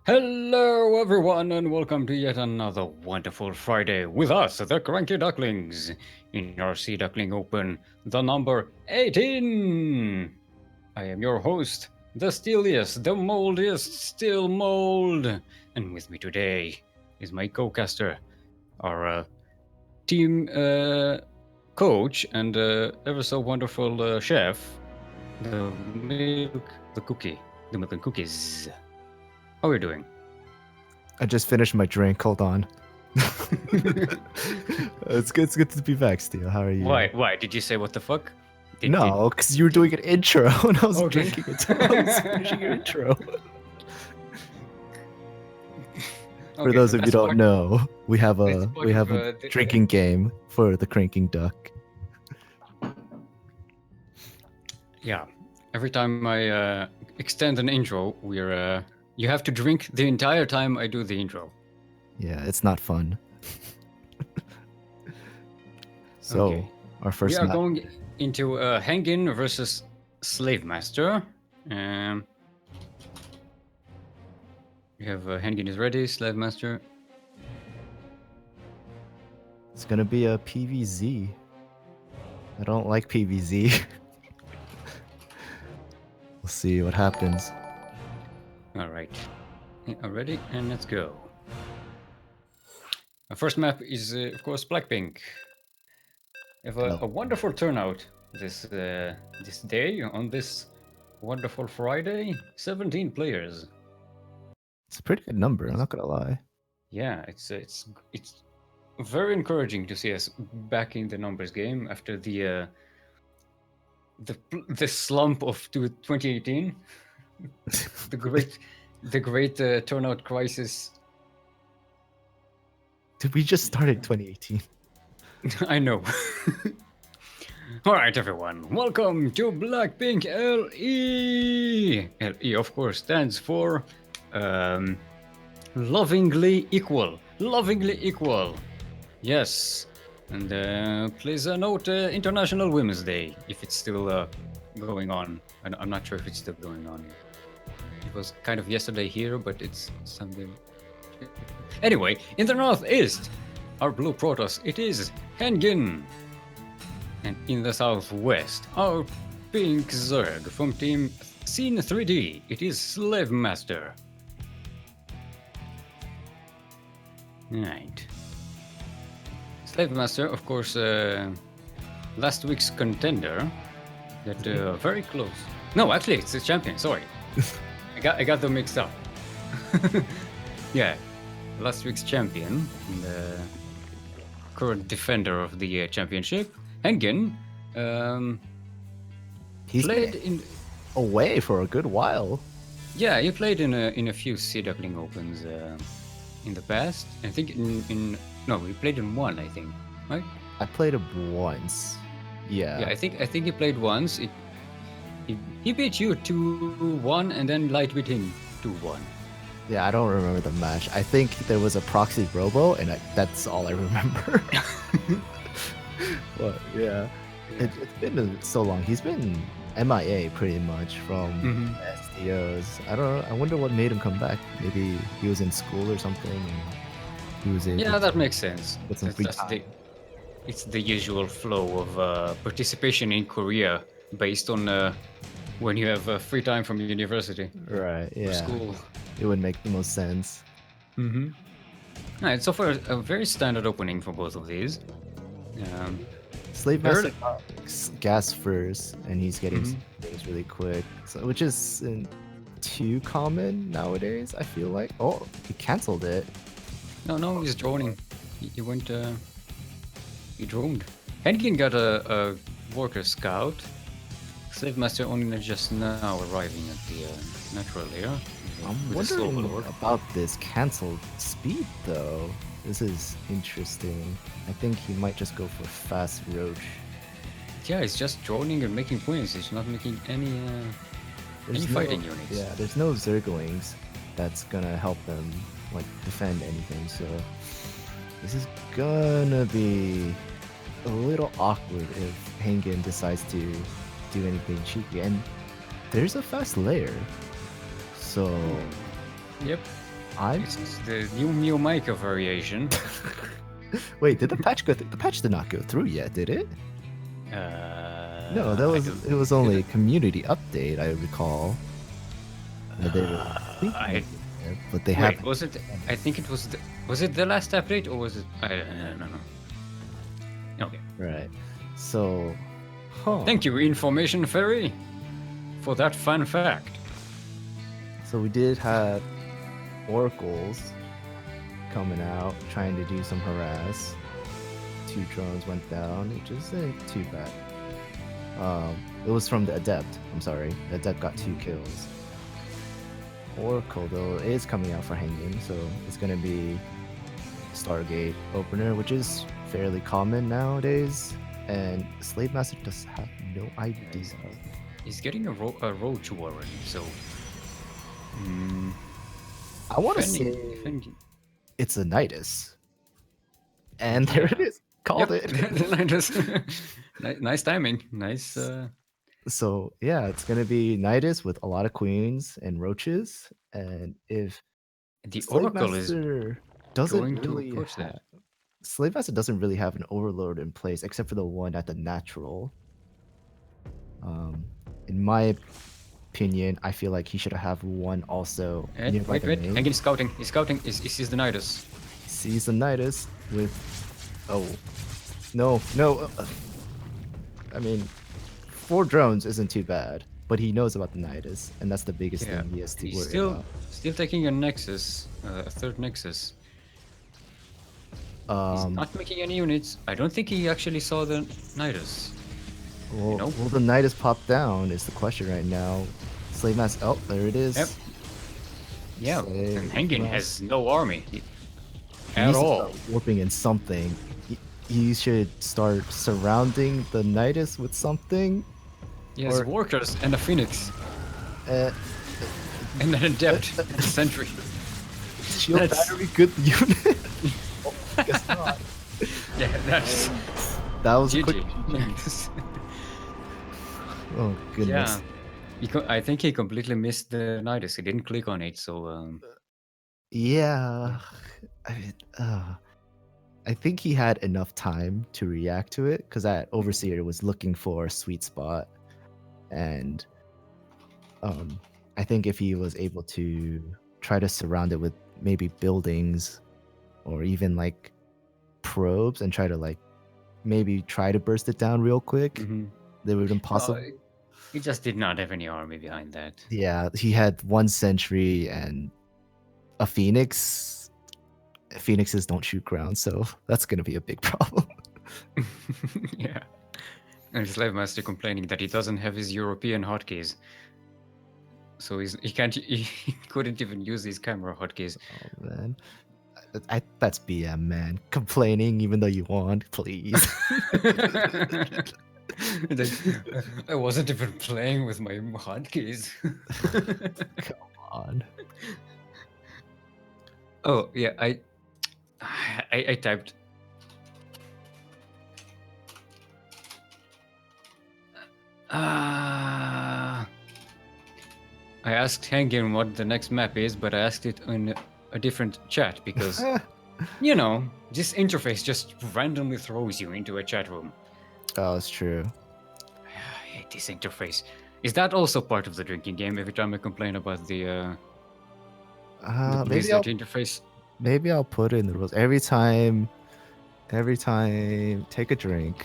Hello, everyone, and welcome to yet another wonderful Friday with us, the CranKy Ducklings, in our Sea Duckling Open, the number 18. I am your host, the steeliest, the moldiest, still mold, and with me today is my co-caster, our team coach, and ever so wonderful chef, the Milkncookiesss. How are you doing? I just finished my drink. Hold on. It's good. It's good to be back, Steel. How are you? Why? Why did you say what the fuck? No, because you were doing an intro and I was Okay. drinking it. So I was finishing your intro. For Okay, those so of you that's who don't part- know, we have that's a part of, the- drinking game for the cranking duck. Yeah. Every time I extend an intro, you have to drink the entire time I do the intro. Yeah, it's not fun. So Okay. our first We are map. going into Haengin versus SLAVEMASTER. We have Haengin is ready, SLAVEMASTER. It's gonna be a PVZ. I don't like PVZ. We'll see what happens. All right. Ready, and let's go. Our first map is, of course, Blackpink. We have a wonderful turnout this day on this wonderful Friday. 17 players. It's a pretty good number. I'm not gonna lie. Yeah, it's very encouraging to see us back in the numbers game after the slump of 2018, the great turnout crisis. Did we just start in 2018? I know. All right, everyone. Welcome to Blackpink LE. LE, of course, stands for lovingly equal. Lovingly equal. Yes. And please note International Women's Day, if it's still going on. I'm not sure if it's still going on. It was kind of yesterday here, but it's something. Anyway, in the northeast, our blue Protoss, it is Haengin. And in the southwest, our pink Zerg from Team Scene 3D, it is SLAVEMASTER. Right. SLAVEMASTER, of course, last week's contender. That very close. No, actually, it's the champion. Sorry, I got them mixed up. Yeah, last week's champion, and current defender of the championship, Haengin. He's Played been in. away for a good while. Yeah, he played in a few Sea Duckling Opens in the past. I think no, he played in one. I think, right? I played him once. Yeah. Yeah, I think he played once. He beat you 2-1, and then Light beat him 2-1. Yeah, I don't remember the match. I think there was a proxy robo, and that's all I remember. But yeah, it's been so long. He's been MIA pretty much from SDOs. I don't know. I wonder what made him come back. Maybe he was in school or something. And he was able Yeah, that makes sense. get some free That's time. it's the usual flow of participation in Korea based on when you have free time from university Right. or Yeah. school. It would make the most sense. Mm-hmm. All right, so far a very standard opening for both of these. Slave Master gas first, and he's getting Mhm. things really quick, so, which isn't too common nowadays. I feel like. Oh, he canceled it. No, he's droning. He went. He droned. Haengin got a worker scout. SLAVEMASTER only just now arriving at the natural layer. I'm with a slow wondering lord. about this canceled speed though. This is interesting. I think he might just go for fast roach. Yeah, he's just droning and making points. He's not making any fighting units. Yeah, there's no Zerglings that's gonna help them like defend anything. So this is gonna be a little awkward if Haengin decides to do anything cheeky. And there's a fast layer, so Yep. It's the new Micah variation. Wait, did the patch go through? The patch did not go through yet, did it? No, it was only a community update, I recall. They were thinking it, but they haven't. Was it? I think it was. Was it the last update or was it? I don't know. Okay. Right. So, Thank you, Information Fairy, for that fun fact. So we did have oracles coming out, trying to do some harass. 2 drones went down, which is too bad. It was from the Adept. I'm sorry. The Adept got 2 kills. Oracle, though, is coming out for Haengin, so it's going to be Stargate opener, which is fairly common nowadays. And SLAVEMASTER does have no idea. He's getting a roach warren, so... I want to say it's a Nidus. And there it is. Called it. Nidus. Nice timing. Nice... So yeah, it's gonna be Nidus with a lot of queens and roaches, and if the Oracle is doesn't really SLAVEMASTER doesn't really have an overlord in place except for the one at the natural. In my opinion, I feel like he should have one also nearby the main. Haengin is scouting. He's scouting. He sees the Nidus. Sees the Nidus with no. I mean, 4 drones isn't too bad, but he knows about the Nidus, and that's the biggest thing he has to worry about. Still taking a Nexus, a 3rd Nexus. He's not making any units. I don't think he actually saw the Nidus. Well, will the Nidus pop down is the question right now. SLAVEMASTER, oh, there it is. Yep. Yeah, and Haengin has no army at all. Warping in something. He should start surrounding the Nidus with something. Yes, workers and a Phoenix. And then an Adept, a Sentry. Shield battery, good unit. Guess not. Yeah, that was a quick. Oh goodness. Yeah, I think he completely missed the Nidus. He didn't click on it, so. Yeah, I think he had enough time to react to it because that Overseer was looking for a sweet spot, and I think if he was able to try to surround it with maybe buildings or even like probes and try to maybe try to burst it down real quick, they would have been possible. He just did not have any army behind that. Yeah, he had 1 sentry and a Phoenix. Phoenixes don't shoot ground, so that's going to be a big problem. Yeah. And SLAVEMASTER complaining that he doesn't have his European hotkeys. So he couldn't even use his camera hotkeys. Oh, man. That's BM, man. Complaining even though you want, please. I wasn't even playing with my hotkeys. Come on. Oh, yeah, I typed. I asked Haengin what the next map is, but I asked it in a different chat because, you know, this interface just randomly throws you into a chat room. Oh, it's true. I hate this interface. Is that also part of the drinking game? Every time I complain about the Blizzard interface. Maybe I'll put it in the rules. Every time, take a drink.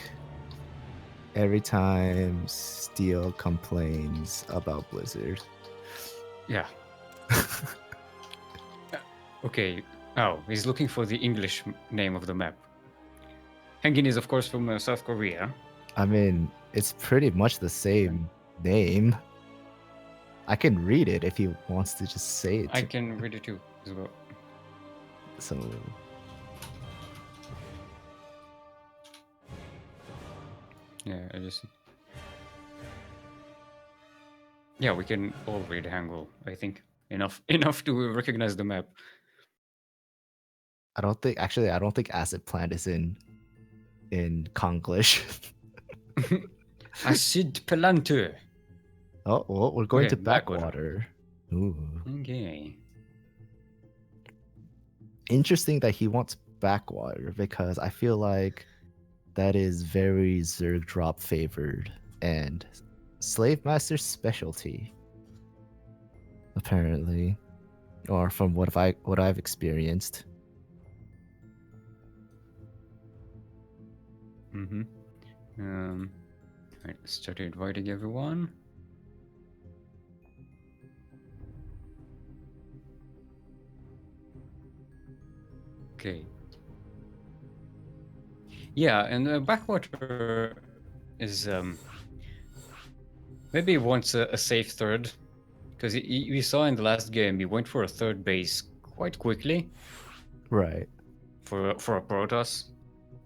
Every time Steel complains about Blizzard. Yeah. Okay. Oh, he's looking for the English name of the map. Haengin is, of course, from South Korea. I mean, it's pretty much the same name. I can read it if he wants to just say it. I can read it too, as well. So... yeah, yeah, we can all read Hangul, I think. Enough to recognize the map. I don't think Acid Plant is in Konglish. Acid Plant. Oh, well, we're going to Backwater. Ooh. Okay. interesting that he wants backwater because I feel like that is very Zerg drop favored and Slave Master's specialty, apparently, or from what I've experienced. Mm-hmm. Right, start inviting everyone. Okay. Yeah, and backwater is maybe he wants a safe third, because we saw in the last game he went for a third base quite quickly. Right. For a Protoss.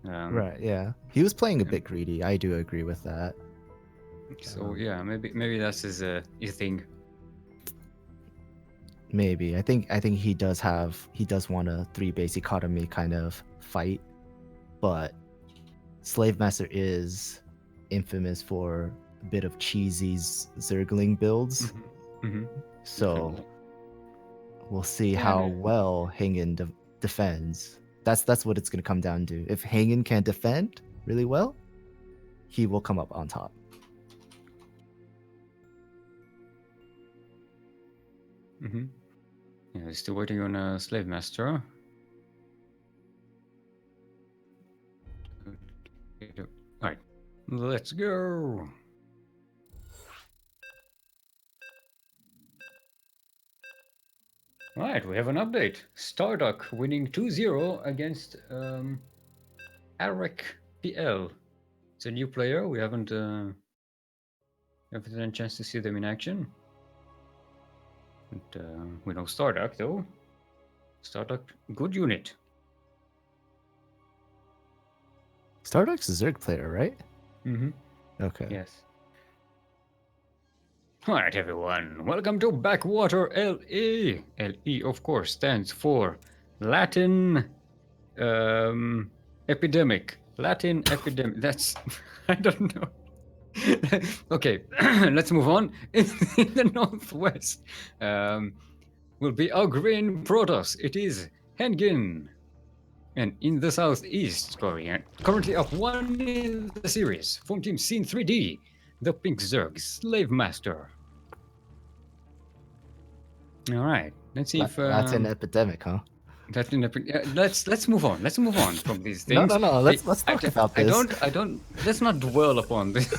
Right. Yeah. He was playing a bit greedy. I do agree with that. So yeah, maybe that's his thing. Maybe. I think he does want a 3-base economy kind of fight, but Slave Master is infamous for a bit of cheesy Zergling builds. Mm-hmm. So we'll see how well Haengin defends. That's what it's going to come down to. If Haengin can defend really well, he will come up on top. Mm-hmm. Yeah, still waiting on a Slave Master. Alright, let's go. Alright, we have an update. Starduck winning 2-0 against ArcticFox. It's a new player. We haven't had a chance to see them in action. But, we know Starduck though. Starduck, good unit. Starduck's a Zerg player, right? Mm-hmm. Okay. Yes. Alright everyone, welcome to Backwater LE. LE of course stands for Latin epidemic. Latin epidemic. That's I don't know. Okay, let's move on. In the northwest will be our green Protoss. It is Haengin. And in the southeast, currently up 1 in the series, from Team Scene 3D, the Pink Zerg SLAVEMASTER. All right, let's see if Latin epidemic, huh? Let's move on. Let's move on from these things. No. Let's talk about this. I don't. Let's not dwell upon this.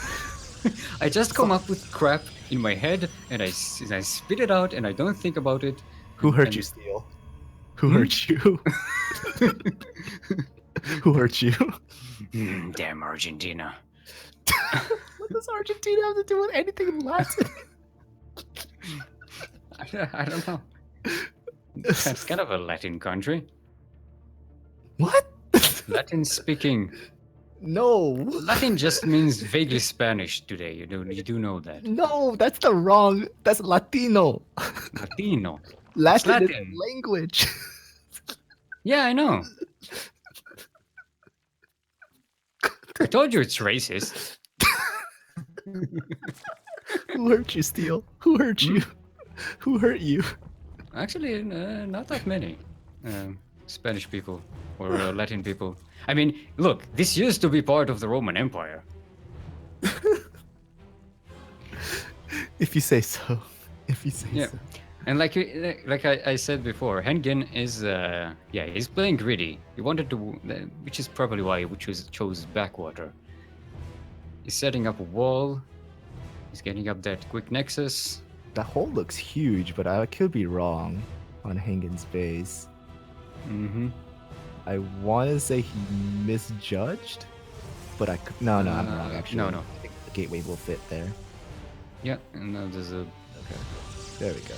I just come up with crap in my head and I spit it out and I don't think about it. Who hurt you, Steel? Who hurt you? Who hurt you? Damn Argentina. What does Argentina have to do with anything Latin? I don't know. That's kind of a Latin country. What? Latin speaking. No. Latin just means vaguely Spanish today. You do know that. No, that's the wrong. That's Latino. Latino. Latin is language. Yeah, I know. I told you it's racist. Who hurt you, Steel? Who hurt you? Who hurt you? Actually, not that many Spanish people or Latin people. I mean, look, this used to be part of the Roman Empire. If you say so. If you say so. And like I said before, Haengin is he's playing greedy. He wanted to, which is probably why he chose backwater. He's setting up a wall. He's getting up that quick nexus. That hole looks huge, but I could be wrong on Haengin's base. Mm-hmm. I want to say he misjudged, but I could. No, I'm wrong. Actually, no. I think the gateway will fit there. Yeah, and now there's a. Okay, there we go.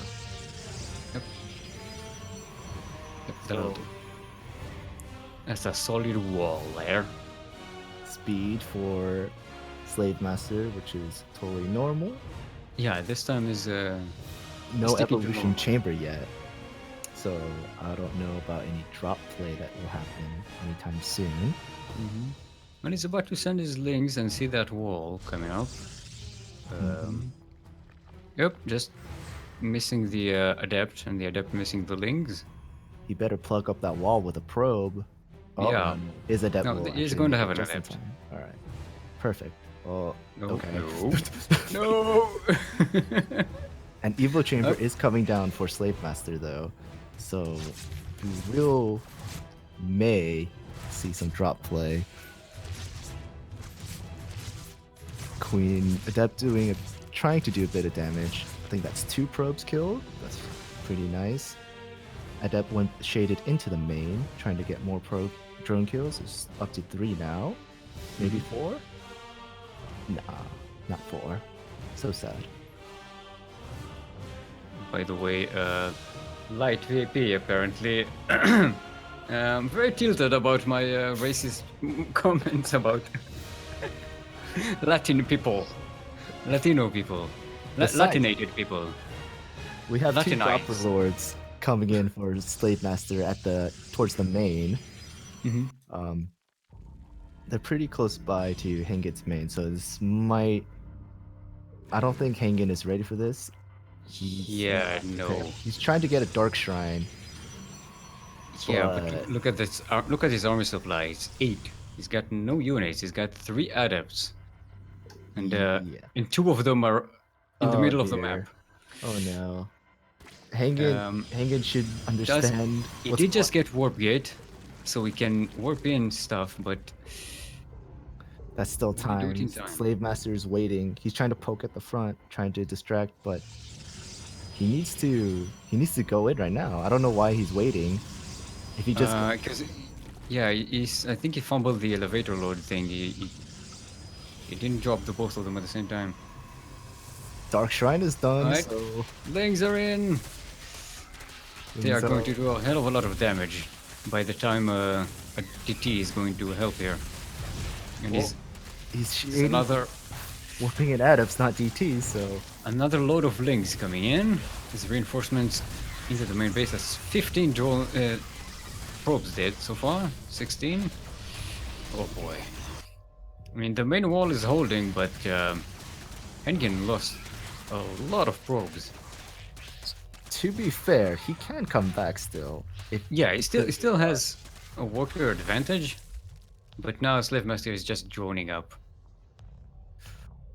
Yep, that's a solid wall there. Speed for Slave Master, which is totally normal. Yeah, this time is no evolution chamber yet, so I don't know about any drop play that will happen anytime soon. Mm-hmm. When he's about to send his links and see that wall coming up. Yep, just missing the adept and the adept missing the links. he better plug up that wall with a probe. Oh, Yeah. his adept No, will he's actually going to make have it an just in adept. time. All right, perfect. Oh, No, okay. no. An Evo Chamber Oh, is coming down for Slave Master though, so we may see some drop play. Queen Adept trying to do a bit of damage. I think that's 2 probes killed. That's pretty nice. Adept went shaded into the main, trying to get more probe drone kills. It's up to 3 now. Maybe 4? Nah, not 4. So sad. by the way, Light VP apparently very tilted about my racist comments about Latin people, Latino people, Besides, Latinated people. we have 2 Latinized. Dropper Lords coming in for Slave Master towards the main. Mm-hmm. They're pretty close by to Haengin's main, so this might. I don't think Haengin is ready for this. Yeah, no. He's trying to get a Dark Shrine. Yeah, but look at this. Look at his army supply. It's 8. He's got no units. He's got 3 adepts, and and 2 of them are in the middle of the map. Oh no. Haengin should understand. He did just get warp gate, so we can warp in stuff, but that's still we can do time. it in time. Slave Master is waiting. He's trying to poke at the front, trying to distract, but he needs to go in right now. I don't know why he's waiting. If he just because yeah, I think he fumbled the elevator load thing. He didn't drop the both of them at the same time. Dark Shrine is done. Alright. So Lings are in. They are going to do a hell of a lot of damage by the time a DT is going to help here. And he's another warping in adepts, not DT. So another load of Lings coming in. His reinforcements into the main base. That's 15 drone probes dead so far. 16. Oh boy. I mean, the main wall is holding, but Haengin lost a lot of probes. to be fair, he can come back still. Yeah, he still has a worker advantage, but now Slave Master is just droning up.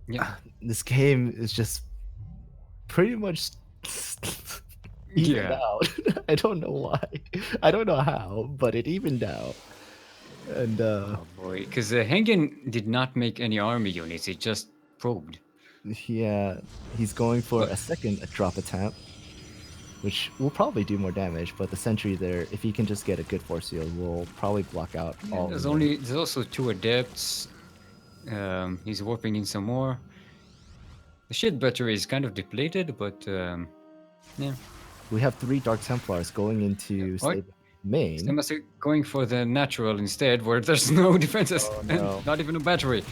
Yeah, This game is just pretty much evened out. I don't know why. I don't know how, but it evened out. And oh boy, because Haengin did not make any army units; he just probed. yeah, he's going for a second drop attempt, which will probably do more damage. But the sentry there, if he can just get a good force field, will probably block out all. There's also 2 adepts. He's warping in some more. The shit battery is kind of depleted, but yeah. We have 3 Dark Templars going into Slave main. Slave Master going for the natural instead, where there's no defenses and not even a battery.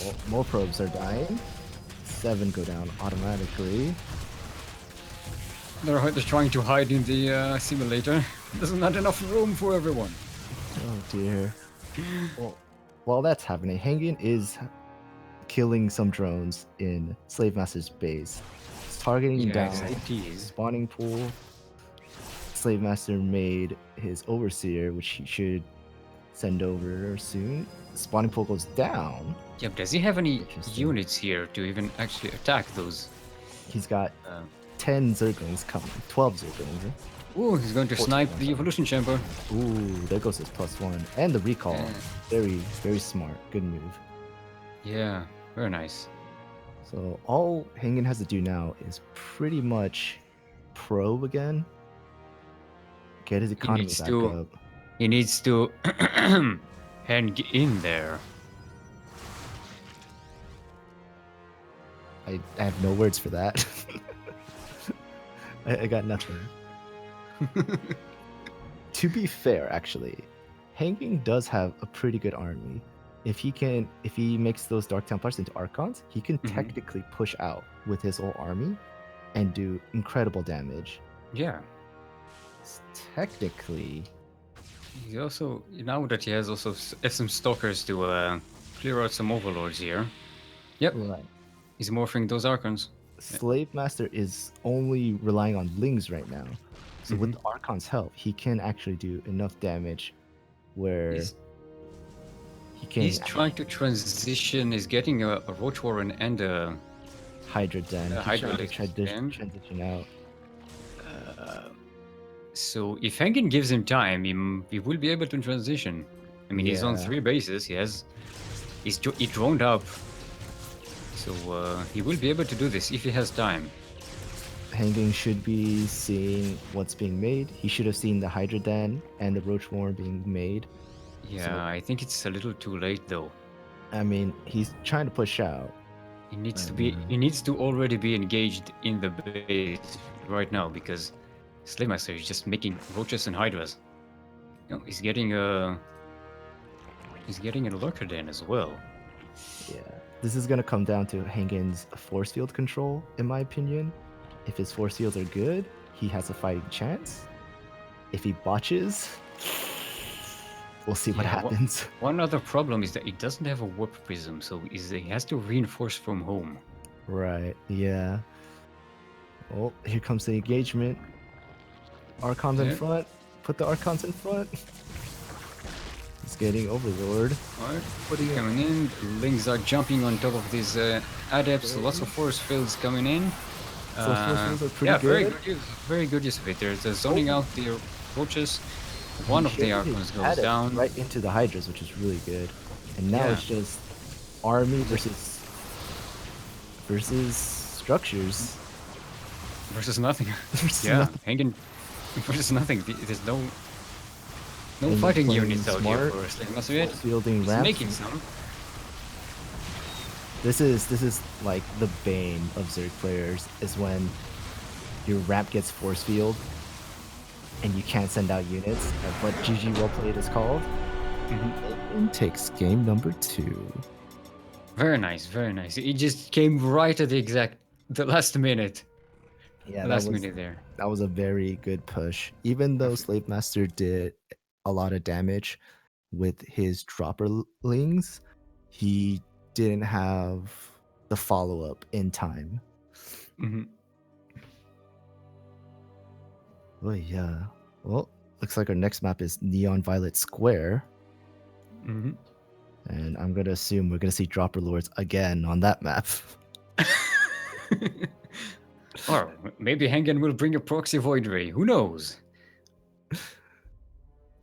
Well, more probes are dying. 7 go down automatically. They're trying to hide in the simulator. There's not enough room for everyone. Oh dear. Well, while that's happening, Haengin is killing some drones in Slave Master's base. It's targeting down spawning pool. Slave Master made his Overseer, which he should send over soon. Spawning pool goes down. Yeah, but does he have any units here to even actually attack those? He's got 10 Zerglings coming, 12 Zerglings. Ooh, he's going to snipe the Evolution Chamber. Ooh, there goes his +1. And the recall. Yeah. Very, very smart. Good move. Yeah, very nice. So all Haengin has to do now is pretty much probe again. Get his economy back up. He needs to hang in there. I have no words for that. I got nothing. To be fair, actually, Haengin does have a pretty good army. If he makes those Dark Templars into Archons, he can technically push out with his whole army and do incredible damage. Yeah. Technically. He also, now that he has also some Stalkers to clear out some Overlords here. Yep. Right. He's morphing those Archons. Slave Master is only relying on Lings right now. So with the Archon's help, he can actually do enough damage where he can He's trying to transition. He's getting a Roach Warren and a Hydra Den. He's Hydra trying to Den. transition out. So if Haengin gives him time, he will be able to transition. I mean, he's on Yeah. 3 bases. He's droned up. So he will be able to do this if he has time. Haengin should be seeing what's being made. He should have seen the Hydra Den and the Roach Warren being made. Yeah, So- I think it's a little too late though. I mean, he's trying to push out. He needs to already be engaged in the base right now because SLAVEMASTER is just making roaches and hydras. You know, he's getting a lurker den as well. Yeah. This is going to come down to Haengin's force field control, in my opinion. If his force fields are good, he has a fighting chance. If he botches, we'll see what Yeah, happens. One other problem is that he doesn't have a warp prism, so he has to reinforce from home. Right, yeah. Oh, here comes the engagement. Archons in front. Put the Archons in front. He's getting Overlord. Alright, Putting it. coming in. Lings are jumping on top of these adepts. Lots of force fields coming in. So force fields are pretty yeah, good. very good use of it. There's zoning out the roaches. One of the Archons goes Adepts down. right into the Hydras, which is really good. And now Yeah. it's just army versus structures. Versus nothing. Versus Yeah, nothing. Haengin versus nothing. There's no Haengin's fighting playing units out here smart, for SLAVEMASTER yet. Fielding He's ramps. making some. This is like the bane of Zerg players is when your ramp gets force field and you can't send out units. That's what GG well played is called. And takes game number 2. Very nice, very nice. It just came right at the last minute. Yeah, Last minute there. that was a very good push. Even though SLAVEMASTER did a lot of damage with his dropperlings, he didn't have the follow-up in time. Oh yeah. Well, looks like our next map is Neon Violet Square. And I'm gonna assume we're gonna see Dropper Lords again on that map. Or maybe Haengin will bring a proxy Void Ray. Who knows?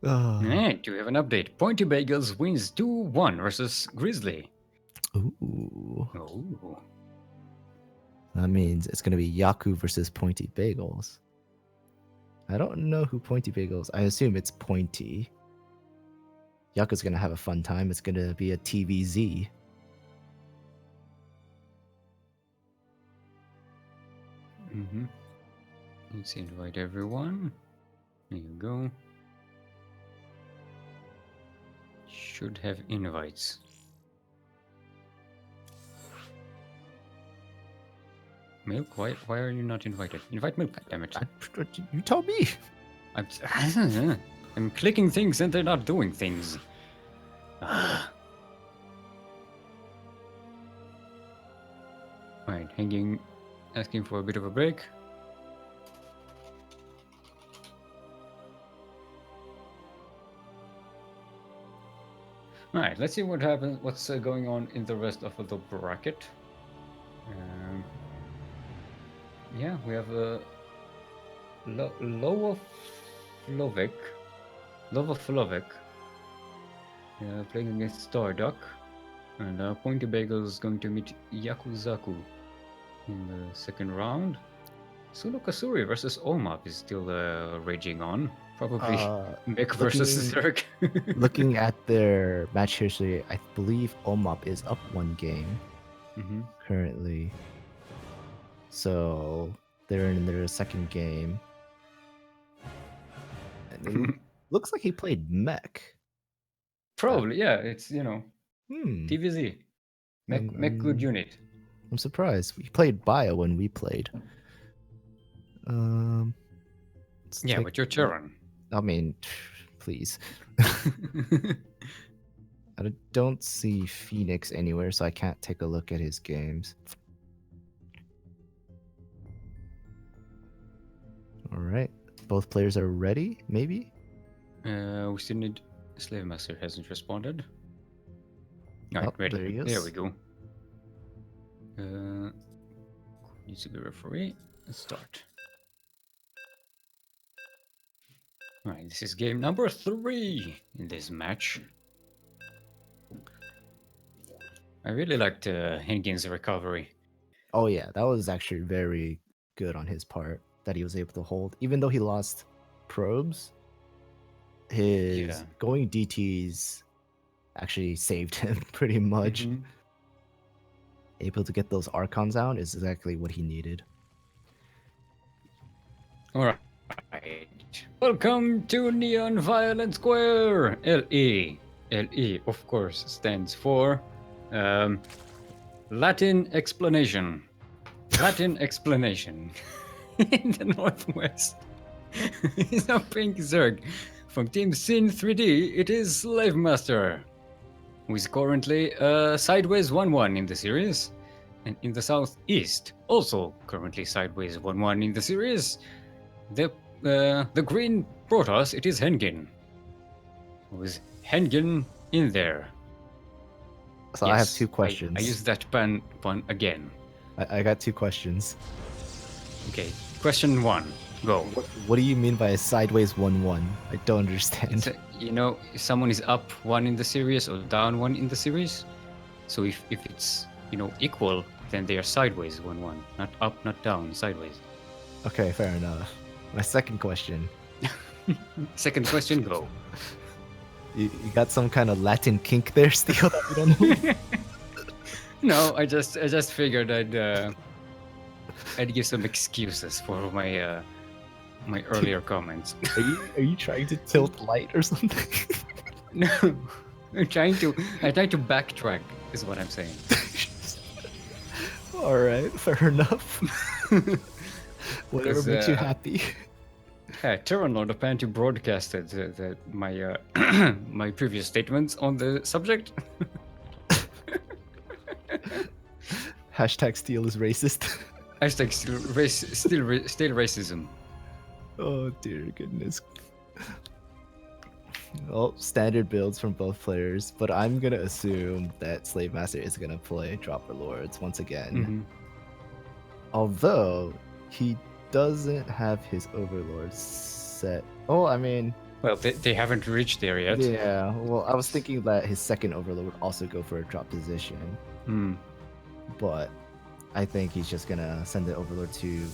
And we have an update. PointYBagelS wins 2-1 versus Grizzly. Ooh. Oh. That means it's gonna be Yaku versus PointYBagelS. I don't know who PointYBagelS. I assume it's Pointy. Yaku's gonna have a fun time. It's gonna be a TVZ. Let's invite everyone. There you go. Should have invites. Milk, why are you not invited? Invite Milk, goddammit. You told me. I'm clicking things and they're not doing things. Alright, Haengin asking for a bit of a break. Alright, let's see what happens. What's going on in the rest of the bracket. Yeah, we have Lova Flovek playing against Starduck, and PointYBagelS is going to meet Yakuzaku in the second round. Sunokasuri versus Omap is still raging on. Probably Mick versus Zerg. Looking at their match history, I believe Omap is up 1 game currently. So they're in their second game. And it looks like he played Mech. Probably, yeah. It's TVZ. Mech good unit. I'm surprised. We played Bio when we played. Yeah, but you're Charon. I mean, please. I don't see Phoenix anywhere, so I can't take a look at his games. All right, Both players are ready, maybe? We still need. SLAVEMASTER hasn't responded. All right, Oh, ready. there he There is. we go. Needs to be referee. Let's start. All right, this is game number 3 in this match. I really liked Haengin's recovery. Oh yeah, that was actually very good on his part that he was able to hold. Even though he lost probes, his Yeah. going DTs actually saved him pretty much. Mhm. Able to get those Archons out is exactly what he needed. All right. Welcome to Neon Violet Square. LE. LE, of course, stands for Latin explanation. Latin explanation. In the Northwest. It's a pink Zerg. From Team Sin 3D, it is SLAVEMASTER, who is currently sideways 1-1 in the series. And in the Southeast, also currently sideways 1-1 in the series, the green brought us, it is Haengin. Who is Haengin in there? So I have two questions. I used that pun again. I got two questions. Okay, question 1, go. What do you mean by a sideways 1-1? I don't understand. If someone is up 1 in the series or down 1 in the series, so if it's equal, then they are sideways 1-1, not up, not down, sideways. Okay, fair enough. My second question. Second question, go. You got some kind of Latin kink there still that we don't know? No, I just figured I'd give some excuses for my my earlier comments. Are you trying to tilt light or something? No, I'm trying to backtrack, is what I'm saying. All right, fair enough. Whatever makes you happy. Yeah, Terranor apparently broadcasted my my previous statements on the subject. Hashtag Steel is racist. Hashtag still racism. Oh dear goodness. Well, standard builds from both players, but I'm gonna assume that SLAVEMASTER is gonna play Dropper Lords once again. Mm-hmm. Although he doesn't have his Overlord set. Oh, I mean, well, they haven't reached there yet. Yeah, well, I was thinking that his second Overlord would also go for a drop position. But I think he's just gonna send the Overlord to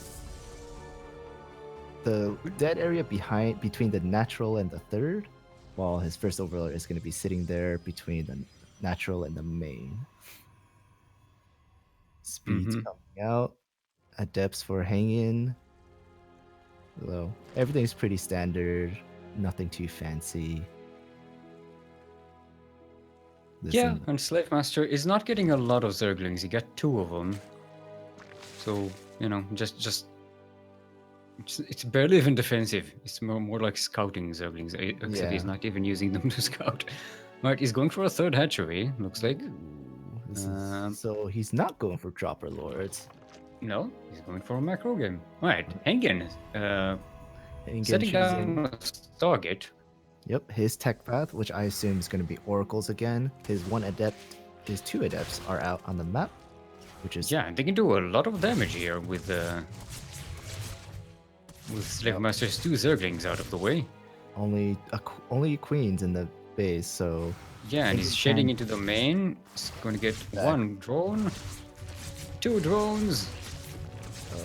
the dead area between the natural and the third, while his first Overlord is gonna be sitting there between the natural and the main. Speed's coming out. Adepts for Haengin. Though everything's pretty standard, nothing too fancy. Yeah, and SLAVEMASTER is not getting a lot of Zerglings. He got 2 of them. So, just it's barely even defensive. It's more like scouting Zerglings. Except he's not even using them to scout. Right, he's going for a third hatchery, looks like. So he's not going for Dropper Lords. No, he's going for a macro game. Right, Haengin setting down a Stargate. Yep, his tech path, which I assume is going to be Oracles again. His 2 adepts are out on the map, which is they can do a lot of damage here with SLAVEMASTER's 2 Zerglings out of the way. Only queens in the base, so yeah, and he's shading into the main. He's going to get 1 drone, 2 drones.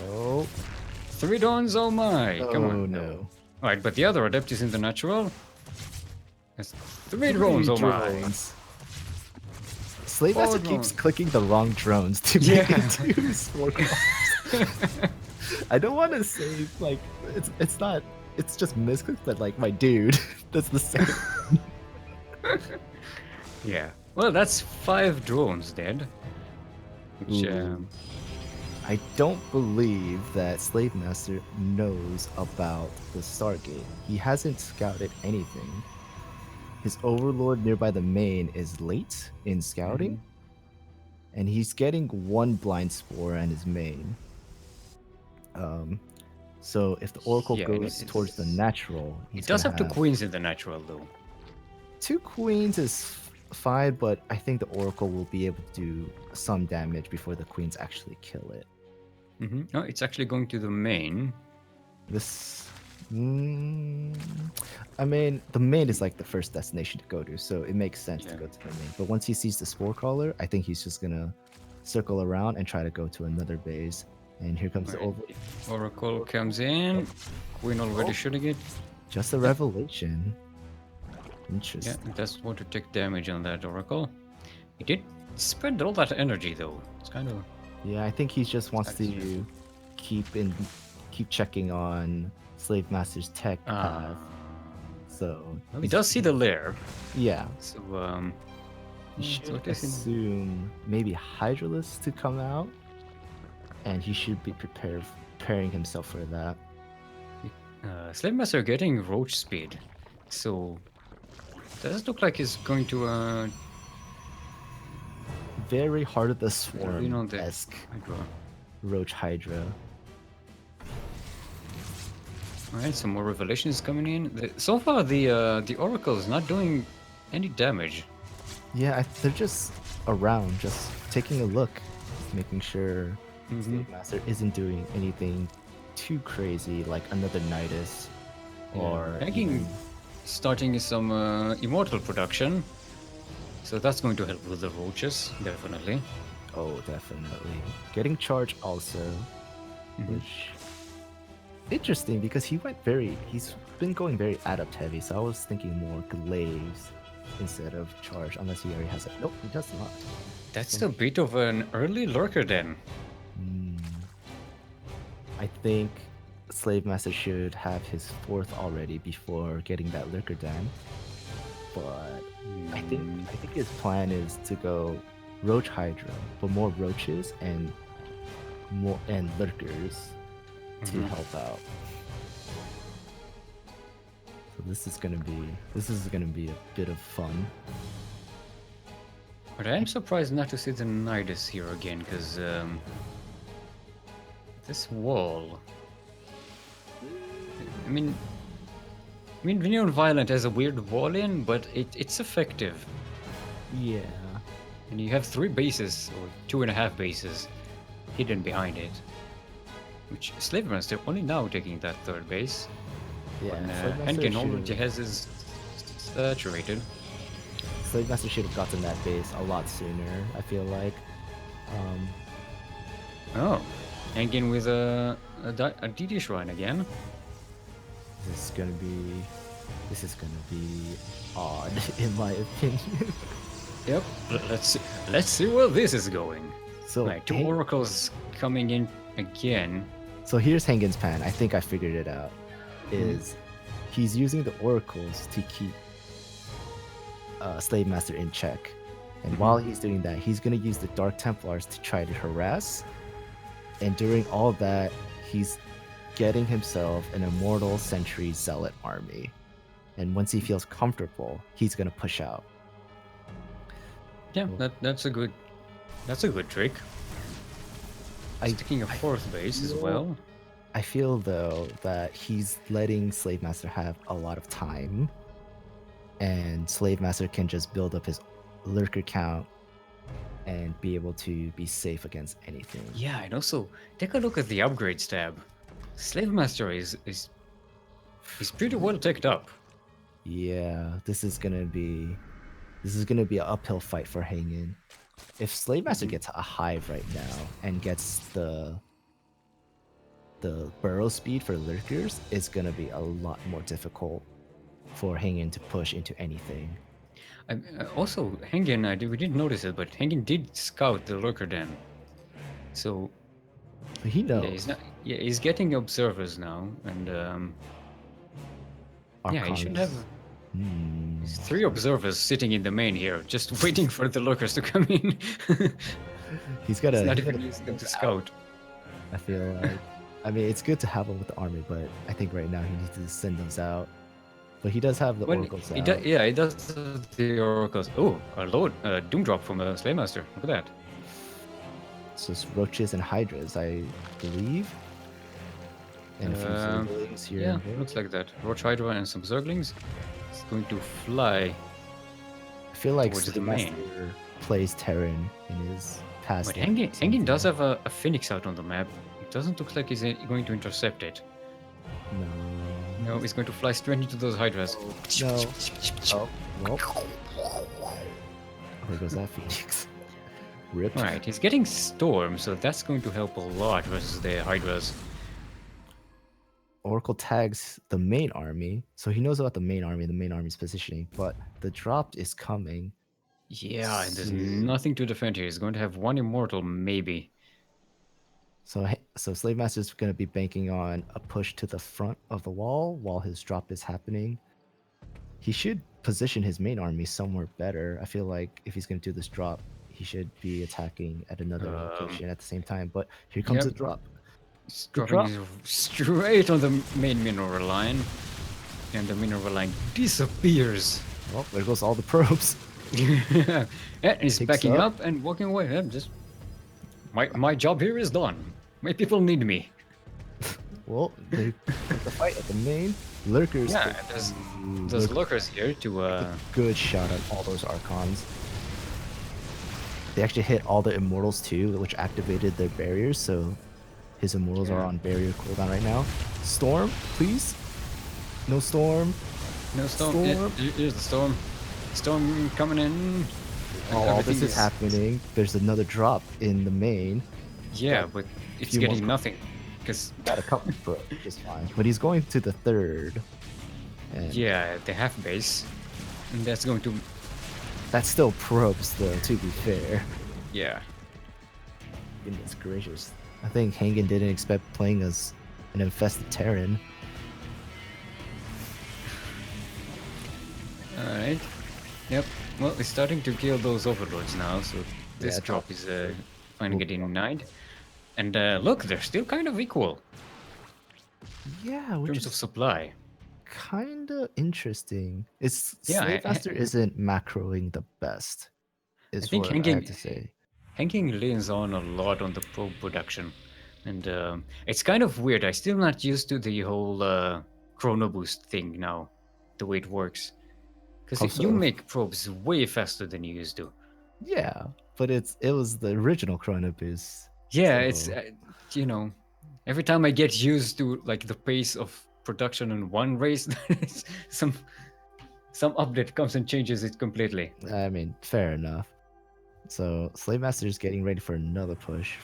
Oh, 3 drones. Oh my! Come on, no. All right, but the other adept is in the natural. That's 3 drones. Oh my! SLAVEMASTER keeps clicking the wrong drones to make it do sport. I don't want to say like it's not. It's just misclicked, but like my dude, that's the second. Yeah. Well, that's 5 drones dead. Which I don't believe that SLAVEMASTER knows about the Stargate. He hasn't scouted anything. His Overlord nearby the main is late in scouting, and he's getting 1 blind spore on his main. So if the Oracle Yeah, goes towards the natural, it he's does gonna have two have queens in the natural though. 2 queens is fine, but I think the Oracle will be able to do some damage before the queens actually kill it. No, it's actually going to the main. This, I mean, the main is like the first destination to go to, so it makes sense to Yeah. go to the main. But once he sees the Spore Crawler, I think he's just gonna circle around and try to go to another base. And here comes the Right. over. Oracle comes in. Queen already Oh. shooting it. Just a revelation. Interesting. Yeah, it does want to take damage on that Oracle. It did spend all that energy though. It's kind of. Yeah, I think he just wants That's to keep checking on Slave Master's tech path. So He does see the lair. yeah. So You so should it is in- assume maybe Hydralisk to come out, and he should be preparing himself for that. Slave Master getting roach speed. So does look like he's going to Very Heart of the lean on the Swarm-esque Hydra. Roach Hydra. Alright, some more revelations coming in. So far the Oracle is not doing any damage. Yeah, they're just around, just taking a look, making sure Slave Master isn't doing anything too crazy, like another Nidus, or Haengin starting some immortal production. So that's going to help with the roaches, definitely. oh, definitely getting charge also, which interesting because he's been going very adept heavy. So I was thinking more glaives instead of charge, unless he already has it. Nope, he does not. That's a bit of an early lurker then. I think Slave Master should have his 4th already before getting that Lurker Dam. But I think his plan is to go Roach Hydra, but more roaches and lurkers to help out. So this is gonna be a bit of fun. But I am surprised not to see the Nidus here again, because this wall. I mean, Vineyard Violent has a weird wall in, but it's effective. Yeah. And you have 3 bases, or 2.5 bases, hidden behind it. Which Slave Master only now taking that 3rd base. Yeah. And Haengin already has his saturated. Slave Master should have gotten that base a lot sooner, I feel like. Oh, Haengin with a DD Shrine again. This is gonna be odd, in my opinion. Yep. Let's see where this is going. So Right, 2 oracles coming in again. So here's Haengin's plan. I think I figured it out. Is he's using the oracles to keep Slave Master in check, and while he's doing that, he's gonna use the Dark Templars to try to harass. And during all that, he's getting himself an Immortal Sentry Zealot army. And once he feels comfortable, he's gonna push out. Yeah, that's a good trick. Sticking a 4th base as well. I feel though that he's letting Slave Master have a lot of time, and Slave Master can just build up his lurker count and be able to be safe against anything. Yeah, and also take a look at the upgrades tab. Slave Master is pretty well teched up. Yeah, this is gonna be an uphill fight for Haengin. If Slave Master gets a hive right now and gets the burrow speed for lurkers, it's gonna be a lot more difficult for Haengin to push into anything. Also, Haengin, we didn't notice it, but Haengin did scout the lurker den. So He knows. he's getting observers now, and he should have 3 observers sitting in the main here, just waiting for the lurkers to come in. He's not even using them to scout. I feel like, I mean, it's good to have him with the army, but I think right now he needs to send those out. But he does have the oracles out. He does the oracles. Oh, a load, doom drop from a Slave Master. Look at that. It's just roaches and hydras, I believe. And a few Zerglings here Yeah, and there. looks like that. Roach Hydra and some Zerglings. It's going to fly I feel like towards the main. SLAVEMASTER plays Terran in his past. But Haengin does have a Phoenix out on the map. It doesn't look like he's going to intercept it. No. No, he's going to fly straight into those Hydras. No. Oh, well. There goes that Phoenix. Rip. Right, he's getting Storm, so that's going to help a lot versus the Hydras. Oracle tags the main army, so he knows about the main army's positioning, but the drop is coming. Yeah, and there's nothing to defend here. He's going to have one Immortal, maybe. So SLAVEMASTER's going to be banking on a push to the front of the wall while his drop is happening. He should position his main army somewhere better. I feel like if he's going to do this drop, he should be attacking at another location at the same time. But here comes the drop. It's dropping straight on the main mineral line. And the mineral line disappears. Well, there goes all the probes. Yeah, he's Picks backing up and walking away. Yeah, just my job here is done. My people need me. Well, they put the fight at the main. Lurkers. Yeah, there's lurkers here to good shot at all those Archons. They actually hit all the Immortals too, which activated their barriers, so his Immortals are on barrier cooldown right now. Storm, please. No Storm. No Storm. Here's the Storm. Storm coming in. All this is happening. There's another drop in the main. Yeah, but it's getting nothing. Because got a couple pro, just fine. But he's going to the third. And yeah, the half base. And that's going to... That's still probes though, to be fair. Yeah. Goodness gracious. I think Haengin didn't expect playing as an infested Terran. Alright. Yep. Well, it's starting to kill those overlords now, so this drop is finally getting denied. And look, they're still kind of equal. Yeah, in terms of supply. Kinda interesting. It's SLAVEMASTER isn't macroing the best. Is what I have to say. Haengin leans on a lot on the probe production, and it's kind of weird. I'm still not used to the whole chrono boost thing now, the way it works. Because you make probes way faster than you used to. Yeah, but it was the original chrono boost. Yeah, so... it's you know, every time I get used to like the pace of production in one race, some update comes and changes it completely. I mean, fair enough. So SLAVEMASTER is getting ready for another push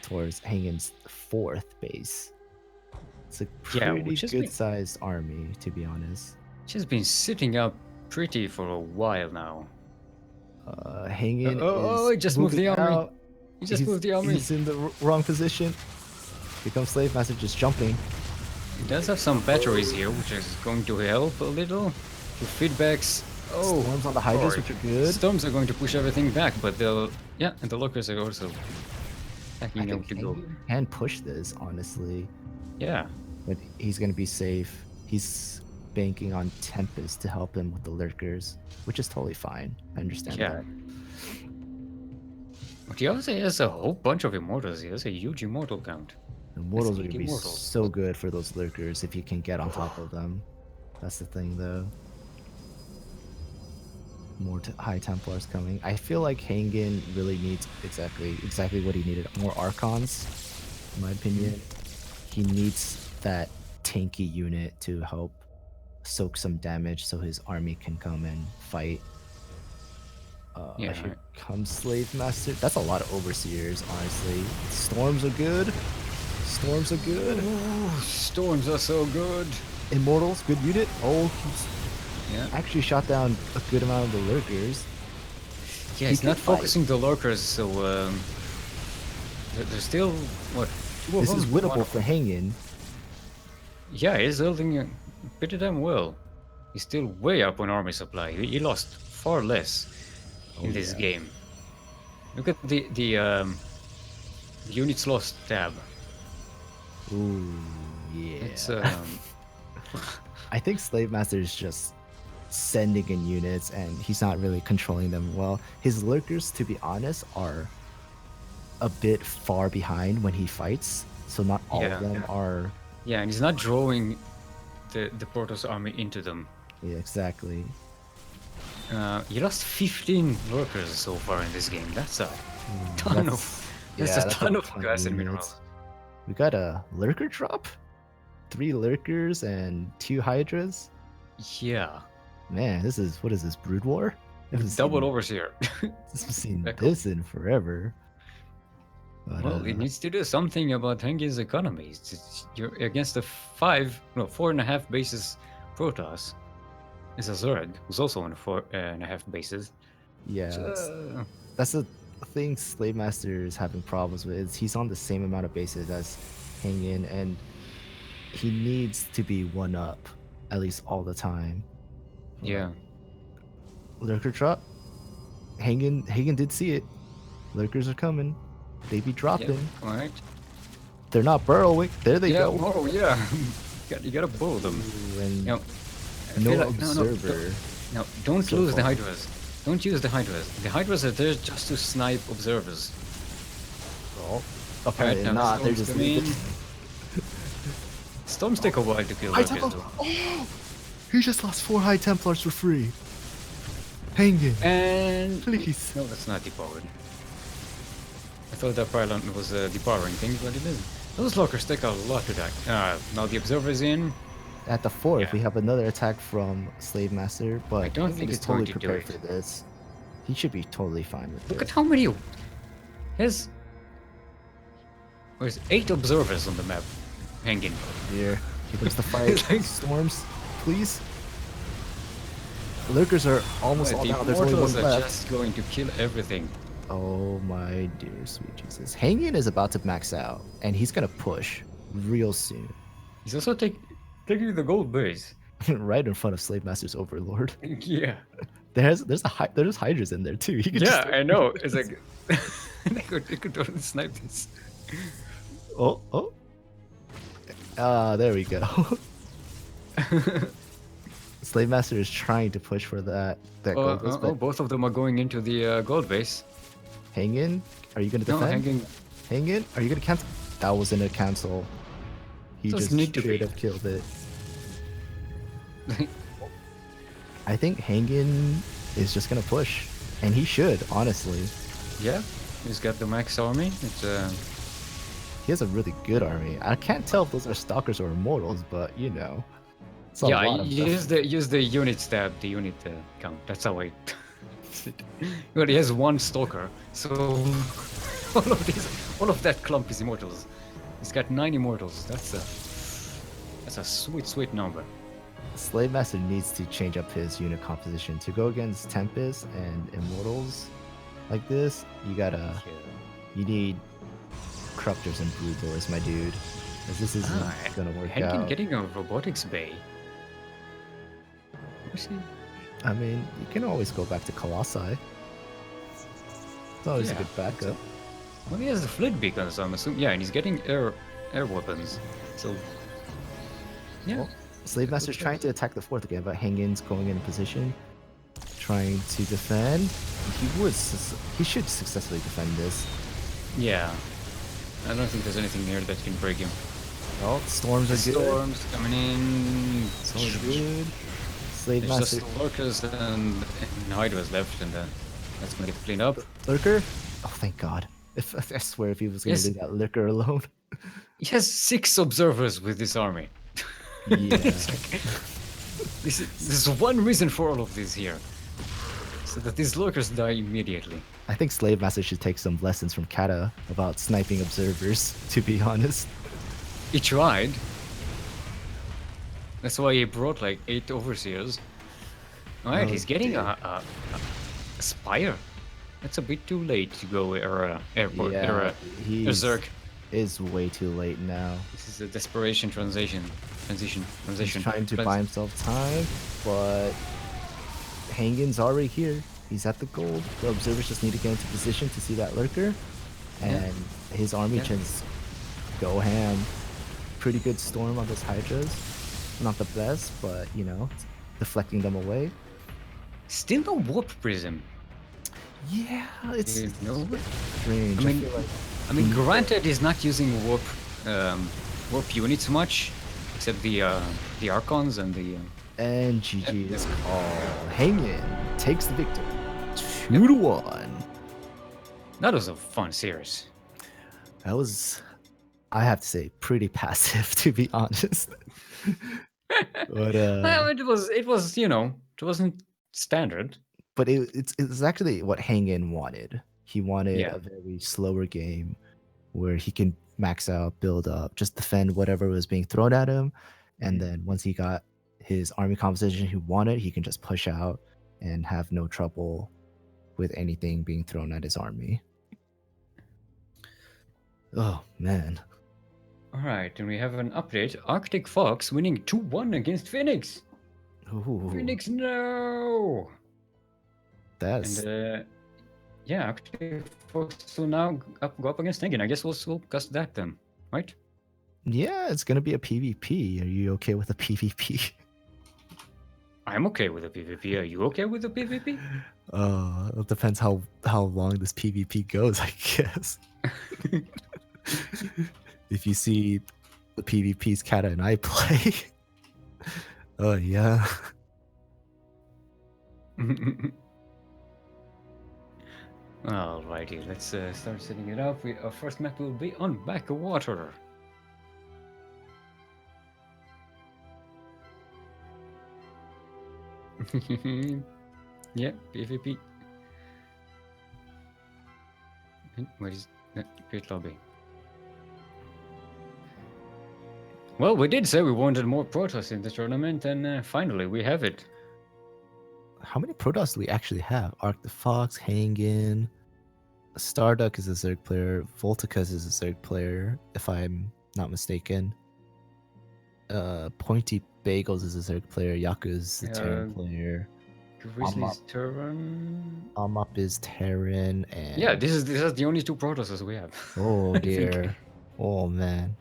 towards Haengin's fourth base. It's a pretty good-sized army, to be honest. She's been sitting out pretty for a while now. Haengin he just moved the army. He just moved the army. He's in the wrong position. Here comes SLAVEMASTER just jumping. He does have some batteries here, which is going to help a little. With feedbacks. Oh, Storms on the Hydras, which are good. Storms are going to push everything back, but they'll... Yeah, and the Lurkers are also attacking them to go. And push this, honestly. Yeah. But he's going to be safe. He's banking on Tempest to help him with the Lurkers, which is totally fine. I understand that. But he also has a whole bunch of Immortals. He has a huge Immortal count. Immortals are going to be so good for those Lurkers if you can get on top of them. That's the thing, though. More High Templars coming. I feel like Haengin really needs exactly what he needed. More Archons, in my opinion. He needs that tanky unit to help soak some damage so his army can come and fight. Here comes SLAVEMASTER. That's a lot of Overseers, honestly. Storms are good. Storms are good. Ooh, Storms are so good. Immortals, good unit. Oh, actually shot down a good amount of the Lurkers. Yeah, he's not focusing the Lurkers, so there's still what? This is winnable for Haengin. Yeah, he's holding pretty damn well. He's still way up on army supply. He lost far less in this game. Look at the units lost tab. Ooh, yeah. It's I think SLAVEMASTER is just sending in units and he's not really controlling them well. His Lurkers, to be honest, are a bit far behind when he fights, so not all of them are Yeah, and he's not drawing the Protoss army into them. Yeah, exactly. He lost 15 workers so far in this game. That's a ton of. That's a That's ton of ton gas and units. minerals. We got a lurker drop, 3 lurkers and 2 hydras. Yeah. Man, what is this, Brood War? Double overseer. I've seen Echo. this in forever. But, Well, it needs to do something about Haengin's economy. You're against a 4.5 bases Protoss. It's a Zerg, who's also on 4.5 bases. yeah, So, that's the thing SLAVEMASTER is having problems with. Is he's on the same amount of bases as Haengin, and he needs to be one up at least all the time. yeah. Lurker drop. Haengin did see it. Lurkers are coming. They be dropping. All right. They're not burrowing. There they go. Oh, yeah. you gotta burrow them. Ooh, and No, no observer. No, don't so lose the far. Hydras. Don't use the Hydras. The Hydras are there just to snipe observers. Well, apparently now not. They're storms just come in. Storms take a while to kill High Lurkers, Templar. though. Oh, he just lost 4 High Templars for free. Haengin, And please. no, that's not depowered. I thought that pylon was a depowering thing, but it isn't. Those lockers take a lot to die. Now the observer's in. At the 4th, Yeah. we have another attack from SLAVEMASTER, but I don't Haengin think is it's going totally to do prepared it. for this. He should be totally fine with Look this. at how many. There's 8 observers on the map. Hanging. Here, here comes the fight. Like- Storms, please. Lurkers are almost all The down. There's only one Immortals are left. just going to kill everything. Oh my dear sweet Jesus. Haengin is about to max out, and he's gonna push real soon. He's also taking the gold base. Right in front of SLAVEMASTER's Overlord. Yeah. There's Hydras in there too. He could Yeah, just, I know. It's like they could totally snipe this. oh. There we go. SLAVEMASTER is trying to push for that gold base, but Both of them are going into the gold base. Haengin, are you gonna No, defend? hanging. Haengin, are you gonna cancel? That wasn't a cancel. He Doesn't just need to straight be. up killed it. I think Haengin is just gonna push, and he should, honestly. Yeah, he's got the max army. It's He has a really good army. I can't tell if those are stalkers or immortals, but you know, it's a lot of stuff. use the unit stab, the unit count. That's how I. Well, he has 1 stalker, so all of that clump is immortals. He's got 9 immortals. That's a sweet number. SLAVEMASTER needs to change up his unit composition to go against Tempest and Immortals like this. You need Corruptors and Broodlords, my dude, because this isn't gonna work Haengin out. getting a robotics bay. What's he? I mean, you can always go back to Colossi. It's always a Yeah, good backup. Well, he has the flit beacon, so I'm assuming. Yeah, and he's getting air weapons. So yeah. Well, SLAVEMASTER's trying to attack the 4th again, but Haengin's going in position, trying to defend. He should successfully defend this. Yeah. I don't think there's anything here that can break him. Well, storms are good. Storms coming in. So good. There's SLAVEMASTER just Lurkers and Hydras left, and that's gonna get cleaned up. Lurker. Oh, thank God! I swear, if he was gonna Yes. leave that Lurker alone. He has 6 observers with this army. Yeah. It's like, this is one reason for all of this here, so that these Lurkers die immediately. I think SLAVEMASTER should take some lessons from Kata about sniping observers. To be honest. He tried. That's why he brought like 8 overseers. Alright, he's getting a spire. That's a bit too late to go airport or he's Berserk. is way too late now. This is a desperation transition. He's trying to buy himself time, but Haengin's already here. He's at the gold. The observers just need to get into position to see that Lurker, and his army Yeah. can just go ham. Pretty good storm on those Hydras. Not the best, but you know, deflecting them away. Still no warp prism. Yeah, it's No. strange. I mean, feel like granted, he's not using warp warp units much, except the Archons and the. And GG is called. Haengin takes the victory. 2-1. That was a fun series. That was, I have to say, pretty passive, to be honest. But it was it wasn't standard. but it's actually what Haengin wanted. He wanted Yeah. a very slower game where he can max out, build up, just defend whatever was being thrown at him, and then once he got his army composition he wanted, he can just push out and have no trouble with anything being thrown at his army. Oh man. All right, and we have an update. ArcticFox winning 2-1 against Phoenix. Ooh, Phoenix, no. that's And yeah, ArcticFox will now go up against Haengin. I guess we'll cast that then, right? yeah, it's gonna be a PvP. Are you okay with a PvP? I'm okay with a PvP. Are you okay with a PvP? It depends how long this PvP goes, I guess. If you see the PvPs Kata and I play, oh yeah. Alrighty, let's start setting it up. Our first map will be on Backwater. Yeah, PvP. Where is that? Great lobby. Well, we did say we wanted more Protoss in the tournament, and finally we have it. How many Protoss do we actually have? ArcticFox, Haengin, Starduck is a Zerg player, Volticus is a Zerg player, if I'm not mistaken. PointYBagelS is a Zerg player, Yaku is the Terran player. Grizzly's Terran. Amap is Terran, and Yeah, this is the only two Protosses we have. oh I think. dear, oh man.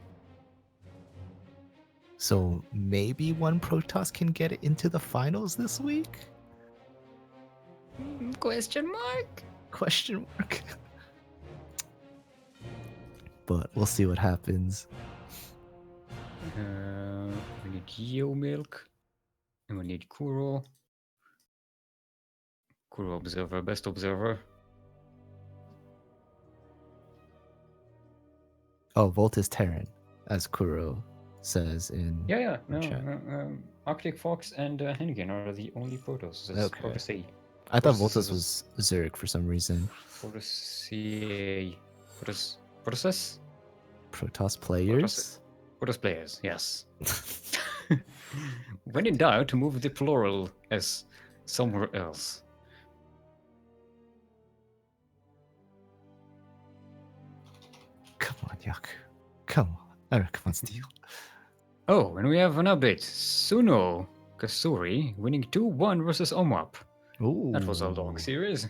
So maybe one Protoss can get it into the finals this week? Question mark? Question mark. But we'll see what happens. We need Yeo Milk, and we need Kuro. Kuro Observer, best observer. Oh, Volt is Terran, as Kuro says in Yeah, chat. ArcticFox and Haengin are the only Protoss. That's Okay. Protoss A. I thought Protoss Voltus was Zerg for some reason. Protoss A. Protoss? Protoss players? Protoss players, yes. When in doubt, move the plural as somewhere else. Come on, Yaku. Come on. Come on, Steel. Oh, and we have an update. Sunokasuri winning 2-1 versus Omap. Ooh. That was a long series.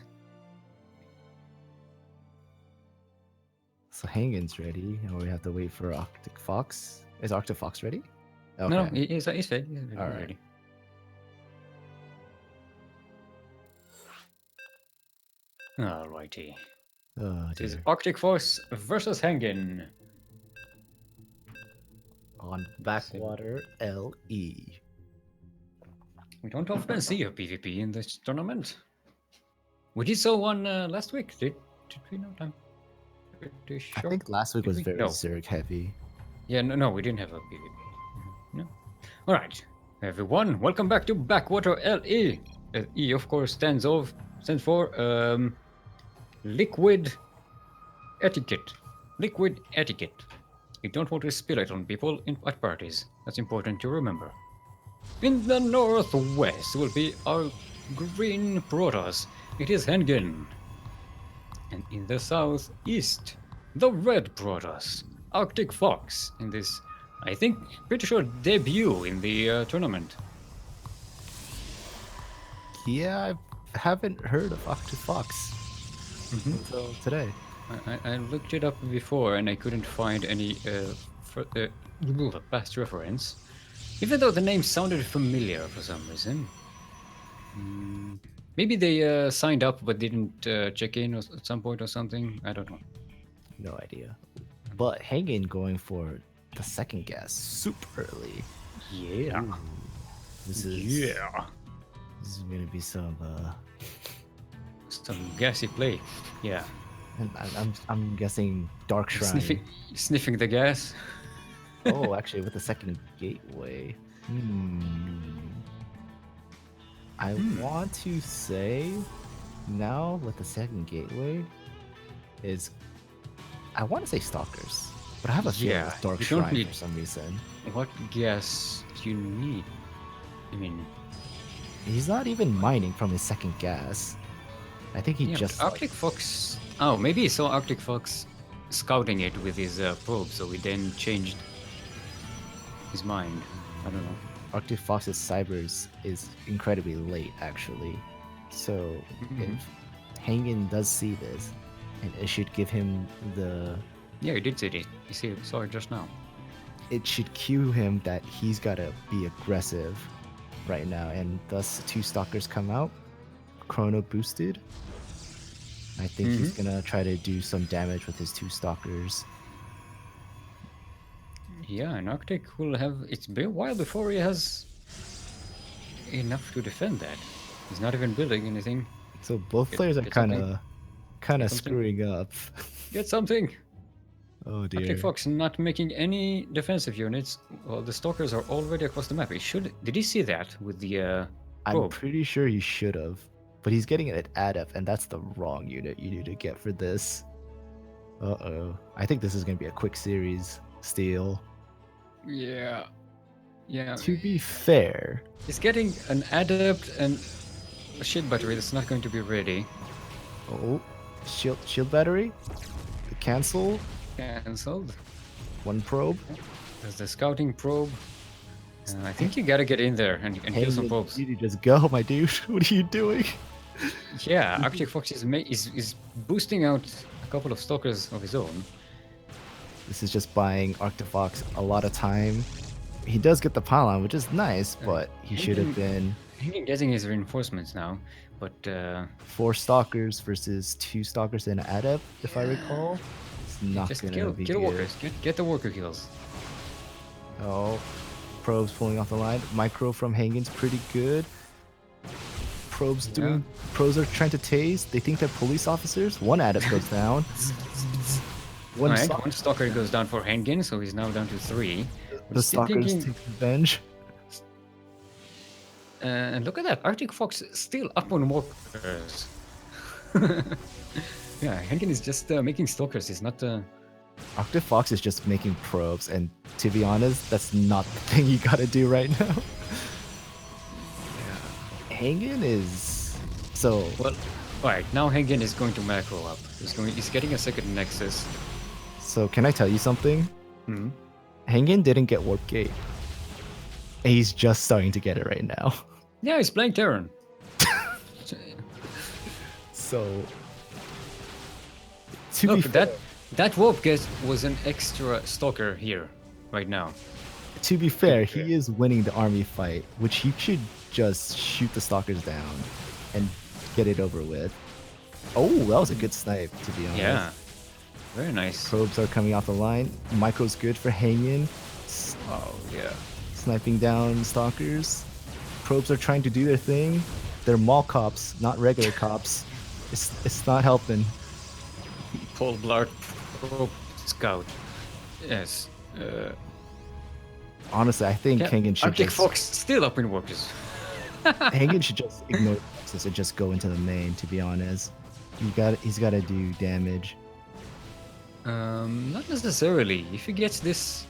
So Haengin's ready, and we have to wait for ArcticFox. Is ArcticFox ready? Okay. No, he's ready. He's All right. ready. Alrighty. Oh, It is dear. ArcticFox versus Haengin. On Backwater LE. We don't often see a PvP in this tournament. We did so one last week. Did we not? I'm pretty sure. I think last week was very No. Zerg heavy. Yeah, no, we didn't have a PvP. No. All right, everyone, welcome back to Backwater LE. E, of course, stands for liquid etiquette. Liquid etiquette. You don't want to spill it on people at parties. That's important to remember. In the northwest will be our green Protoss. It is Haengin. And in the southeast, the red Protoss, ArcticFox, in this, I think, pretty sure debut in the tournament. Yeah, I haven't heard of ArcticFox until today. I looked it up before and I couldn't find any past reference, even though the name sounded familiar for some reason. Maybe they signed up but didn't check in at some point or something. I don't know. No idea. But Haengin going for the second gas super early. Yeah. Ooh, this is gonna be some gassy play. Yeah. and I'm guessing Dark Shrine. Sniffing the gas. Oh, actually, with the second gateway. I want to say now with the second gateway is I want to say Stalkers, but I have a feeling it's Dark Shrine for some reason. What gas do you need? I mean, he's not even mining from his second gas. I think he just ArcticFox. Oh, maybe he saw ArcticFox scouting it with his probe, so he then changed his mind. I don't know. ArcticFox's cybers is incredibly late, actually. So if Haengin does see this, and it should give him the... Yeah, he did see it. He saw it just now. It should cue him that he's got to be aggressive right now, and thus 2 Stalkers come out, Chrono boosted. I think he's going to try to do some damage with his 2 Stalkers. Yeah, and Arctic will have... It's been a while before he has enough to defend that. He's not even building anything. So both players are kind of screwing up. Get something! Oh dear. ArcticFox not making any defensive units. Well, the Stalkers are already across the map. Did he see that with the I'm pretty sure he should have. But he's getting it at ADF, and that's the wrong unit you need to get for this. Uh-oh. I think this is going to be a quick series steal. Yeah. Yeah. To be fair, he's getting an adept and a shield battery that's not going to be ready. Oh, shield battery? Cancelled? Cancelled. 1 probe? There's the scouting probe. I think you gotta get in there and kill some probes. You need to just go, my dude. What are you doing? Yeah, ArcticFox is boosting out a couple of Stalkers of his own. This is just buying ArcticFox a lot of time. He does get the pylon, which is nice, but he should have been... He's getting his reinforcements now, but... 4 Stalkers versus 2 Stalkers and an adept, if I recall. It's not gonna be kill good. Walkers. Get the worker kills. Oh, probes pulling off the line. Micro from Haengin's pretty good. Probes are trying to tase. They think they're police officers. 1 adept goes down. One Stalker goes down for Haengin, so he's now down to 3. The Stalkers take revenge. And look at that, ArcticFox still up on workers. Yeah, Haengin is just making Stalkers. He's not... ArcticFox is just making probes, and to be honest, that's not the thing you gotta do right now. Yeah. Haengin is... So... Well, alright, now Haengin is going to macro up. He's getting a second Nexus. So can I tell you something? Haengin didn't get Warp Gate. And he's just starting to get it right now. Yeah, he's playing Terran. So... Look, that Warp Gate was an extra Stalker here, right now. To be fair, he is winning the army fight, which he should just shoot the Stalkers down and get it over with. Oh, that was a good snipe, to be honest. Yeah, very nice. Probes are coming off the line. Micro's good for Haengin. Oh, yeah. Sniping down Stalkers. Probes are trying to do their thing. They're mall cops, not regular cops. It's not helping. Paul Blart Probe Scout. Yes. Honestly, I think Haengin should ArcticFox still up in workers. Haengin should just ignore Nexus and just go into the main, to be honest. He's got to do damage. Not necessarily. If he gets this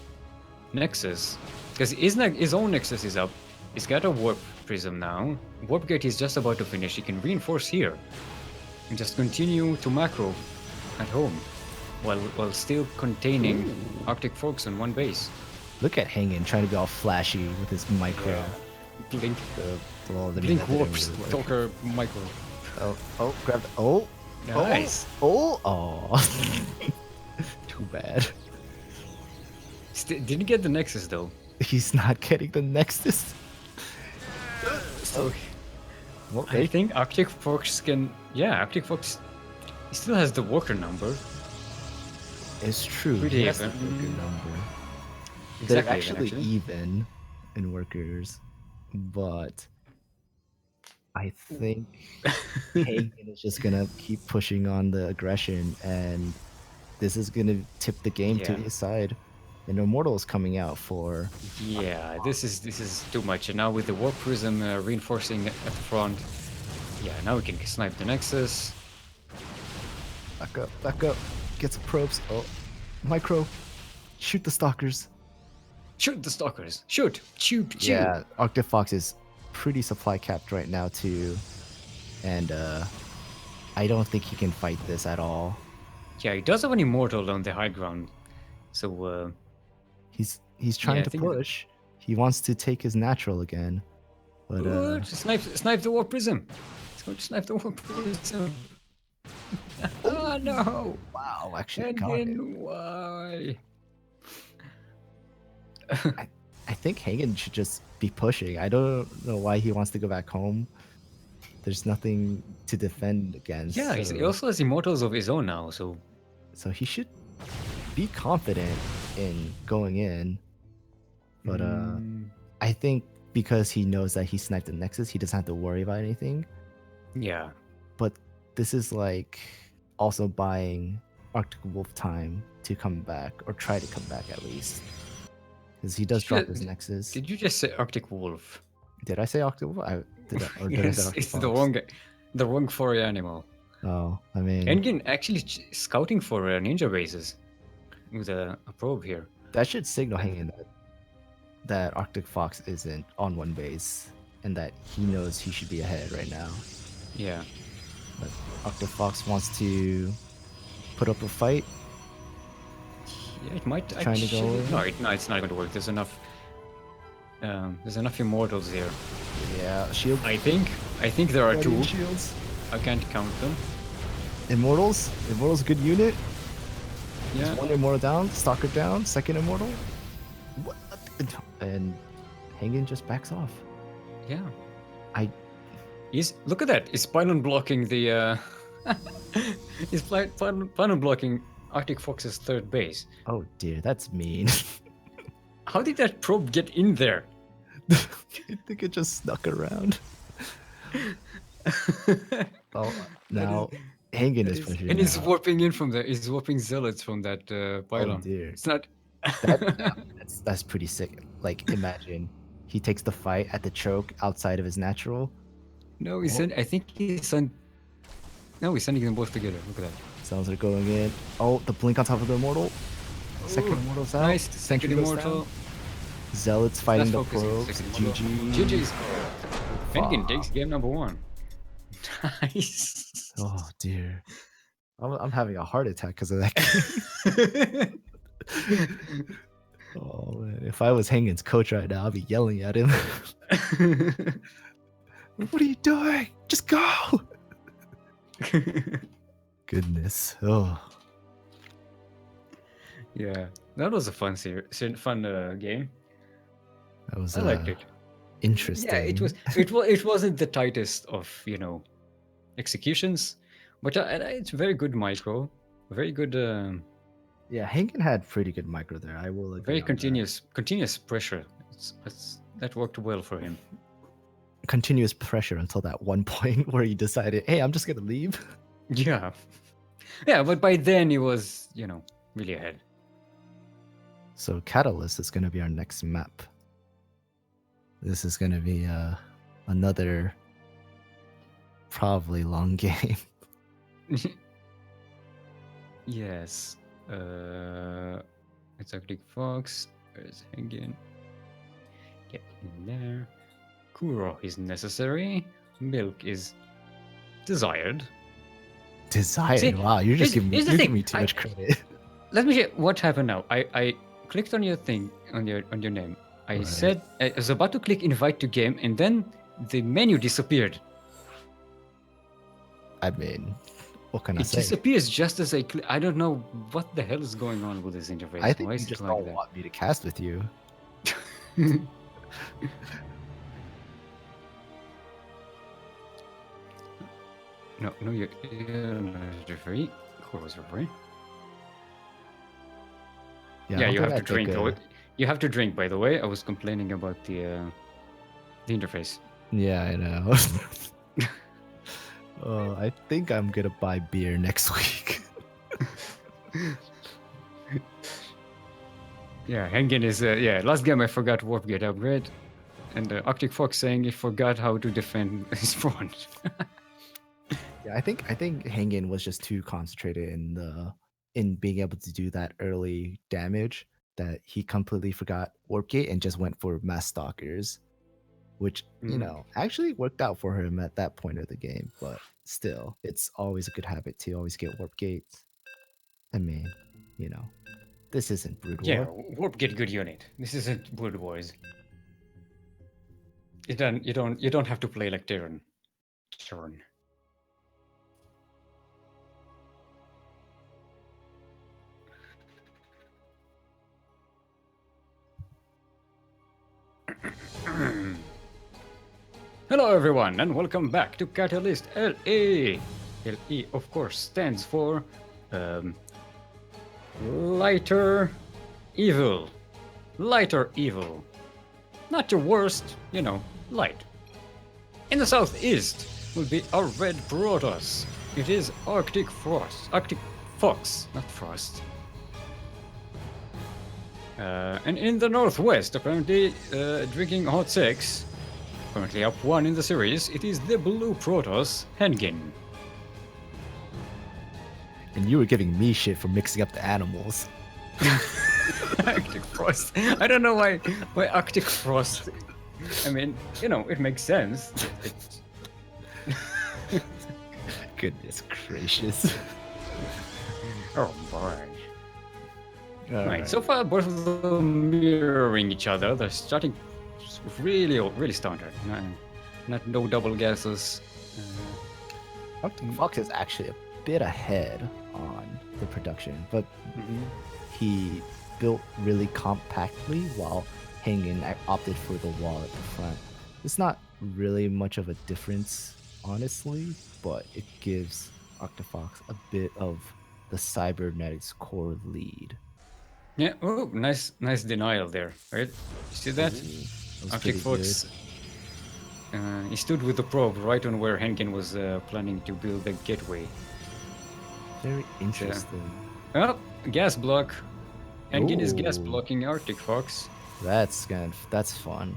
Nexus, because his own Nexus is up, he's got a Warp Prism now. Warp Gate is just about to finish. He can reinforce here and just continue to macro at home while still containing ArcticFox on 1 base. Look at Haengin trying to be all flashy with his micro. Yeah. Blink. Blink Warp Stalker micro. Oh, grab the... Oh! Nice. Oh! Too bad. Didn't get the Nexus though. He's not getting the Nexus. So, I think ArcticFox can... Yeah, ArcticFox... He still has the worker number. It's true. Pretty he has the even. worker number. They're Exactly, actually actually. even in workers, but I think Hagen is just gonna keep pushing on the aggression, and this is gonna tip the game to Yeah. his side. And Immortal is coming out for Yeah, this is too much. And now with the Warp Prism reinforcing at the front, yeah, now we can snipe the Nexus. back up, get some probes. Oh, micro, shoot the stalkers. Shoot the stalkers! Shoot! Shoot! Shoot! Yeah, ArcticFox is pretty supply capped right now too, and I don't think he can fight this at all. Yeah, he does have an Immortal on the high ground, so He's yeah, trying I to think. push. He wants to take his natural again, but Snipe the Warp Prism! He's going to snipe the Warp Prism! Oh no! wow, actually got it. Haengin, why? I think Hagen should just be pushing. I don't know why he wants to go back home. There's nothing to defend against. Yeah, he so, also has Immortals of his own now, so so he should be confident in going in. But I think because he knows that he sniped the Nexus, he doesn't have to worry about anything. yeah. But this is like also buying Arctic Wolf time to come back, or try to come back at least. Because he does drop his Nexus. Did you just say Arctic Wolf? Did I say Arctic Wolf? Did I Yes, say Arctic it's Fox? the wrong furry animal. Oh, I mean, Engin actually scouting for ninja bases with a probe here. that should signal Haengin that Arctic Fox isn't on one base, and that he knows he should be ahead right now. Yeah. But Arctic Fox wants to put up a fight. Yeah, it might Trying to go actually. in? No, it's not going to work. There's enough immortals here. Yeah, shield. I think there are Guardian two. shields. I can't count them. Immortals. Immortals a good unit. Yeah. One immortal down. Stalker down. Second immortal. What? And Haengin just backs off. Yeah. I Look at that. Is Pylon blocking the is Pylon blocking Arctic Fox's third base? Oh dear, that's mean. How did that probe get in there? I think it just snuck around. Oh, now Haengin is pushing. And he's now. warping in from there. He's warping zealots from that pylon. Oh dear. It's not. That's pretty sick. Like, imagine he takes the fight at the choke outside of his natural. No, he sent. I think he sent. No, he's sending them both together. Look at that. Sounds like going in. Oh, the blink on top of the immortal. Second Ooh, immortal's out. nice. Second goes immortal. down. Zealots fighting Let's the focus on probes. second immortal. GG. GG's. Haengin takes game number 1. Nice. Oh dear. I'm having a heart attack because of that. Oh man, if I was Haengin's coach right now, I'd be yelling at him. What are you doing? Just go! Goodness. Oh. Yeah, that was a fun game. That was I liked it. interesting. Yeah, it wasn't the tightest of executions, but it's very good micro, very good. Yeah, Haengin had pretty good micro there. I will agree. Very continuous pressure. That worked well for him. Continuous pressure until that one point where he decided, "Hey, I'm just gonna leave." Yeah, yeah, but by then he was really ahead. So Catalyst is gonna be our next map. This is gonna be another probably long game. Yes. It's ArcticFox. There's Haengin. Get in there. Kuro is necessary. Milk is desired. Desired. See, Wow, you're just giving me too I- much credit. Let me hear what happened now. I clicked on your thing on your name. I Right. said I was about to click invite to game, and then the menu disappeared. I mean, what can I It say? disappears just as I click. I don't know what the hell is going on with this interface. I think Why you is it just like don't that? want me to cast with you. No, you're not referee. Kuro's referee. Yeah, how you come have to I train think, through it. You have to drink, by the way. I was complaining about the interface. Yeah, I know. I think I'm gonna buy beer next week. Yeah, Haengin is last game I forgot Warp Gate upgrade, and ArcticFox saying he forgot how to defend his front. Yeah, I think Haengin was just too concentrated in being able to do that early damage that he completely forgot Warp Gate and just went for Mass Stalkers, which actually worked out for him at that point of the game. But still, it's always a good habit to always get Warp Gates. I mean, this isn't Brood Yeah, War. Warp Gate good unit. This isn't Brood Wars. You don't have to play like Terran. Hello everyone and welcome back to Catalyst LE. LE of course stands for lighter evil. Lighter evil. Not your worst, light. In the southeast will be our red Protoss. It is ArcticFox, not Frost. And in the northwest, apparently drinking hot sex, currently up 1 in the series, it is the blue Protoss, Haengin. And you were giving me shit for mixing up the animals. Arctic Frost. I don't know why Arctic Frost. I mean, it makes sense. Goodness gracious. Oh boy. Right. Right. So far, both of them mirroring each other. They're starting really standard. No double gases. ArcticFox is actually a bit ahead on the production, but he built really compactly while Haengin opted for the wall at the front. It's not really much of a difference, honestly, but it gives ArcticFox a bit of the cybernetics core lead. Yeah. Oh, nice denial there. Right? You see that? ArcticFox. He stood with the probe right on where Haengin was planning to build the gateway. Very interesting. Oh, gas block. Haengin is gas blocking ArcticFox. That's fun.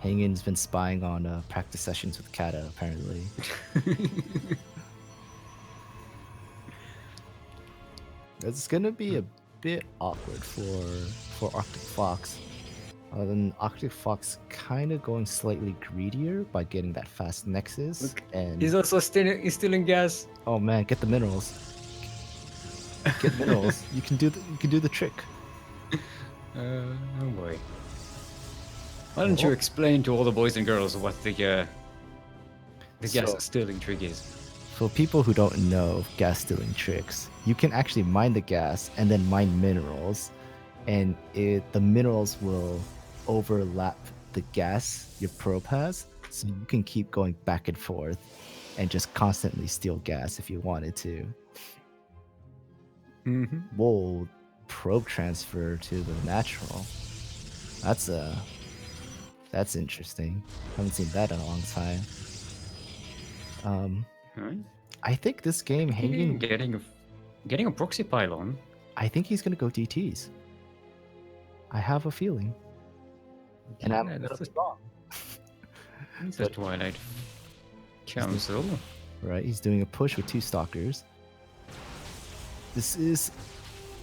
Haengin's been spying on practice sessions with Kata, apparently. It's gonna be a bit awkward for ArcticFox. Then ArcticFox kind of going slightly greedier by getting that fast Nexus. Look, and he's also stealing gas. Oh man, get the minerals. Get minerals. You can do the trick. Oh boy. Why don't you explain to all the boys and girls what the gas stealing trick is? For people who don't know gas stealing tricks, you can actually mine the gas and then mine minerals, and the minerals will overlap the gas your probe has, so you can keep going back and forth and just constantly steal gas if you wanted to. Whoa, probe transfer to the natural. That's interesting. Haven't seen that in a long time. I think this game, Haengin getting a proxy pylon. I think he's gonna go DTs. I have a feeling, and I'm gonna be wrong. It's a Twilight Council. Right, he's doing a push with 2 stalkers. This is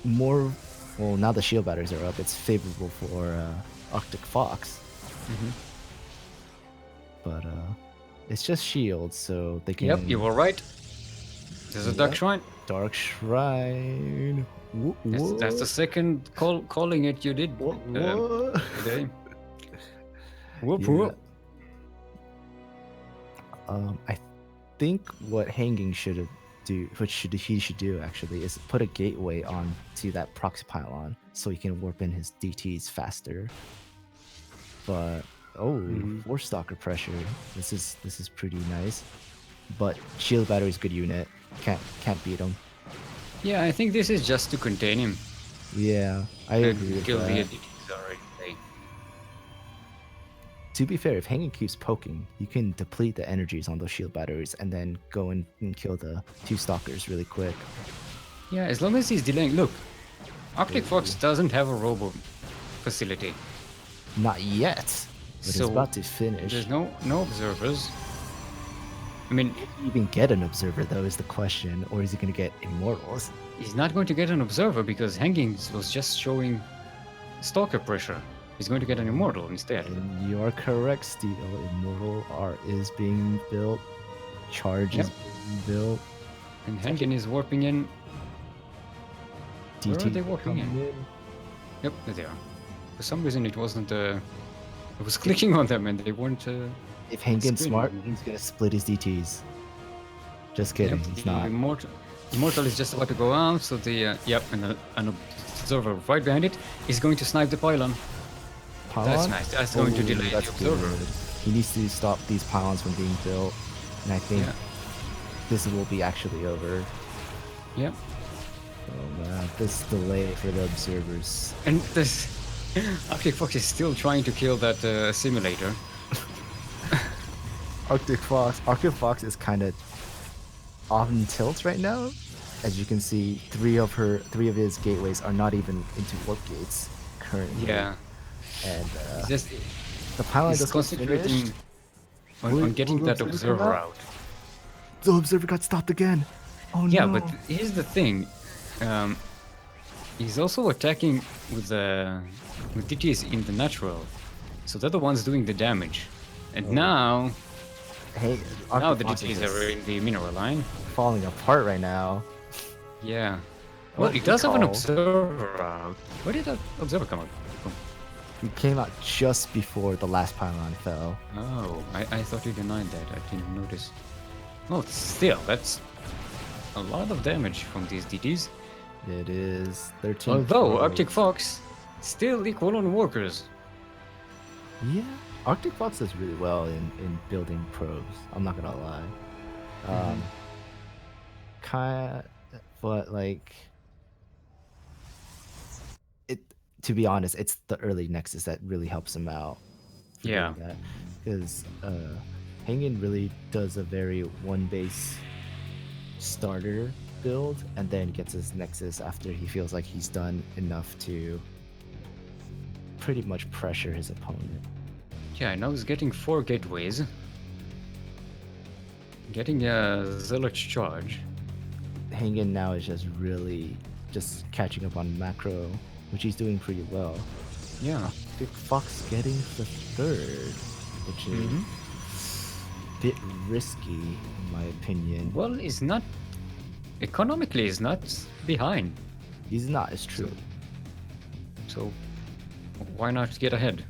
more. Well, now the shield batteries are up. It's favorable for ArcticFox. But it's just shields, so they can. Yep, you were right. There's a Dark Shrine. Dark Shrine. That's the second calling it you did today. Whoop. I think what Haengin should do, he should do actually, is put a gateway onto that proxy pylon so he can warp in his DTs faster. But 4 stalker pressure. This is pretty nice. But shield battery's good unit. Can't beat him. Yeah, I think this is just to contain him. Yeah, I and agree with kill the that. DTs already. To be fair, if Haengin keeps poking, you can deplete the energies on those shield batteries and then go in and kill the 2 stalkers really quick. Yeah, as long as he's delaying. Look, ArcticFox Ooh. doesn't have a robo facility, Not yet, but it's so about to finish. there's no observers. I mean, Will he even get an observer though is the question, or is he going to get immortals? he's not going to get an observer because Haengin was just showing stalker pressure. He's going to get an immortal instead. And you are correct, Steel. Immortal art is being built. Charge Yep. is being built. And Haengin is warping in. Where are DT they warping coming in? Yep, there they are. For some reason, it wasn't. It was clicking on them, and they weren't. If Haengin's Screen. smart, he's gonna split his DTs. Just kidding, Yep, he's the not. Immortal is just about to go out, so the yep, and an observer right behind it is going to snipe the pylon. That's Pylon? nice. That's going to Ooh, delay the that's observer. good. He needs to stop these pylons from being built, and I think Yeah. this will be actually over. Yep. Oh man, this delay for the observers. And this ArcticFox is still trying to kill that simulator. ArcticFox is kind of on tilt right now. As you can see, three of his gateways are not even into warp gates currently. Yeah. And It's just the pylon he's doesn't concentrating finish. on getting Will that the observer come observer out? out. The observer got stopped again. Oh Yeah, no. but here's the thing. He's also attacking with DTs in the natural, so they're the ones doing the damage. And now Hey, the ArcticFox DTs is are in the mineral line. falling apart right now. Yeah. Well, Oh, it does have an recall. observer out. Where did that observer come out from? He came out just before the last pylon fell. Oh, I thought you denied that. I didn't notice. Well, still, that's a lot of damage from these DTs. It is 13. Although probes. ArcticFox still equal on workers. Yeah, ArcticFox does really well in building probes. I'm not gonna lie. But like, it. To be honest, it's the early Nexus that really helps him out. For Yeah. doing that, because Haengin really does a very one base starter build, and then gets his Nexus after he feels like he's done enough to pretty much pressure his opponent. Yeah, now he's getting 4 gateways. Getting a Zealot charge. Haengin now is just really just catching up on macro, which he's doing pretty well. Yeah. Fox getting the third, which is a bit risky in my opinion. Well, he's not. Economically, he's not behind. He's not, it's true. So, why not get ahead?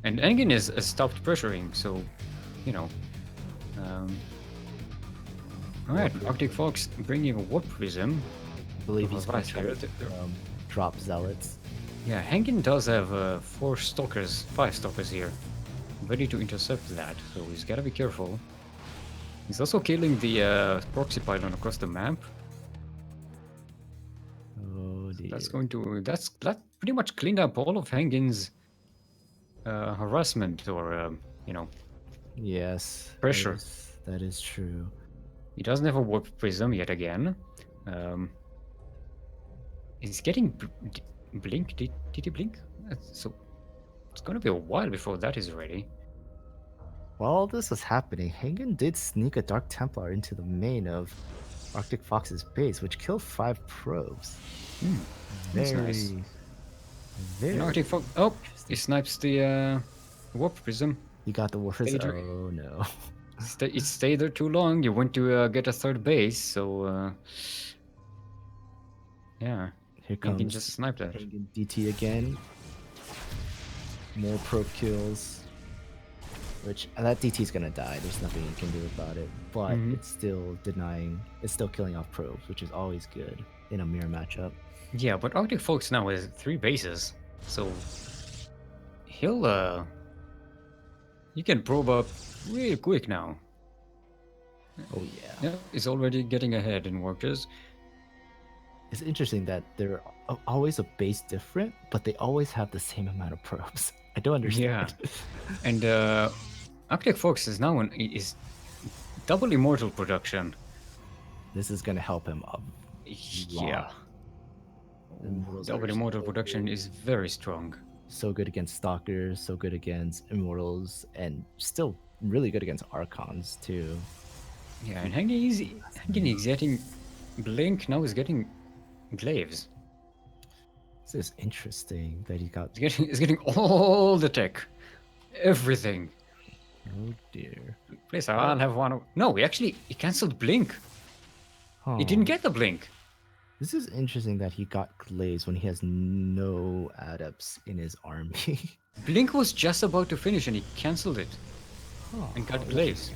And Engin is stopped pressuring, so, you know. Alright, ArcticFox bringing a Warp Prism. I believe he's going Right, to drop Zealots. Yeah, Haengin does have 4 stalkers, 5 stalkers here, ready to intercept that, so he's gotta be careful. He's also killing the proxy pylon across the map. Oh dear. That's pretty much cleaned up all of Haengin's harassment or you know, Yes. pressure. That is true. He doesn't have a warp prism yet again. He's getting blink. Did he blink? So it's gonna be a while before that is ready. While all this was happening, Haengin did sneak a Dark Templar into the main of ArcticFox's base, which killed 5 probes. That's Very, nice. very. And ArcticFox. Oh, he snipes the warp prism. You got the warfare. Daedra- Oh no. It stayed there too long. You went to get a third base, so yeah. Here Haengin comes just sniped that. Haengin DT again. More probe kills. Which that DT is gonna die. There's nothing you can do about it. But it's still it's still killing off probes, which is always good in a mirror matchup. Yeah, but ArcticFox now has 3 bases, so he'll he can probe up real quick now. Oh yeah. Yeah, he's already getting ahead in workers. It's interesting that they're always a base different, but they always have the same amount of probes. I don't Yeah. understand. And ArcticFox is now is double immortal production. This is gonna help him a Yeah. lot. Immortals are Double immortal so production good. is very strong. So good against Stalkers, so good against Immortals, and still really good against Archons too. Yeah, and Haengin is getting Blink, now is getting Glaives. This is interesting that he got. He's getting all the tech. Everything. Oh dear. Please, I'll have one. No, he cancelled Blink. He Huh. didn't get the Blink. This is interesting that he got Glaze when he has no adepts in his army. Blink was just about to finish and he cancelled it Huh. and got Glaives.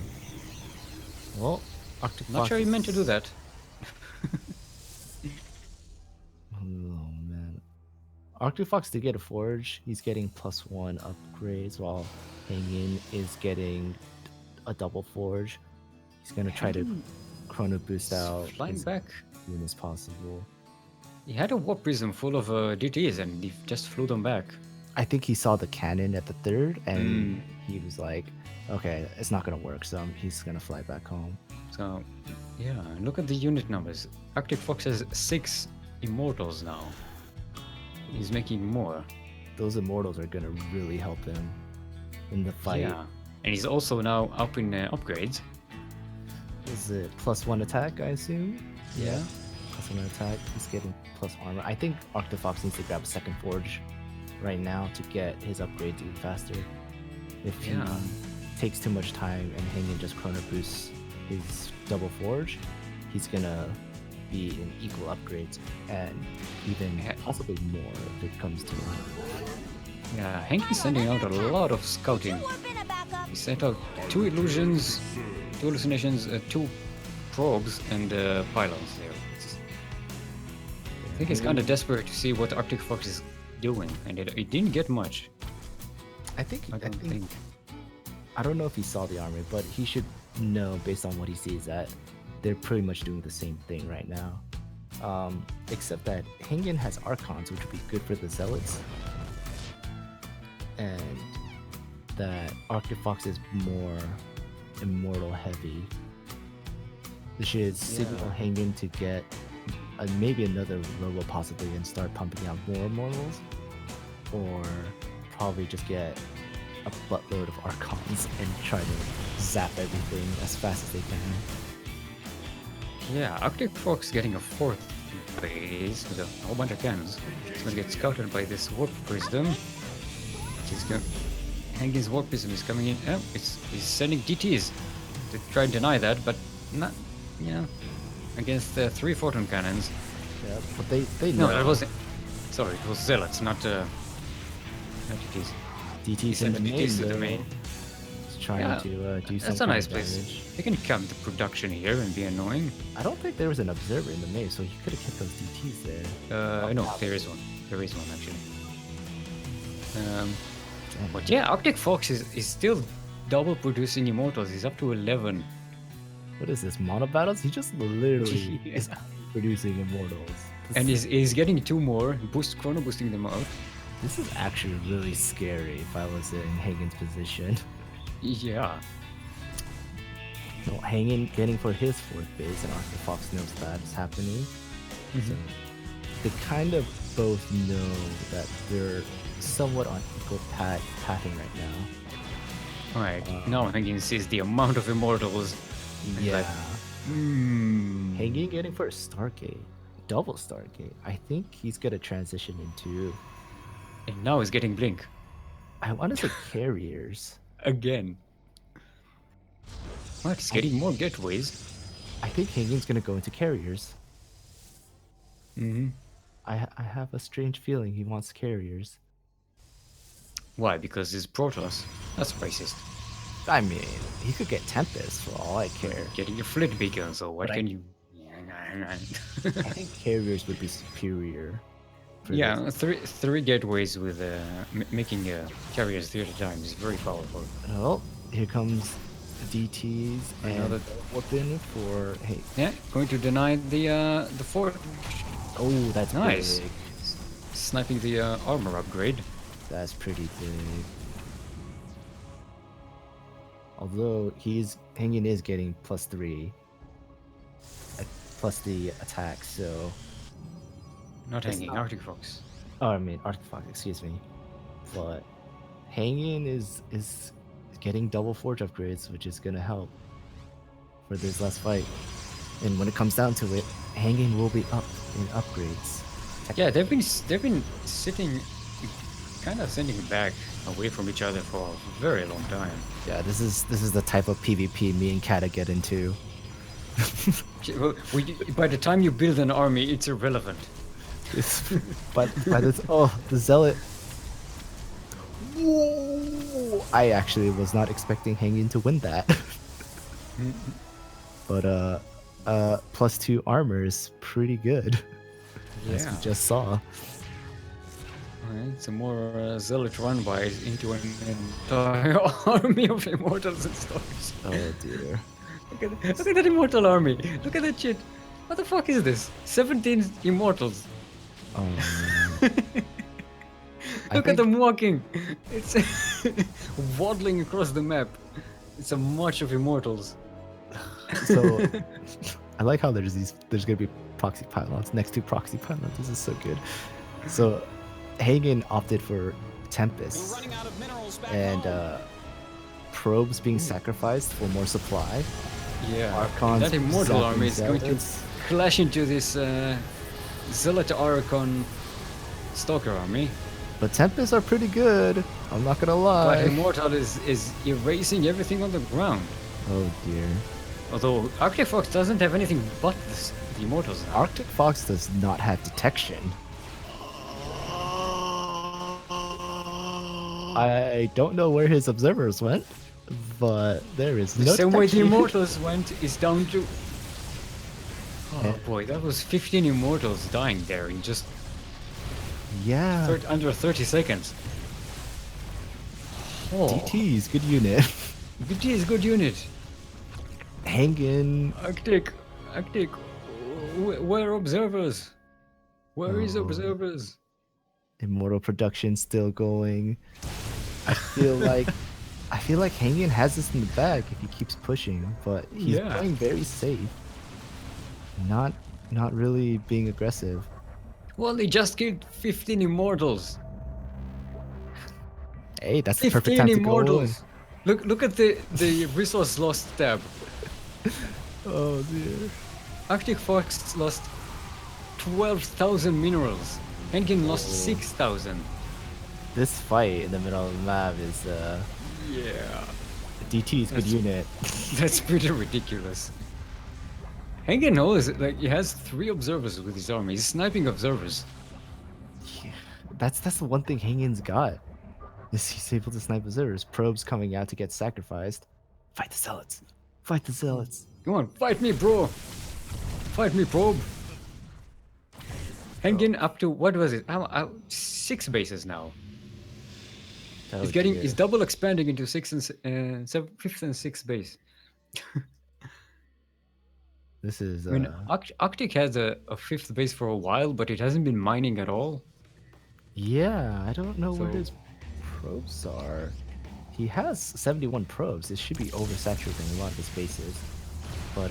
Well, ArcticFox. Not sure he meant to do that. Oh man. ArcticFox did get a Forge. He's getting +1 upgrades while Haengin is getting a double Forge. He's gonna try to chrono boost out Flying as back. soon as possible. He had a warp prism full of DTs and he just flew them back. I think he saw the cannon at the third and he was like, okay, it's not gonna work, so he's gonna fly back home. So, yeah, look at the unit numbers. ArcticFox has 6 immortals now. He's making more. Those immortals are gonna really help him in the fight. Yeah, and he's also now up in upgrades. Is it +1 attack, I assume? Yeah. +1 attack. He's getting plus armor. I think ArcticFox needs to grab a second Forge right now to get his upgrades even faster. If he takes too much time and Haengin just chrono boosts his double Forge, he's gonna be in equal upgrades and even possibly more if it comes to it. Yeah, Haenkin's sending out a lot of scouting. He sent out 2 illusions, 2 hallucinations, 2 probes, and pylons there. I think he's kind of desperate to see what ArcticFox is doing, and it didn't get much. I think I I don't know if he saw the army, but he should know based on what he sees that they're pretty much doing the same thing right now. Except that Haengin has Archons, which would be good for the Zealots. And that ArcticFox is more immortal heavy. This should signal Haengin to get maybe another robo possibly and start pumping out more immortals. Or probably just get a buttload of Archons and try to zap everything as fast as they can. Yeah, ArcticFox getting a 4th base with a whole bunch of cannons. He's gonna get scouted by this warp prism. Haengin's warp prism is coming in. Oh, he's sending DTs to try and deny that, but not. Yeah, against 3 photon cannons. Yeah, but they know. No, that wasn't. Sorry, it was zealots, not DTs. DT's in the main. DTs to the main. He's trying to do something. That's a nice damage. place. They can come to production here and be annoying. I don't think there was an observer in the main, so he could have kept those DTs there. No, there is one. There is one actually. But yeah, ArcticFox is still double producing immortals. He's up to 11. What is this, mono battles? He just literally is producing immortals. And he's getting 2 more, chrono boosting them out. This is actually really scary if I was in Hagen's position. Yeah. No, Haengin getting for his 4th base, and ArcticFox knows that is happening. So they kind of both know that they're somewhat on equal pathing right now. Alright, now Haengin sees the amount of immortals. Yeah. Like, Haengin getting for a Stargate. Double Stargate. I think he's gonna transition into... And now he's getting Blink. I want to say carriers. Again. What? He's getting more gateways. I think Haengin's gonna go into carriers. I have a strange feeling he wants carriers. Why? Because he's Protoss. That's racist. I mean, he could get Tempest for all I care. Getting a fleet beacon, so what But can you... I think carriers would be superior. Yeah, this. three gateways with making carriers 3 at a time is very powerful. Oh, here comes the DTs and Another weapon for Yeah, going to deny the fort. Oh, that's Nice. big. sniping the armor upgrade. That's pretty big. Although Haengin is getting +3, plus the attack, so. Not It's Haengin, not- ArcticFox. Oh, I mean ArcticFox, excuse me. But Haengin is getting double forge upgrades, which is gonna help for this last fight. And when it comes down to it, Haengin will be up in upgrades. Yeah, they've been sitting, kind of sending back away from each other for a very long time. Yeah, this is the type of PvP me and Kata get into. By the time you build an army, it's irrelevant. But by this, the zealot. Whoa! I actually was not expecting Haengin to win that. But +2 armor is pretty good, as we just saw. Alright, some more zealot run bys into an entire army of immortals and stars. Oh dear. Look at that immortal army. Look at that shit. What the fuck is this? 17 immortals. Oh man. Look at them walking. It's waddling across the map. It's a march of immortals. So I like how there's gonna be proxy pylons next to proxy pylons. This is so good. So Haengin opted for Tempest and probes being sacrificed for more supply. Yeah, Archons that immortal zapping army is going to zealots. clash into this zealot Archon stalker army. But Tempests are pretty good. I'm not gonna lie. But immortal is erasing everything on the ground. Oh dear. Although ArcticFox doesn't have anything but the immortals now. ArcticFox does not have detection. I don't know where his observers went, but there is The no same way the detection. immortals went is down to... Oh boy, that was 15 immortals dying there in just Yeah. under 30 seconds. Oh, DT's good unit. GG is good unit. Haengin. Arctic, where are observers? Where is Oh. observers? Immortal production still going. I feel like Haengin has this in the bag if he keeps pushing, but he's Yeah. playing very safe. Not really being aggressive. Well, they just killed 15 immortals. Hey, that's the 15 perfect time to go in. immortals. Look at the resource loss tab. Oh dear. ArcticFox lost 12,000 minerals. Haengin lost 6,000. This fight in the middle of the map is Yeah. DT's good unit. That's pretty ridiculous. Haengin knows, like, he has 3 observers with his army. He's sniping observers. Yeah, that's the one thing Haengin's got. Is he's able to snipe observers. Probes coming out to get sacrificed. Fight the zealots. Fight the zealots. Come on, fight me, bro. Fight me, probe. Haengin up to, what was it? 6 bases now. Oh, He's getting, dear. he's double expanding into 5th and 6th base. This is I mean, Arctic has a 5th base for a while, but it hasn't been mining at all. yeah, I don't know where So- his probes are. He has 71 probes. It should be oversaturating a lot of his bases. But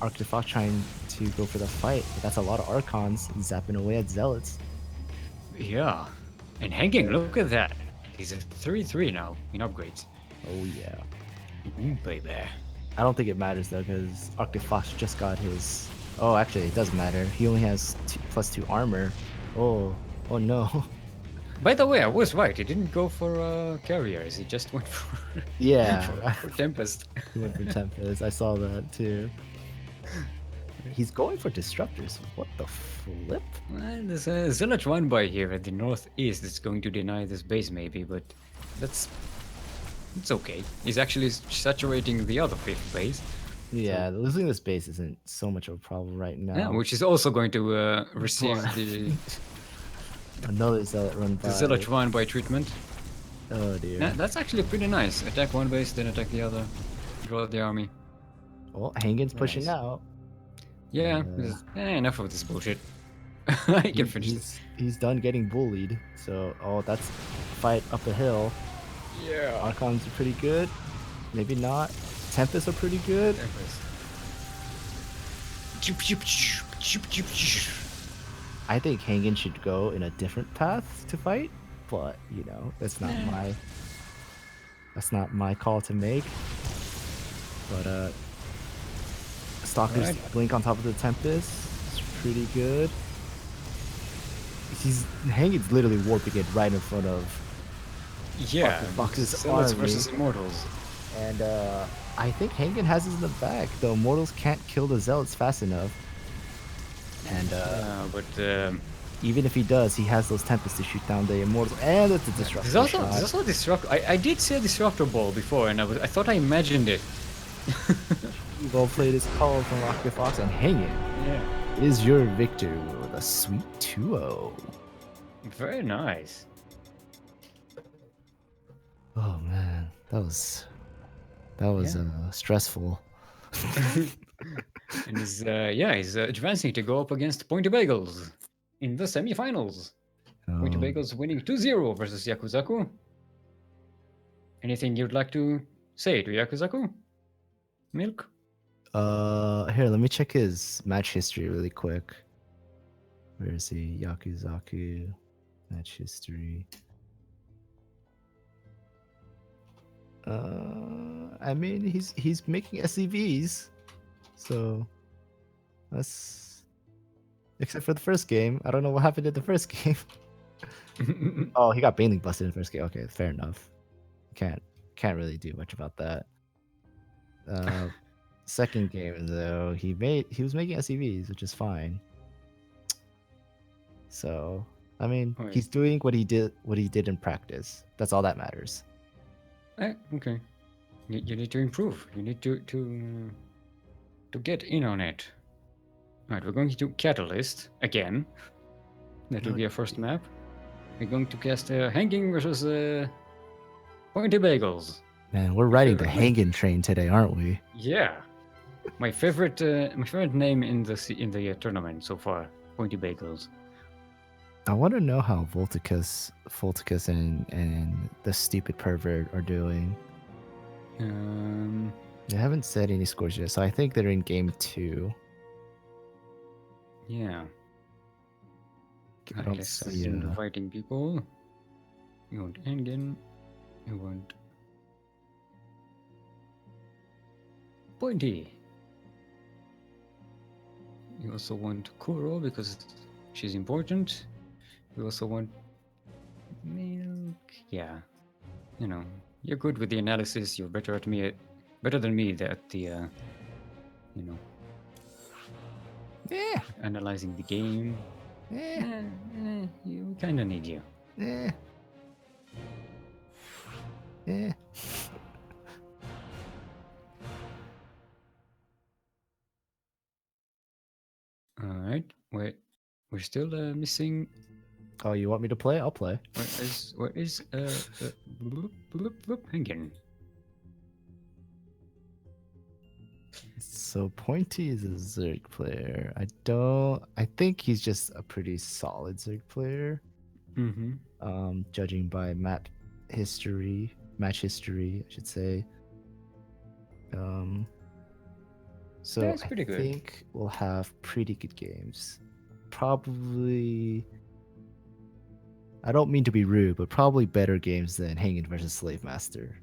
ArcticFox trying to go for the fight. But that's a lot of Archons zapping away at zealots. Yeah. And Haengin, look at that. He's at 3-3 now in upgrades. Oh yeah. Baby. I don't think it matters though, because ArcticFox just got his. Oh, actually, it does matter. He only has +2 armor. Oh no. By the way, I was right. He didn't go for carriers. He just went for, Yeah, for Tempest. he went for Tempest. I saw that too. He's going for Disruptors. What the flip? Well, there's a Zealot run by here at the northeast that's going to deny this base maybe, but it's okay. He's actually saturating the other 5th base. Yeah, losing this base isn't so much of a problem right now. Yeah, which is also going to receive the Another Zealot run by. Zealot run by treatment. Oh dear. Yeah, that's actually pretty nice. Attack one base, then attack the other. Draw the army. Well, Haengin's pushing Nice. out. Yeah, Yeah. enough of this bullshit. I can finish this. He's done getting bullied. So that's fight up the hill. Yeah. Archons are pretty good. Maybe not. Tempests are pretty good. I think Haengin should go in a different path to fight, but you know, that's not my call to make. But Stalker's Blink on top of the Tempest is pretty good. Haengin's literally warping it right in front of Fox's army versus Immortals. And I think Haengin has this in the back. The Immortals can't kill the Zealots fast enough. And even if he does, he has those Tempests to shoot down the Immortals, and it's a Disruptor There's shot. also a Disruptor. I did see a Disruptor ball before, and I thought I imagined it. Well played his call from ArcticFox, and Haengin is your victor with a sweet 2-0. Very nice. Oh man, that was stressful. And he's advancing to go up against PointYBagelS in the semifinals. PointYBagelS winning 2-0 versus Yakuzaku. Anything you'd like to say to Yakuzaku? Milk? Here, let me check his match history really quick. Where is he? Yakuzaku match history. I mean, he's making SCVs, so that's except for the first game. I don't know what happened in the first game. Oh, he got Baneling busted in the first game. Okay, fair enough. Can't really do much about that. Second game though, he was making SCVs, which is fine. So I mean, he's doing what he did in practice. That's all that matters. Okay. You need to improve. You need to get in on it. Alright, we're going to Catalyst again. That will be our first map. We're going to cast Haengin versus PointYBagelS. Man, we're riding the Haengin train today, aren't we? Yeah. My favorite name in the tournament so far, PointYBagelS. I want to know how Volticus and the stupid pervert are doing. They haven't said any scores yet, so I think they're in game 2. Yeah. I don't see inviting people. You want Haengin. You want Pointy. You also want Kuro because she's important. You also want Milk. Yeah. You know, you're good with the analysis. You're better than me at the analyzing the game. You kind of need you. All right. Wait, we're still missing. Oh, you want me to play? I'll play. Where is Haengin? So Pointy is a Zerg player. I think he's just a pretty solid Zerg player. Judging by match history, I should say. So That's I pretty good. think we'll have pretty good games. Probably, I don't mean to be rude, but probably better games than Haengin versus SLAVEMASTER.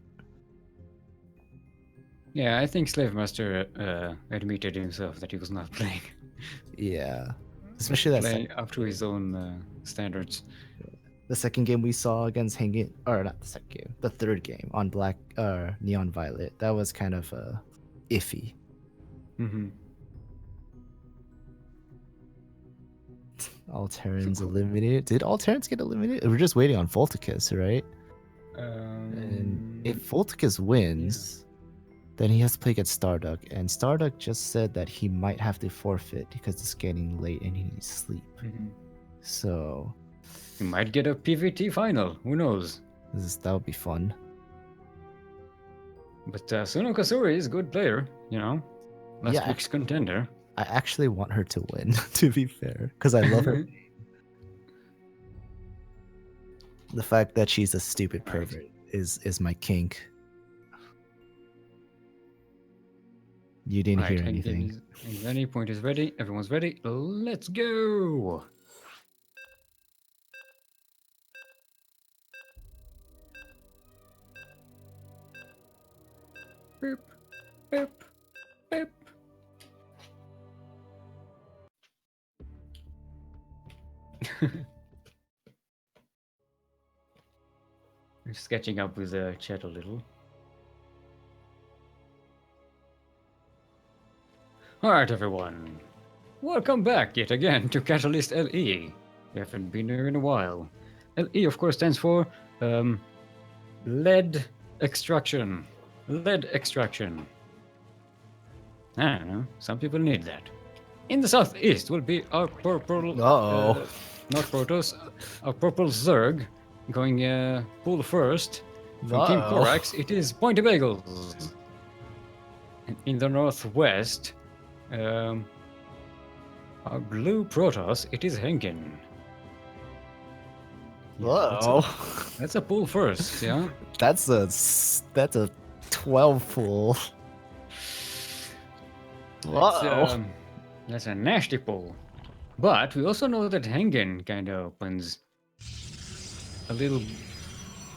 Yeah, I think SLAVEMASTER admitted himself that he was not playing. Yeah, especially that playing up to his own standards. The second game we saw against Haengin, or not the second game, the third game on Neon Violet, that was kind of iffy. All Terrans eliminated. Did all Terrans get eliminated? We're just waiting on Volticus, right? And if Volticus wins, then he has to play against Starduck. And Starduck just said that he might have to forfeit because it's getting late and he needs sleep. So he might get a PVT final. Who knows? That would be fun. But Sunokasuri is a good player, you know. Last week's contender. I actually want her to win, to be fair, because I love her. The fact that she's a stupid pervert is my kink. You didn't hear anything. Any point is ready. Everyone's ready. Let's go. Boop, boop, boop. I'm sketching up with the chat a little. Alright, everyone. Welcome back yet again to Catalyst LE. We haven't been here in a while. LE, of course, stands for lead extraction. Lead extraction. I don't know. Some people need that. In the southeast will be our purple. Uh-oh. Not Protoss. Our purple Zerg going pool first. From Team Corax, it is PointYBagelS. And in the northwest, our blue Protoss, it is Haengin. Uh-oh. That's a pool first, yeah? That's a 12 pool. That's a nasty pull. But we also know that Haengin kind of opens a little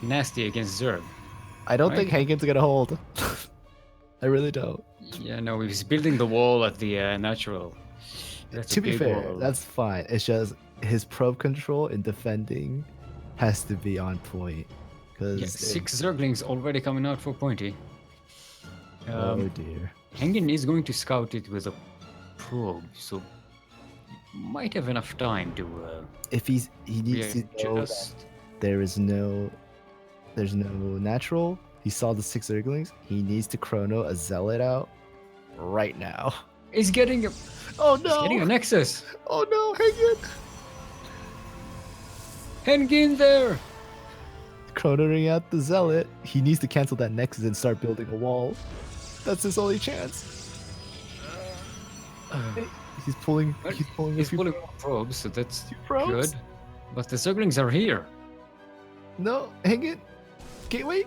nasty against Zerg. I don't think Haengin's gonna hold. I really don't. Yeah, no, he's building the wall at the natural. To be fair, that's fine. It's just his probe control in defending has to be on point. Yeah, 6 Zerglings already coming out for Pointy. Oh dear. Haengin is going to scout it with a probe, so might have enough time to. If he needs to know that there's no natural. He saw the 6 Zerglings. He needs to chrono a zealot out right now. He's getting a. Oh no! He's getting a Nexus. Oh no, Haengin! Haengin there. Chronoing out the zealot. He needs to cancel that Nexus and start building a wall. That's his only chance. He's pulling more probes, so that's probes? good. But the Zerglings are here. No, Haengin. Gateway.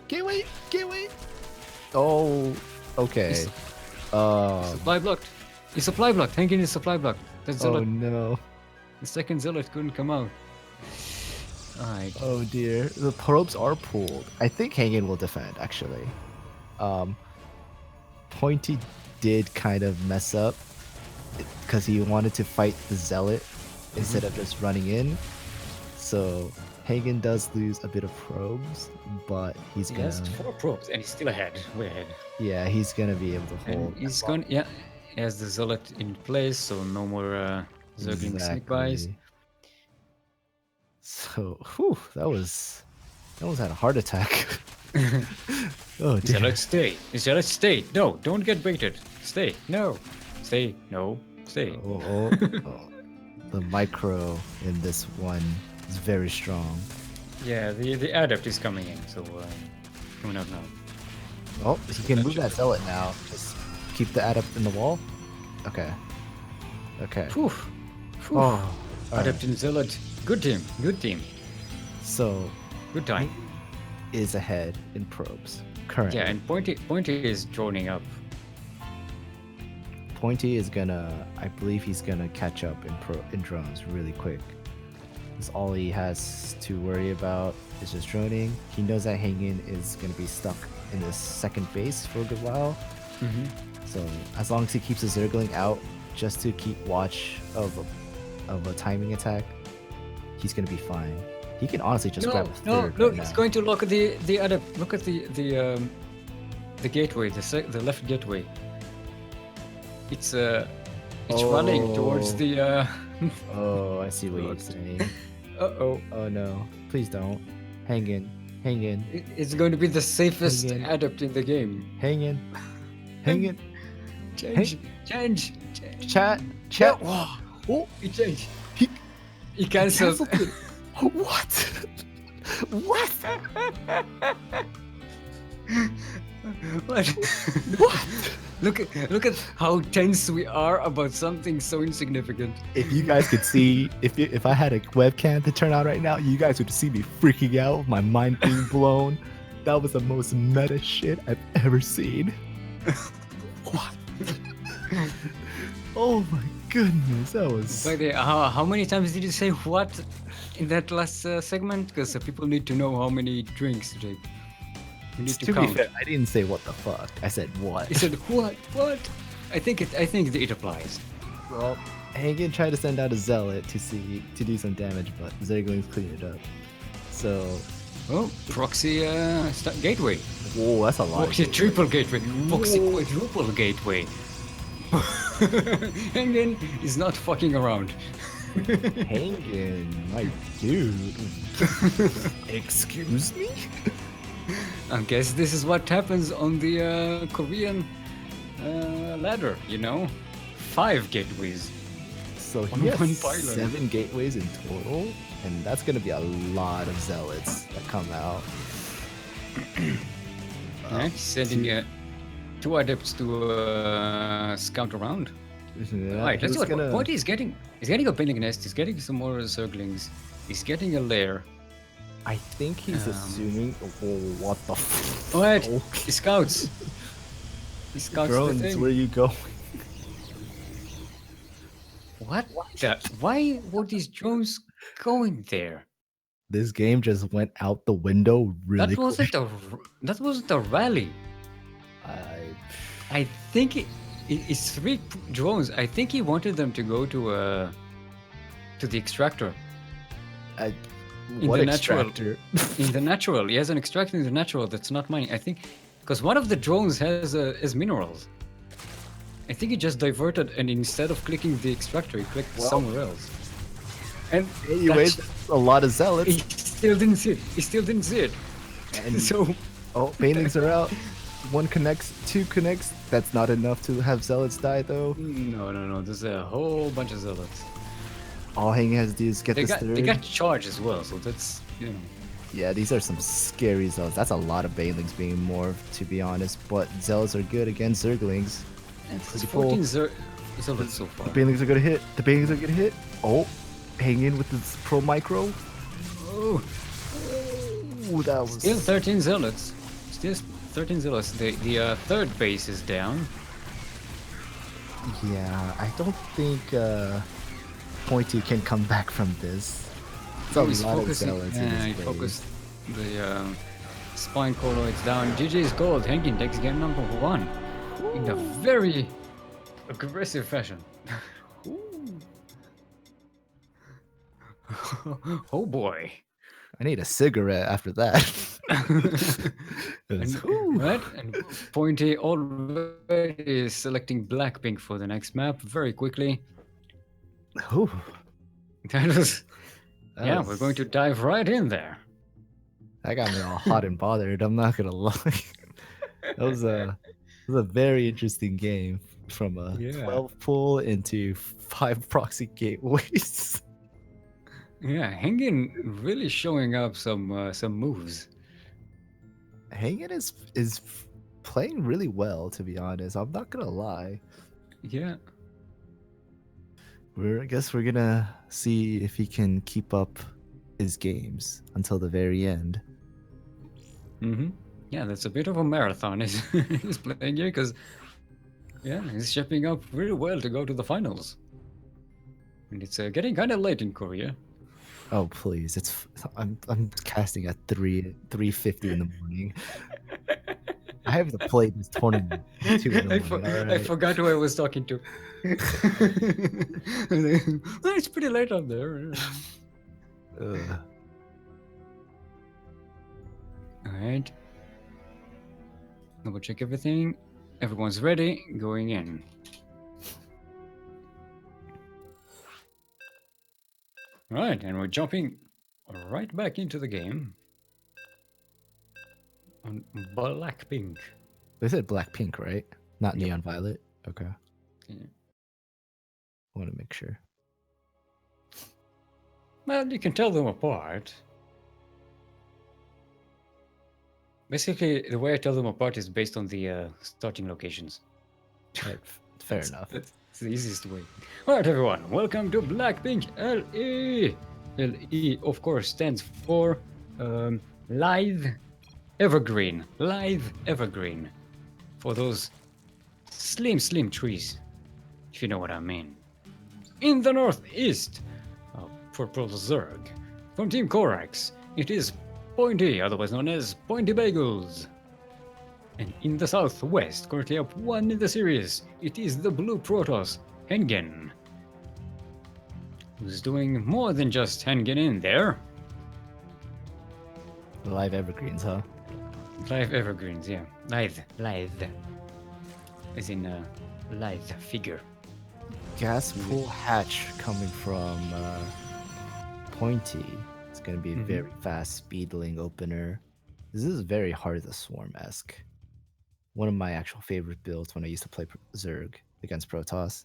Oh, okay. Supply blocked. He's supply blocked. Haengin is supply blocked. That's oh Zealot. no. The second Zealot couldn't come out. Alright. Oh dear. The probes are pulled. I think Haengin will defend, actually. Pointy did kind of mess up because he wanted to fight the Zealot instead of just running in. So Haengin does lose a bit of probes, but he's gonna. He has 4 probes and he's still ahead, way ahead. Yeah, he's gonna be able to hold. And he's going. Yeah, he has the Zealot in place, so no more Zergling sneak bys. So, whew, that was had a heart attack. Oh dear. Zealot, stay. Zealot, stay. No, don't get baited. Stay. No. Stay. No. Stay. Oh. The micro in this one is very strong. Yeah, the adept is coming in, so who knows now? Oh, he can move that zealot now. Just keep the adept in the wall. Okay. Phew. Oh, adept and zealot. Good team. So, good time. Is ahead in probes currently. Yeah, and Pointy is droning up. Pointy is gonna, I believe he's gonna catch up in drones really quick. Because all he has to worry about is just droning. He knows that Haengin is gonna be stuck in this second base for a good while. So as long as he keeps the Zergling out, just to keep watch of a timing attack, he's gonna be fine. He can honestly just grab a third. No, he's going to look at the adept. Look at the gateway, the left gateway. It's running towards the. Oh, I see what you're saying. Oh no! Please don't. Haengin. It's going to be the safest adept in the game. Haengin. Change. Chat. Oh, he changed. He cancelled. What? What? What? What? Look at how tense we are about something so insignificant. If you guys could see, if I had a webcam to turn on right now, you guys would see me freaking out, my mind being blown. That was the most meta shit I've ever seen. What? Oh my goodness, that was. By the way, how many times did you say what in that last segment? Because people need to know how many drinks to take. We need to To be count. fair, I didn't say what the fuck. I said what. You said what? What? I think it applies. Well, Haengin tried to send out a zealot to do some damage, but Zerglings cleaned it up. So, Oh, proxy gateway. whoa, that's a lot. Proxy triple gateway. Proxy quadruple gateway. Haengin is not fucking around. Haengin, my dude. Excuse me? I guess this is what happens on the Korean ladder, you know? 5 gateways. So On he has one pylon. 7 gateways in total, and that's gonna be a lot of zealots that come out. Sending 2 adepts to scout around. Yeah, Right, let's he's see what he's getting. He's getting a building nest, he's getting some more zerglings, he's getting a lair. I think he's assuming. Oh, what the? What? Okay. He scouts. He scouts the Drones, thing. where you going? What? Why were these drones going there? This game just went out the window really quick. That wasn't a rally. I think it's 3 drones. I think he wanted them to go to the extractor. What the extractor? In the natural, he has an extractor in the natural that's not mining. I think because one of the drones has minerals. I think he just diverted, and instead of clicking the extractor, he clicked somewhere else. And Anyways, that's a lot of zealots. he still didn't see it. And So banelings are out. 1 connects, 2 connects. That's not enough to have zealots die though. no. There's a whole bunch of zealots. All Haengin has to do is get They this got third. they got charge as well, so that's Yeah, these are some scary zealots. That's a lot of banelings being morphed, to be honest. But zealots are good against zerglings. It's Pretty 14 cool. zealots so far. The banelings are gonna hit. The banelings are gonna hit. Oh, Haengin with this pro micro. Oh, Ooh, that was. still 13 zealots. Still 13 zealots. The third base is down. Yeah, I don't think Pointy can come back from this. It's a He's lot of focusing. zealots in Yeah, this he phase. focused the spine colloids down. GG's gold. Haengin takes game number 1 in a very aggressive fashion. Oh boy. I need a cigarette after that. Right? And Pointy already is selecting Blackpink for the next map very quickly. Ooh, That was. that Yeah, was- we're going to dive right in there. That got me all hot and bothered. I'm not gonna lie. That was a very interesting game from a Yeah. 12 pull into 5 proxy gateways. Yeah, Haengin really showing up some moves. Haengin is playing really well, to be honest. I'm not gonna lie. Yeah. I guess we're gonna see if he can keep up his games until the very end. Mm-hmm. Yeah, that's a bit of a marathon he's playing here because he's shaping up really well to go to the finals. And it's getting kind of late in Korea. Oh please! I'm casting at 3:50 in the morning. I have to play this tournament at 2 in the morning. I Alright. forgot who I was talking to. Well, it's pretty late up there. Ugh. All right. Double check everything. Everyone's ready. Going in. Right, and we're jumping right back into the game on Blackpink. They said Blackpink, right? Not Yep. Neon Violet. Okay. Yeah. I want to make sure. Well, you can tell them apart. Basically, the way I tell them apart is based on the starting locations. Right, fair That's, enough. that's the easiest way. All right, everyone, welcome to Blackpink LE. LE, of course, stands for Live Evergreen. Live Evergreen. For those slim trees, if you know what I mean. In the northeast, Purple Zerg. From Team Korax, it is Pointy, otherwise known as PointYBagelS. And in the southwest, currently up 1 in the series, it is the Blue Protoss, Haengin. Who's doing more than just Haengin in there. Live evergreens, huh? Live Evergreens, yeah. Live. As in live figure. Gas pool hatch coming from Pointy. It's gonna be a very fast speedling opener. This is very Heart of the Swarm-esque. One of my actual favorite builds when I used to play Zerg against Protoss.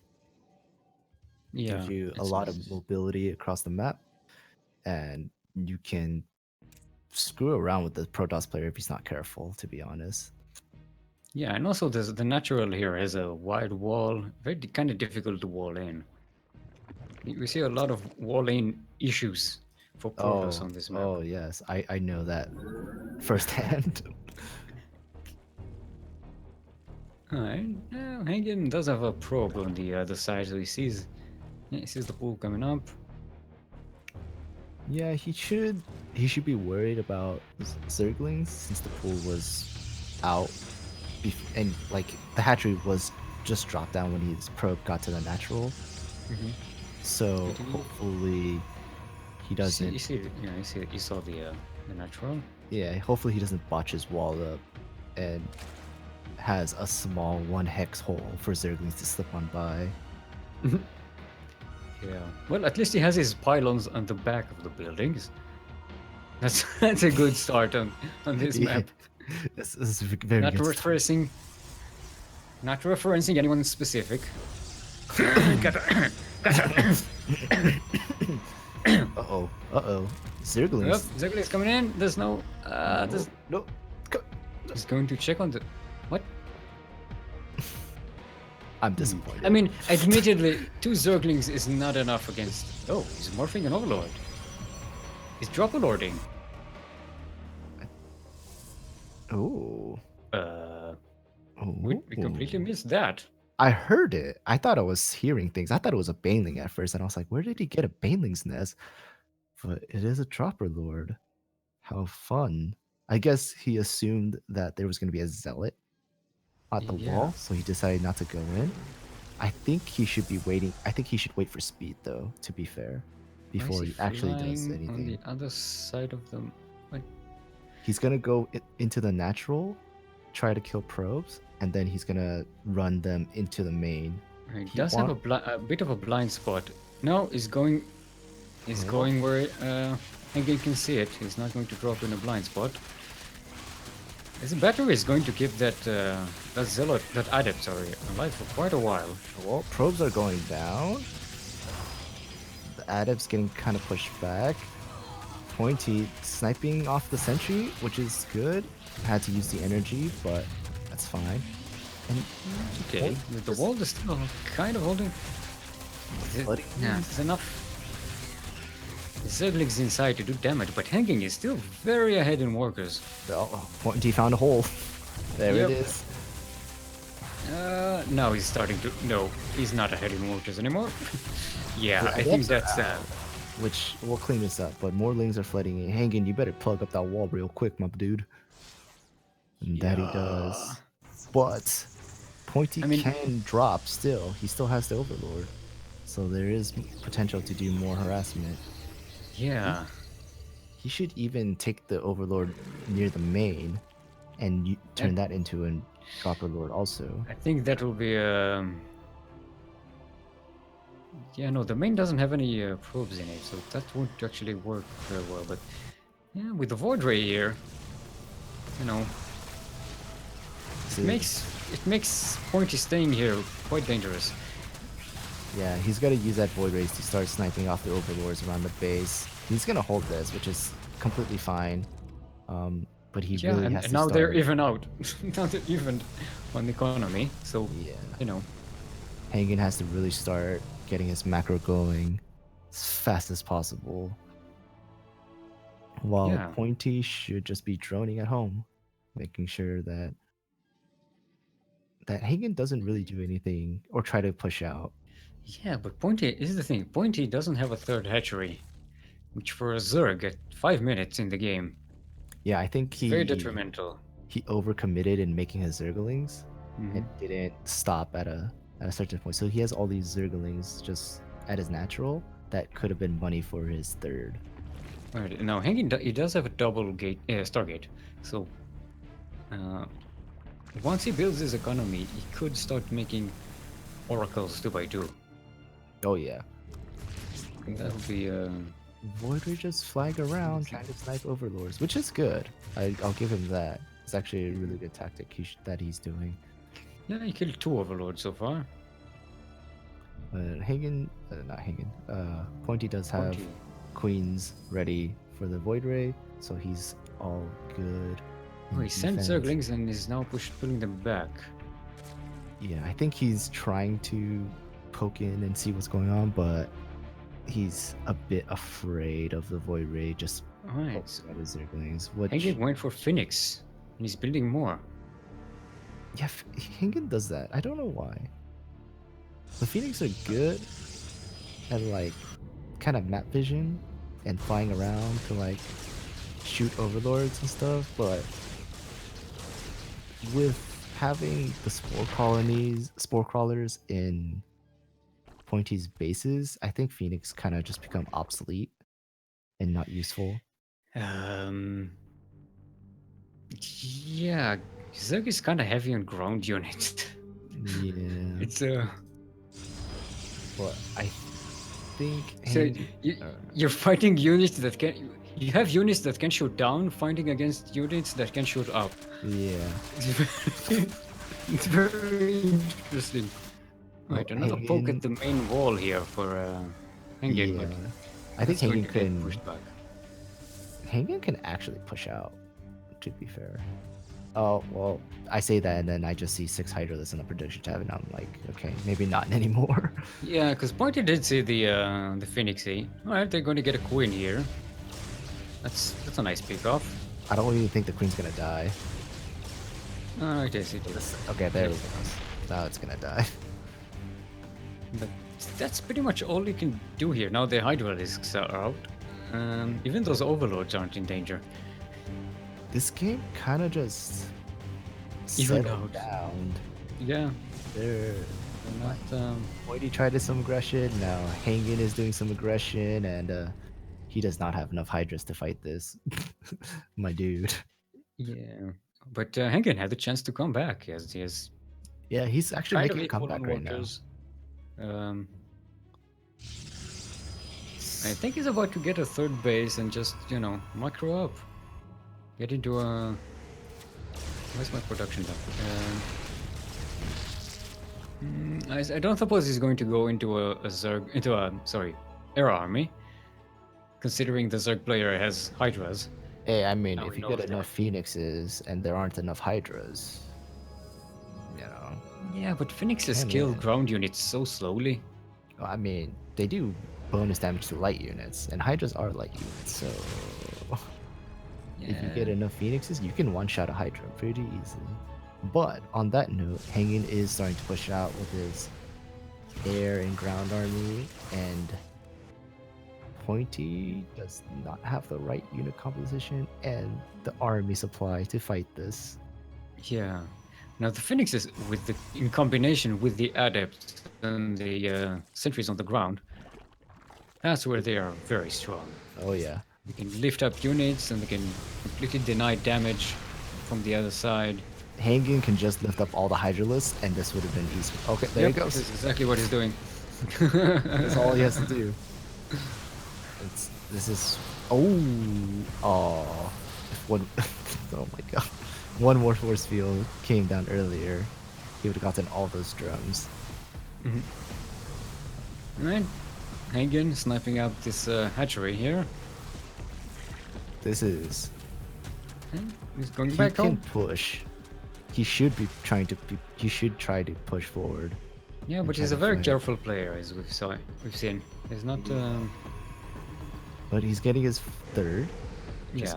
Yeah. Gives you a lot of mobility across the map, and you can screw around with the Protoss player if he's not careful, to be honest. Yeah, and also the natural here has a wide wall, very kind of difficult to wall in. We see a lot of wall in issues for Protoss on this map. Oh yes, I know that firsthand. Alright, Haengin does have a probe on the other side, so he sees the pool coming up. Yeah, he should be worried about Zerglings since the pool was out, and like the hatchery was just dropped down when his probe got to the natural. So hopefully he doesn't. You saw the natural. Yeah, hopefully he doesn't botch his wall up and has a small 1 hex hole for Zerglings to slip on by. Yeah. Well, at least he has his pylons on the back of the buildings. That's a good start on this map. This is very Not good referencing anyone specific. Uh-oh. Zerglings. Yep, Zerglings coming in. There's no... No. He's going to check on the... What? I'm disappointed. I mean, admittedly, 2 Zerglings is not enough against... Oh, he's morphing an Overlord. He's Dropper-lording. Oh. We completely missed that. I heard it. I thought I was hearing things. I thought it was a Baneling at first, and I was like, where did he get a Baneling's nest? But it is a Dropper Lord. How fun. I guess he assumed that there was going to be a Zealot at the wall, so he decided not to go in. I think he should be waiting. I think he should wait for speed, though, to be fair, before he actually does anything. On the other side of them. What? He's going to go into the natural, try to kill probes, and then he's going to run them into the main. He does have a bit of a blind spot. No, he's going where Haengin can see it. He's not going to drop in a blind spot. His battery is going to keep that Zealot, that Adept, alive for quite a while. Well, probes are going down. The Adept's getting kind of pushed back. Pointy sniping off the sentry, which is good. Had to use the energy, but that's fine. And okay, the wall is still kind of holding. Yeah, it's enough. Zerglings inside to do damage, but Haengin is still very ahead in workers. Oh, Pointy found a hole. There it is. Now he's starting to... No, he's not ahead in workers anymore. Yeah, I think that's... Which, we'll clean this up, but more lings are flooding in. Haengin, you better plug up that wall real quick, my dude. And that he does. But Pointy can drop still. He still has the Overlord. So there is potential to do more harassment. Yeah. He should even take the Overlord near the main and turn that into a Dropper Lord also. I think that will be... Yeah, no, the main doesn't have any probes in it, so that won't actually work very well. But yeah, with the Void Ray here, you know, it makes Pointy staying here quite dangerous. Yeah, he's got to use that Void Rays to start sniping off the Overlords around the base. He's going to hold this, which is completely fine. but he Yeah, really and, has and to now they're start. even out. Now they're even on the economy. So, Yeah, you know, Haengin has to really start getting his macro going as fast as possible. While yeah. Pointy should just be droning at home, making sure that Hagen doesn't really do anything or try to push out. Yeah, but Pointy is the thing. Pointy doesn't have a third hatchery, which for a Zerg at 5 minutes in the game Yeah, I think is very detrimental. he overcommitted in making his Zerglings Hmm. and didn't stop at a certain point. So he has all these Zerglings just at his natural that could have been money for his third. Right, now Haengin he does have a double gate, Stargate. So uh, once he builds his economy, he could start making oracles 2x2. Oh yeah. That would be Void Rages flag around trying to snipe overlords, which is good. I'll give him that. It's actually a really good tactic that he's doing. yeah, he killed 2 overlords so far. Hagen, not Hagen. Pointy does have Pointy. queens ready for the Void Ray, so he's all good. Oh, in he sent defense. Zerglings and is now pulling them back. Yeah, I think he's trying to poke in and see what's going on, but he's a bit afraid of the Void Ray just Alright, so poking at his Zerglings. Which, Haengin went for Phoenix, and he's building more. yeah, Hagen does that. I don't know why. The Phoenix are good at like kind of map vision and flying around to like shoot overlords and stuff, but with having the spore crawlers in Pointy's bases, I think Phoenix kind of just become obsolete and not useful. Yeah, Zerg is kind of heavy on ground units. Yeah, It's but I think so you're fighting units that can. You have units that can shoot down, fighting against units that can shoot up. yeah. It's very interesting. Right, another poke at the main wall here for Haengin, but Yeah, I think that's going Hagen to get can. pushed back. Hagen can actually push out. To be fair. Oh well, I say that and then I just see 6 Hydralisk in the prediction tab, and I'm like, okay, maybe not anymore. Yeah, because Pointy did see the Phoenixy. Alright, they're going to get a queen here. That's a nice pick off. I don't even think the queen's gonna die. Oh, it is, it is. Okay, there we go. Now it's gonna die. But that's pretty much all you can do here. Now the Hydralisks are out. Even those overlords aren't in danger. This game kind of just Even settled out. down. Yeah, They're not. Whitey tried some aggression. Now Haengin is doing some aggression, and he does not have enough Hydras to fight this. My dude. Yeah, but Haengin had the chance to come back. He has Yeah, he's actually kind of making a equal on comeback right now. workers. I think he's about to get a third base and just, micro up. Get into a... Where's my production done? I don't suppose he's going to go into a Zerg... Era army. Considering the Zerg player has Hydras. Hey, I mean, Now if he you get knows enough Phoenixes and there aren't enough Hydras, you know. Yeah, but Phoenixes Can kill win. ground units so slowly. I mean, they do bonus damage to light units, and Hydras are light units, so if you get enough Phoenixes, you can one-shot a Hydra pretty easily. But on that note, Haengin is starting to push out with his air and ground army, and Pointy does not have the right unit composition and the army supply to fight this. Yeah. Now the Phoenixes, in combination with the Adepts and the sentries on the ground, that's where they are very strong. Oh yeah. They can lift up units and they can completely deny damage from the other side. Haengin can just lift up all the Hydralisks, and this would have been easy. Okay, there he goes. This is exactly what he's doing. That's all he has to do. This is oh if one oh my god, one more force field came down earlier, he would have gotten all those drums. Alright, Haengin sniping out this hatchery here. This is He's going He back can home. push. He should be trying to. He should try to push forward. Yeah, and but try he's a to very fight. careful player, as we've seen. He's not. But he's getting his third. Yeah.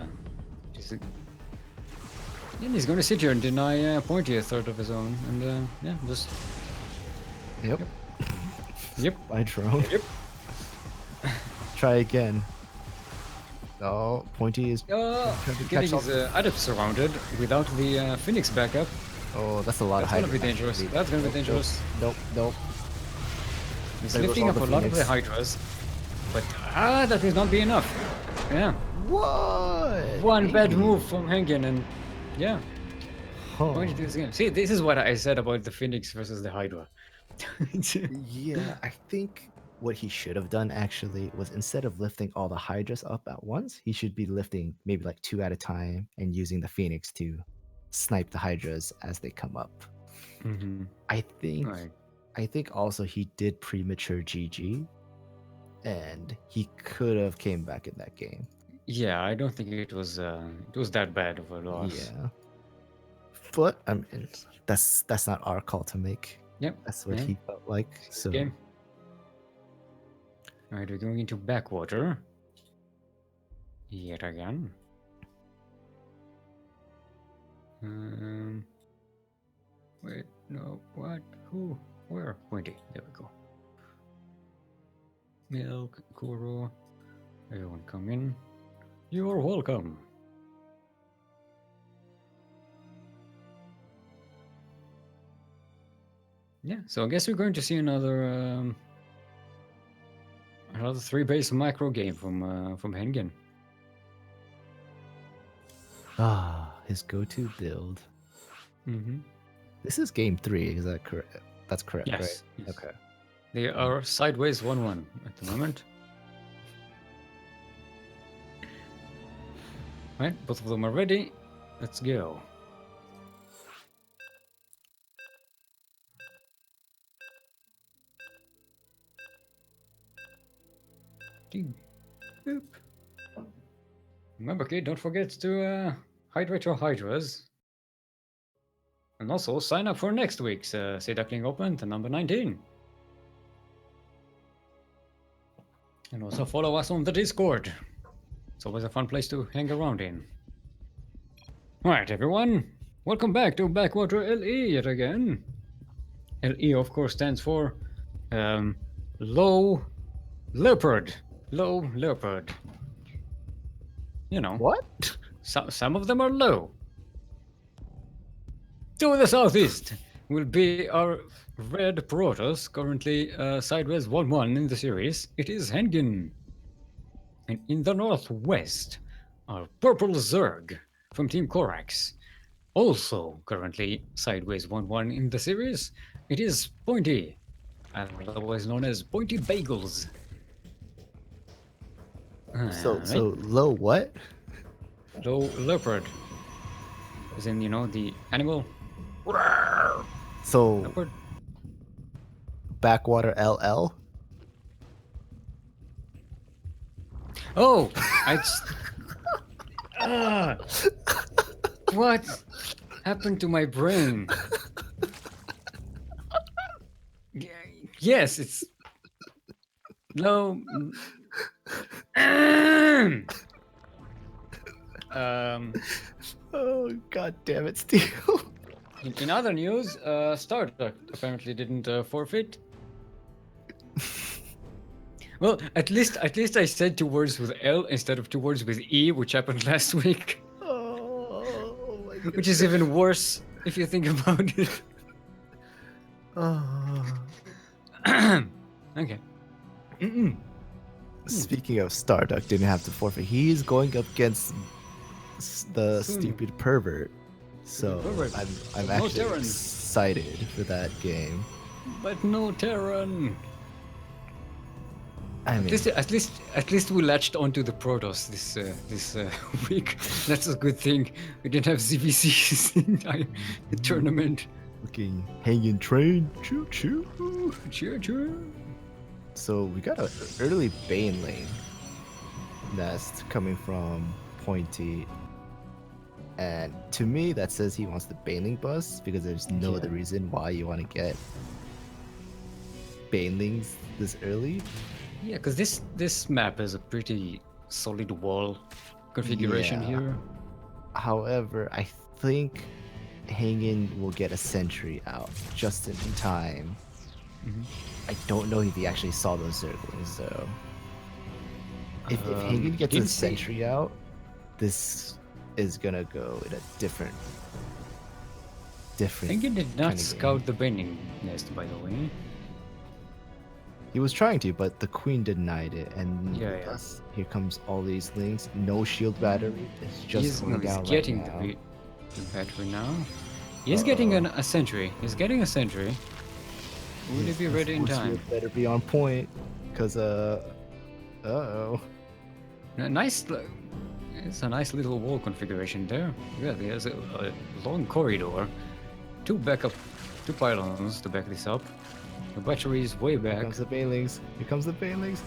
And he's going to sit here and deny Pointy a third of his own, and yeah, just. Yep. Yep. By drone. Yep. Try again. Oh, Pointy is trying to Getting catch his up. adepts surrounded without the Phoenix backup. Oh, that's a lot That's of gonna be Hydra, dangerous. actually. That's gonna be Nope, dangerous. Nope. He's There goes lifting all up the a lot of the Phoenix. Hydras, but that will not be enough. Yeah, What? one bad Maybe. move from Haengin, and yeah, Huh. going to do this again. See, this is what I said about the Phoenix versus the Hydra. Yeah, I think what he should have done actually was instead of lifting all the Hydras up at once, he should be lifting maybe like 2 at a time and using the Phoenix to snipe the Hydras as they come up. Mm-hmm. I think Right. I think also he did premature GG and he could have came back in that game. Yeah, I don't think it was that bad of a loss. Yeah. But I mean that's not our call to make. Yep. That's what yeah. he felt like. So Game. All right, we're going into backwater. Yet again. Wait, no, what? Who? Where? Pointy. There we go. Milk, Kuro. Everyone come in. You're welcome. Yeah, so I guess we're going to see another 3-base micro game from Haengin. his go-to build. Mm-hmm. This is game 3, is that correct? That's correct, Yes, right? yes. Okay. They are sideways 1-1 at the moment. Right, both of them are ready. Let's go. Ding. Boop. Remember, kid, don't forget to hydrate your hydras. And also sign up for next week's Sea Duckling Open, the number 19. And also follow us on the Discord. It's always a fun place to hang around in. Alright, everyone. Welcome back to Backwater LE yet again. LE, of course, stands for Low Leopard. Low Leopard. You know. What? Some of them are low. To the southeast will be our red Protoss, currently sideways 1-1 in the series. It is Haengin. And in the northwest, our purple Zerg from Team Korax. Also currently sideways 1-1 in the series. It is Pointy, otherwise known as PointYBagelS. So low what? Low leopard. As in, you know, the animal. So Leopard. backwater LL? Oh, what happened to my brain? Yes, it's low. Oh god damn it, Steel. In other news, Starduck apparently didn't forfeit. Well, at least I said 2 words with L instead of 2 words with E, which happened last week. Oh my god. Which is even worse if you think about it. Oh. Okay. Speaking of Starduck didn't have to forfeit. He's going up against the Soon. stupid pervert. So Pervert. I'm No actually Terran. excited for that game. But no Terran. I mean, At least we latched onto the Protoss this week. That's a good thing. We didn't have ZVCs in the tournament. looking hanging train, choo choo. Choo. So we got an early Bane lane nest coming from Pointy. And to me, that says he wants the Baneling bust because there's no other reason why you want to get Banelings this early. Yeah, because this map has a pretty solid wall configuration Yeah. here. However, I think Haengin will get a sentry out just in time. I don't know if he actually saw those Zerglings though. If Haengin gets a didn't see- sentry out, this is gonna go in a different. Haengin did not kinda scout the Bending Nest, by the way. He was trying to, but the queen denied it, and Yeah. thus here comes all these links. No shield battery. It's just He's going down getting right now. the battery now. He's getting a sentry. He's getting a sentry. Will he be ready in time? Better be on point, cause uh-oh. Nice. It's a nice little wall configuration there. Yeah, there's a long corridor. Two pylons to back this up. The battery is way Here back. comes the Banelings. Here comes the Banelings.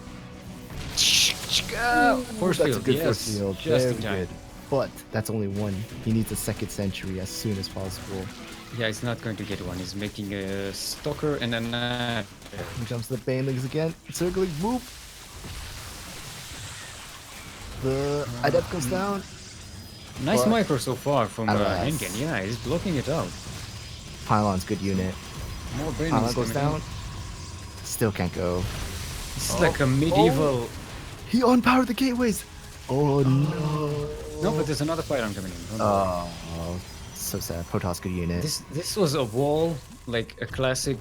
Force That's a field, good yes, force field. just Very in time. good. But that's only one. He needs a second sentry as soon as possible. Yeah, he's not going to get one. He's making a stalker and then Here comes the Banelings again. Circling, move. The adept goes down. nice But- micro so far from Alas. Haengin. Yeah, he's blocking it out. Pylon's good unit. More Pylon Banelings goes coming in. down. Still can't go. This is like a medieval. He unpowered the gateways. Oh no. No, but there's another pylon coming in. Don't worry. Oh, so sad. Protoss good unit. This was a wall, like a classic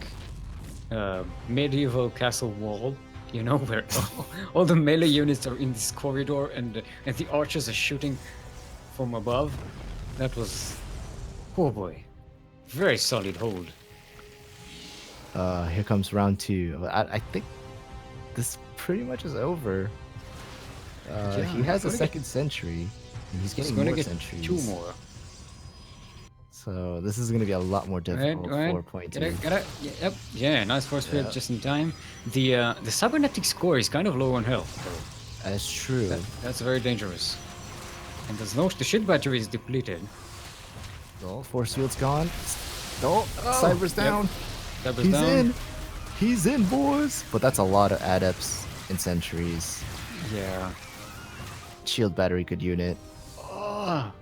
medieval castle wall, you know, where all the melee units are in this corridor and the archers are shooting from above. That was, oh boy, very solid hold. Here comes round two. I think this pretty much is over. Yeah, he has a gonna second sentry. And he's He's getting going to more get sentries. 2 more. So this is going to be a lot more difficult for point two. Yeah, nice force field Yeah. just in time. The cybernetic score is kind of low on health, though. That's true. That's very dangerous. And the shield battery is depleted. Oh, force field's gone. Oh, Cyber's yep. down. Cyber's He's down. in. He's in, boys. But that's a lot of adepts and sentries. Yeah. Shield battery, good unit. Oh.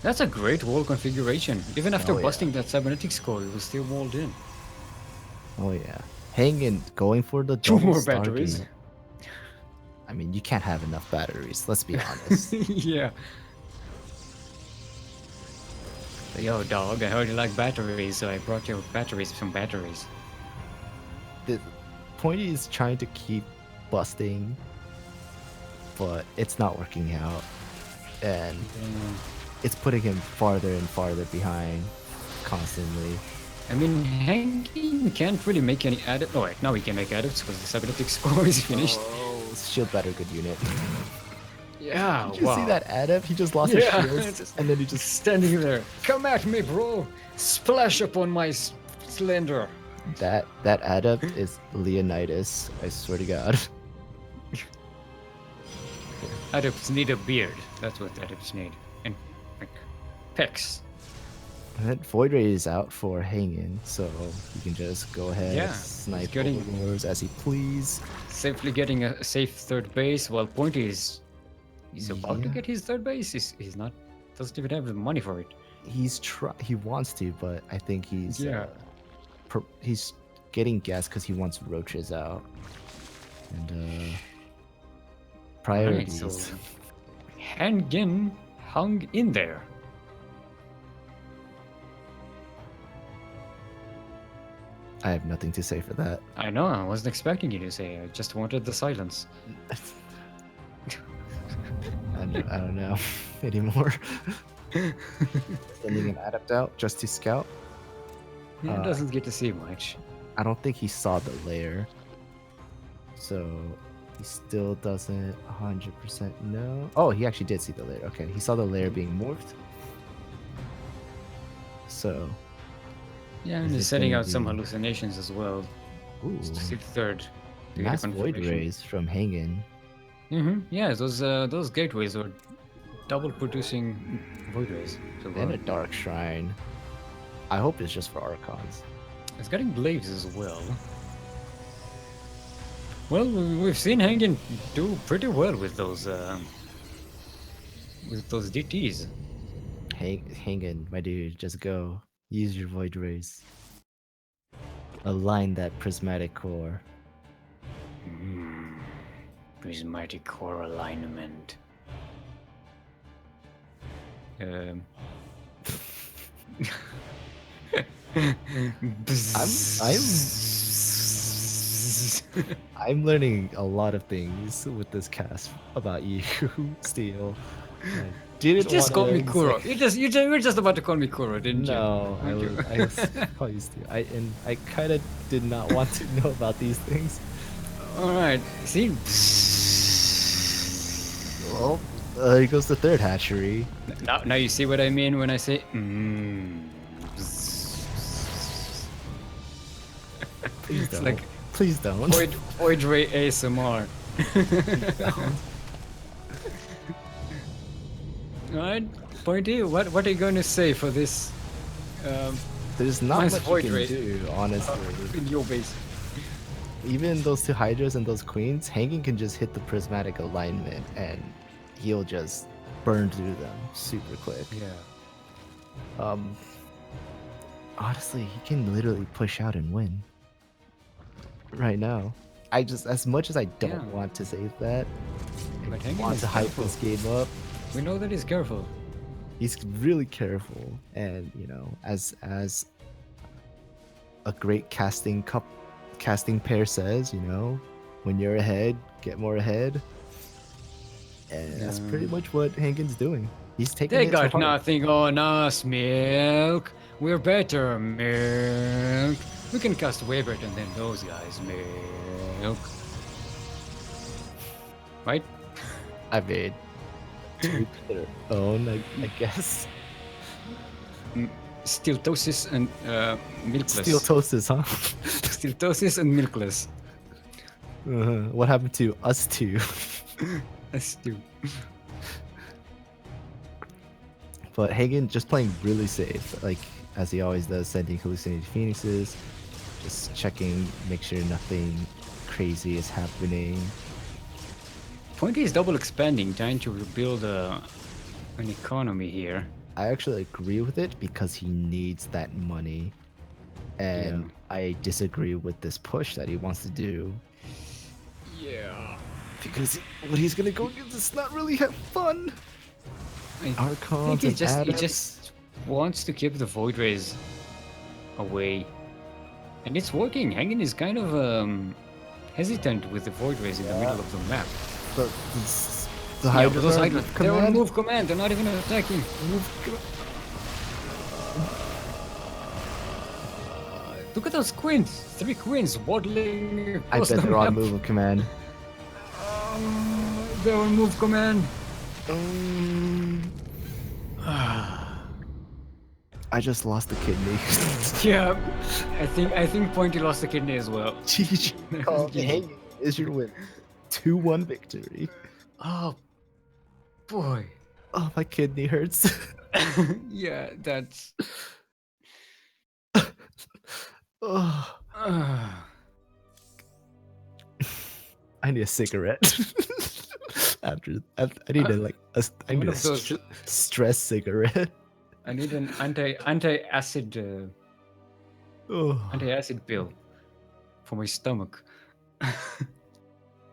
That's a great wall configuration. Even after Oh, yeah. busting that cybernetic score, it was still walled in. Oh yeah. Hanging, going for the 2 double more Stargate. batteries. I mean, you can't have enough batteries. Let's be honest. Yeah. Yo, dog, I heard you like batteries, so I brought you some batteries. The Pointy is trying to keep busting, but it's not working out, and it's putting him farther and farther behind constantly. I mean, Haengin can't really make any adepts. Oh, wait, now he can make adepts because the cybernetic score is finished. Oh, shield battery, good unit. Yeah, Did you wow. see that adept? He just lost Yeah, his shield, and then he just standing there. Come at me, bro. Splash upon my slender. that adept is Leonidas. I swear to God. Adepts need a beard. That's what adepts need. And like pecs. And then Void Ray is out for Hangin, so he can just go ahead Yeah, snipe he's getting- overlords as he please. Safely getting a safe third base while Pointy is about to Yeah. get his third base. He's not doesn't even have the money for it. He wants to, but I think he's Yeah. he's getting gas because he wants roaches out. And priorities. Right, so Haengin hung in there. I have nothing to say for that. I know, I wasn't expecting you to say. I just wanted the silence. I don't know anymore. Sending an adept out just to scout. He doesn't get to see much. I don't think he saw the lair. So he still doesn't 100% know. Oh, he actually did see the lair. Okay, he saw the lair being morphed. So, Yeah, and Is he's it setting gonna out some be- hallucinations as well. ooh, Just to see the third. to get a mass void confirmation. rays from Hangin. Yeah, those gateways are double producing Void Rays. So And a Dark Shrine. I hope it's just for Archons. it's getting Blades as well. Well, we've seen Haengin do pretty well with those DTs. Haengin, my dude, just go. Use your Void Rays. Align that prismatic core. Prismatic core alignment. I'm learning a lot of things with this cast about you, Steel. You just called me Kuro. You were just about to call me Kuro, didn't you? No, I was probably Steel. I kind of did not want to know about these things. All right, see. Well, here goes the third hatchery. Now you see what I mean when I say. Please don't. Like please don't. Void Ray ASMR. Alright, Pointy, what are you going to say for this? There's not nice much Void you can Ray do, honestly. In your base. Even those two Hydras and those Queens, Haengin can just hit the prismatic alignment and he'll just burn through them super quick. Yeah. Honestly, he can literally push out and win. Right now. As much as I don't want to say that, But I Haengin want is to hype careful. this game up. We know that he's careful. He's really careful, and as a great casting pair says, when you're ahead, get more ahead, and that's pretty much what Haengin's doing. He's taking They it to got heart. nothing on us, Milk. We're better, Milk. We can cast way better than those guys, Milk. Right? I mean, to their own, I guess. Steeltosis and Milkless. Steeltosis, huh? Steeltosis and Milkless. What happened to us two? Us two. But Haengin just playing really safe, like as he always does, sending hallucinated phoenixes, just checking, make sure nothing crazy is happening. Pointy is double expanding, trying to rebuild an economy here. I actually agree with it because he needs that money. And I disagree with this push that he wants to do. Yeah. Because what he's gonna go against is not really have fun. I think he just wants to keep the Void Rays away. And it's working. Haengin is kind of hesitant with the Void Rays in the middle of the map. But the Hydras they're on move command, they're not even attacking. Look at those queens! 3 queens waddling I across bet the they're map. on move command. They're on move command. I just lost the kidney. Yeah, I think Pointy lost the kidney as well. GG. Haengin is your win. 2-1 victory. Oh boy. Oh, my kidney hurts. Yeah, that's. Oh. I need a cigarette. I need a stress cigarette. I need an anti-acid pill for my stomach.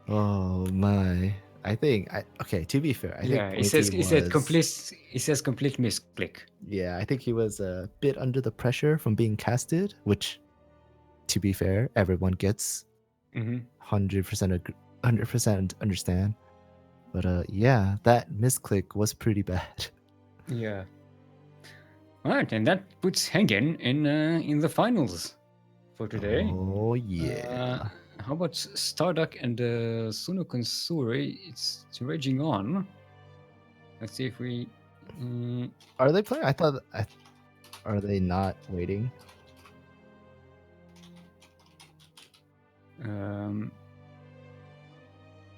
Oh my! Okay. To be fair, I think it says complete misclick. Yeah, I think he was a bit under the pressure from being casted, which, to be fair, everyone gets. 100% understand. But yeah, that misclick was pretty bad. Yeah. All right, and that puts Haengin in the finals for today. Oh yeah. How about Starduck and Sunokasuri? It's raging on. Let's see if we. Are they playing? Are they not waiting?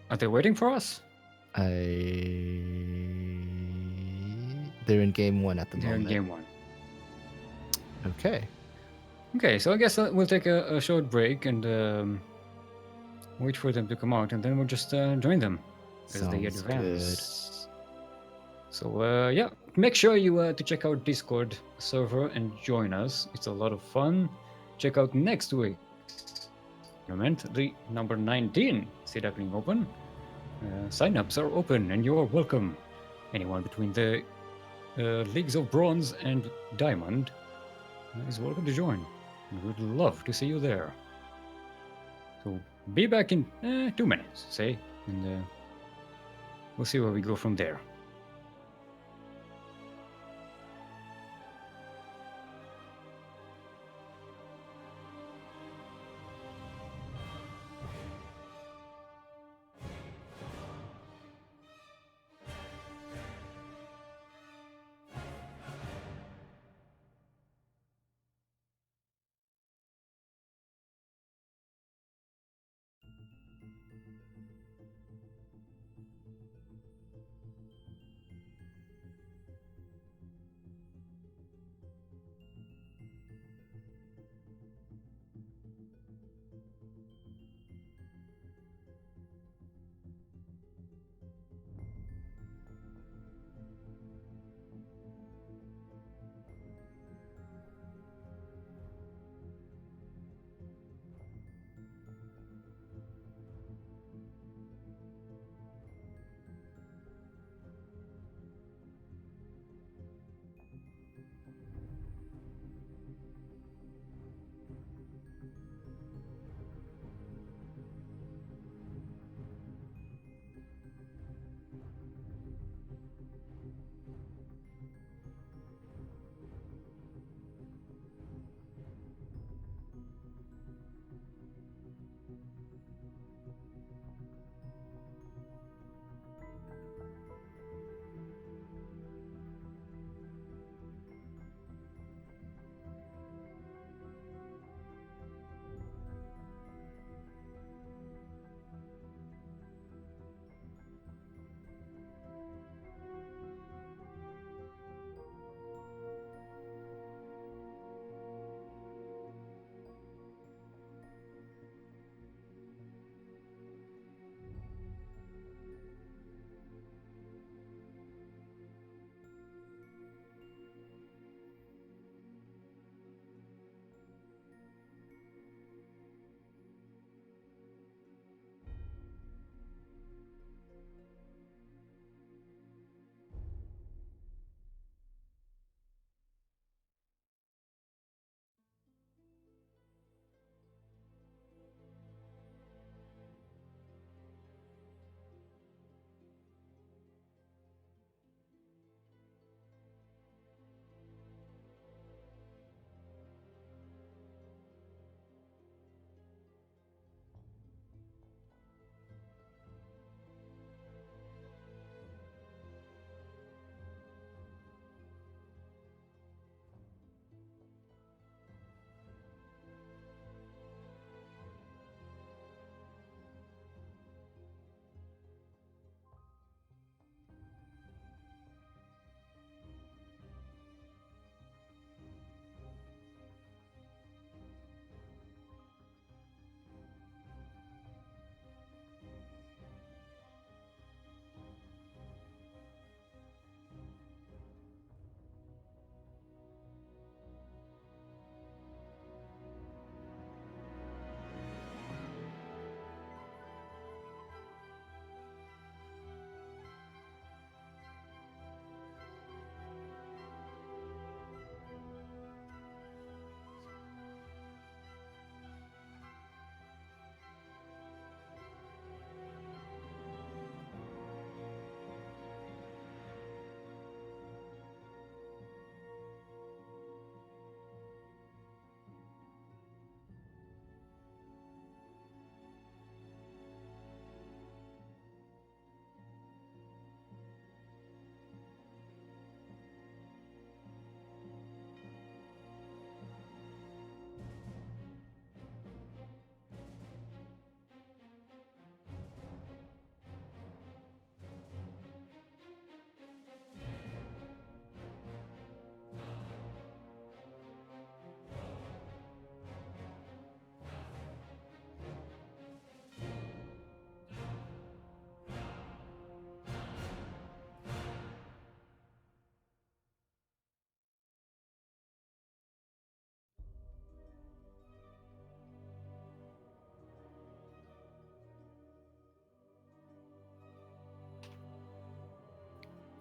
Are they waiting for us? I They're in game 1 at the They're in moment. game 1. Okay. Okay, so I guess we'll take a short break and wait for them to come out, and then we'll just join them as they Sounds good. advance. So yeah, make sure you to check out Discord server and join us. It's a lot of fun. Check out next week's tournament, the number 19 Sea Duckling Open. Sign-ups are open and you're welcome. Anyone between the leagues of bronze and diamond is welcome to join. And we'd love to see you there. So be back in 2 minutes, say, and we'll see where we go from there.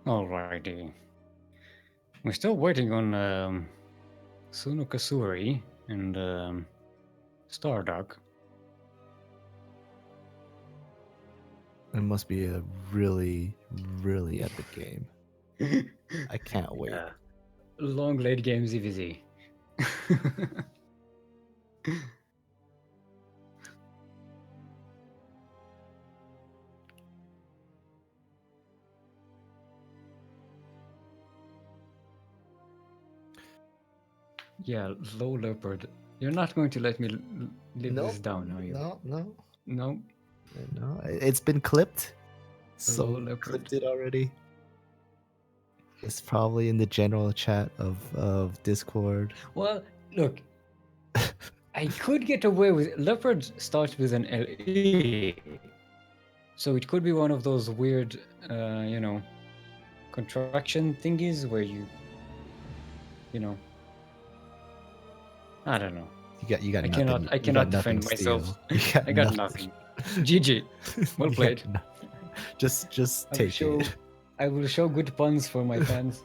Alrighty. We're still waiting on Sunokasuri and Starduck. It must be a really, really epic game. I can't wait. Yeah. Long late game ZVZ. Yeah, low leopard. You're not going to let me live this down, are you? No. No. No, it's been clipped. So Low leopard. clipped it already. It's probably in the general chat of Discord. Well, look, I could get away with leopard starts with an LE, so it could be one of those weird, contraction thingies where you know, I don't know. You got I nothing. I cannot defend myself. I got nothing. GG. Well played. Just take it. I will show good puns for my fans.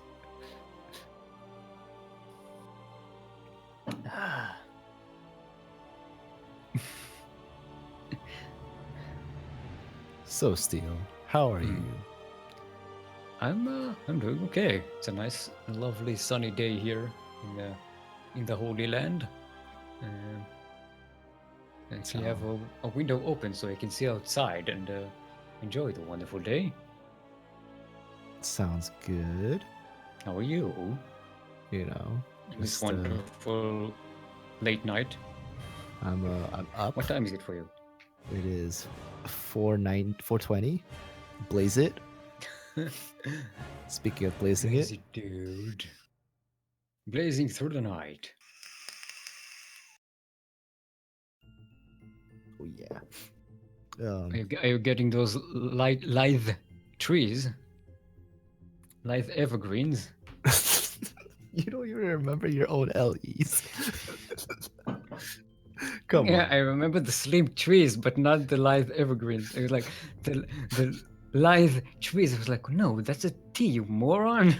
So Steel, how are you? I'm doing okay. It's a nice, lovely, sunny day here in the Holy Land. And so you have a window open so I can see outside and enjoy the wonderful day. Sounds good. How are you? You know, This wonderful late night. I'm up. What time is it for you? It is 4:20. Blaze it. Speaking of blazing Blaze it, dude. Blazing through the night. oh yeah. Are you getting those lithe trees? Lithe evergreens? You don't even remember your own LEs. Come Yeah, on. I remember the slim trees, but not the lithe evergreens. It was like the lithe trees. I was like, no, that's a T, you moron.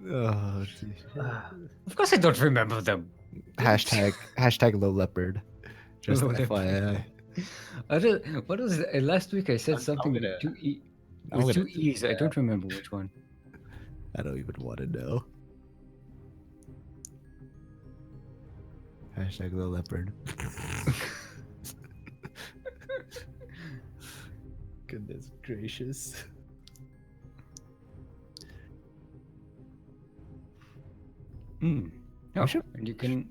Oh, Of course I don't remember them. hashtag low leopard. Just Low FYI. What was it? Last week I said something with two E's. I don't remember which one. I don't even want to know. Hashtag low leopard. Goodness gracious. Oh, and you can.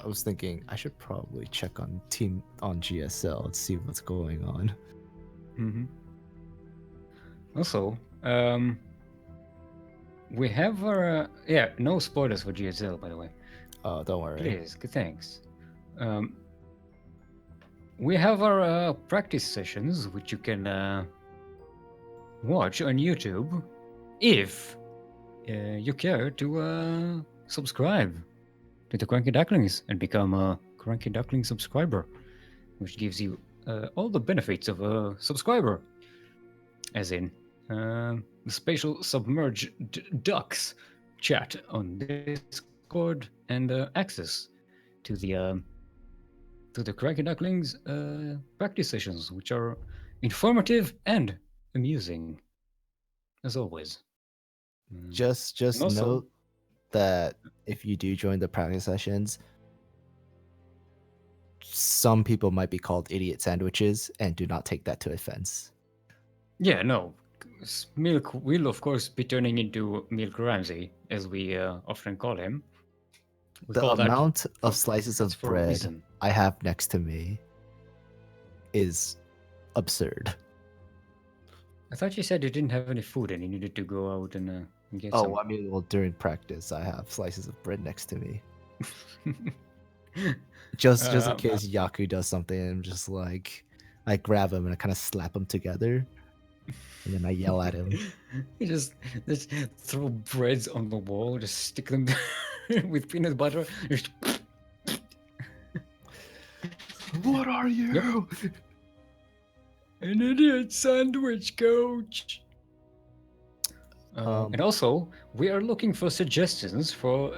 I was thinking I should probably check on GSL and see what's going on. Also, we have our no spoilers for GSL, by the way. Oh, don't worry. Please, good thanks. We have our practice sessions, which you can watch on YouTube if you care to subscribe to the CranKy Ducklings and become a CranKy Duckling subscriber, which gives you all the benefits of a subscriber, as in the spatial submerged ducks chat on Discord and access to the CranKy Ducklings practice sessions, which are informative and amusing, as always. Just also, note that if you do join the practice sessions, some people might be called idiot sandwiches, and do not take that to offense. Yeah, no. Milk will, of course, be turning into Milk Ramsey, as we often call him. The amount of slices of bread I have next to me is absurd. I thought you said you didn't have any food and you needed to go out and get some. Oh, I mean, well, during practice, I have slices of bread next to me. just in case Yaku does something, I'm just like, I grab him and I kind of slap him together, and then I yell at him. You just throw breads on the wall, just stick them with peanut butter. What are you? An idiot sandwich, coach. And also, we are looking for suggestions for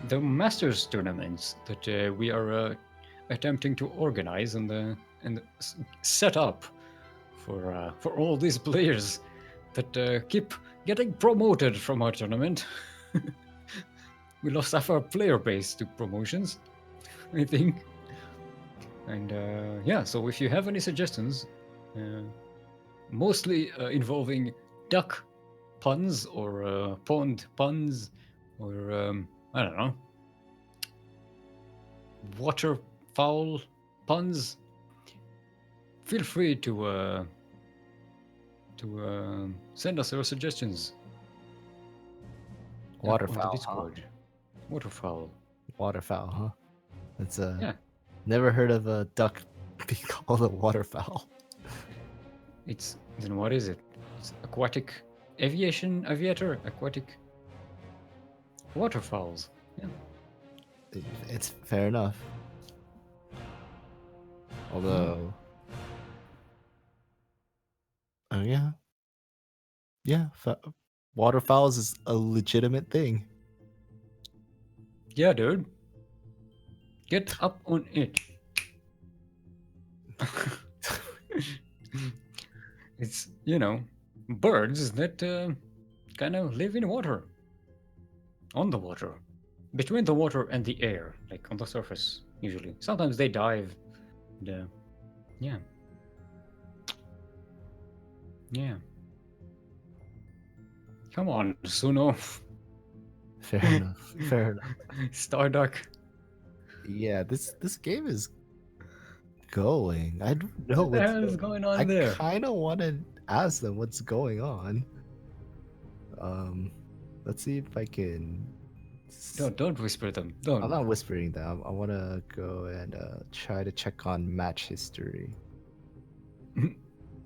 the Masters tournaments that we are attempting to organize and set up for all these players that keep getting promoted from our tournament. We lost half our player base to promotions, I think. And yeah, so if you have any suggestions, mostly involving duck puns or pond puns or I don't know, waterfowl puns, feel free to send us your suggestions on the Waterfowl, huh? Discord. Waterfowl. Waterfowl, huh? That's Yeah, never heard of a duck being called a waterfowl. it's then what is it? It's aquatic aviator, aquatic waterfowls. Yeah. It's fair enough. Although, oh yeah, waterfowls is a legitimate thing. Yeah, dude. Get up on it. It's, birds that kind of live in water, on the water, between the water and the air, like on the surface, usually. Sometimes they dive. And, yeah. Yeah. Come on, Suno. Fair enough. Fair enough. Starduck. Yeah, this game is going. I don't know What the what's hell is going on I there? kind of want to ask them what's going on. Let's see if I can. Don't whisper them. Don't. I'm not whispering them. I want to go and try to check on match history.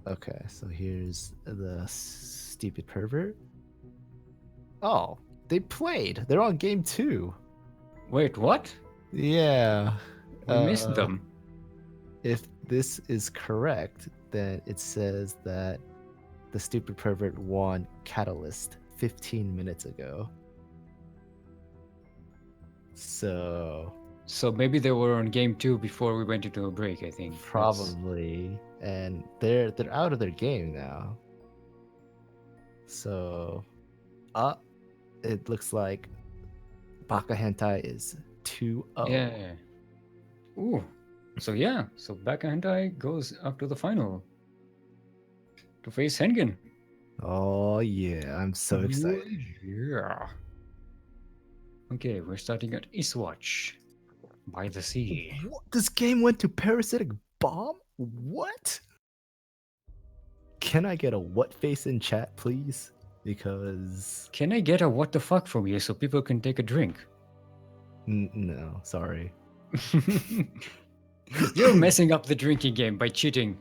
Okay, so here's the stupid pervert. Oh, they played. They're on game 2. Wait, what? Yeah. We missed them. If this is correct, then it says that the stupid pervert won Catalyst 15 minutes ago. So maybe they were on game 2 before we went into a break, I think. probably. And they're out of their game now. So it looks like Baka Hentai is 2-0. Yeah. Ooh. So Baka Hentai goes up to the final to face Haengin. Oh yeah, I'm so excited. Yeah. Okay, we're starting at Eastwatch by the sea. What? This game went to parasitic bomb? What? Can I get a what face in chat, please? Because Can I get a what the fuck from you so people can take a drink? no, sorry. You're messing up the drinking game by cheating.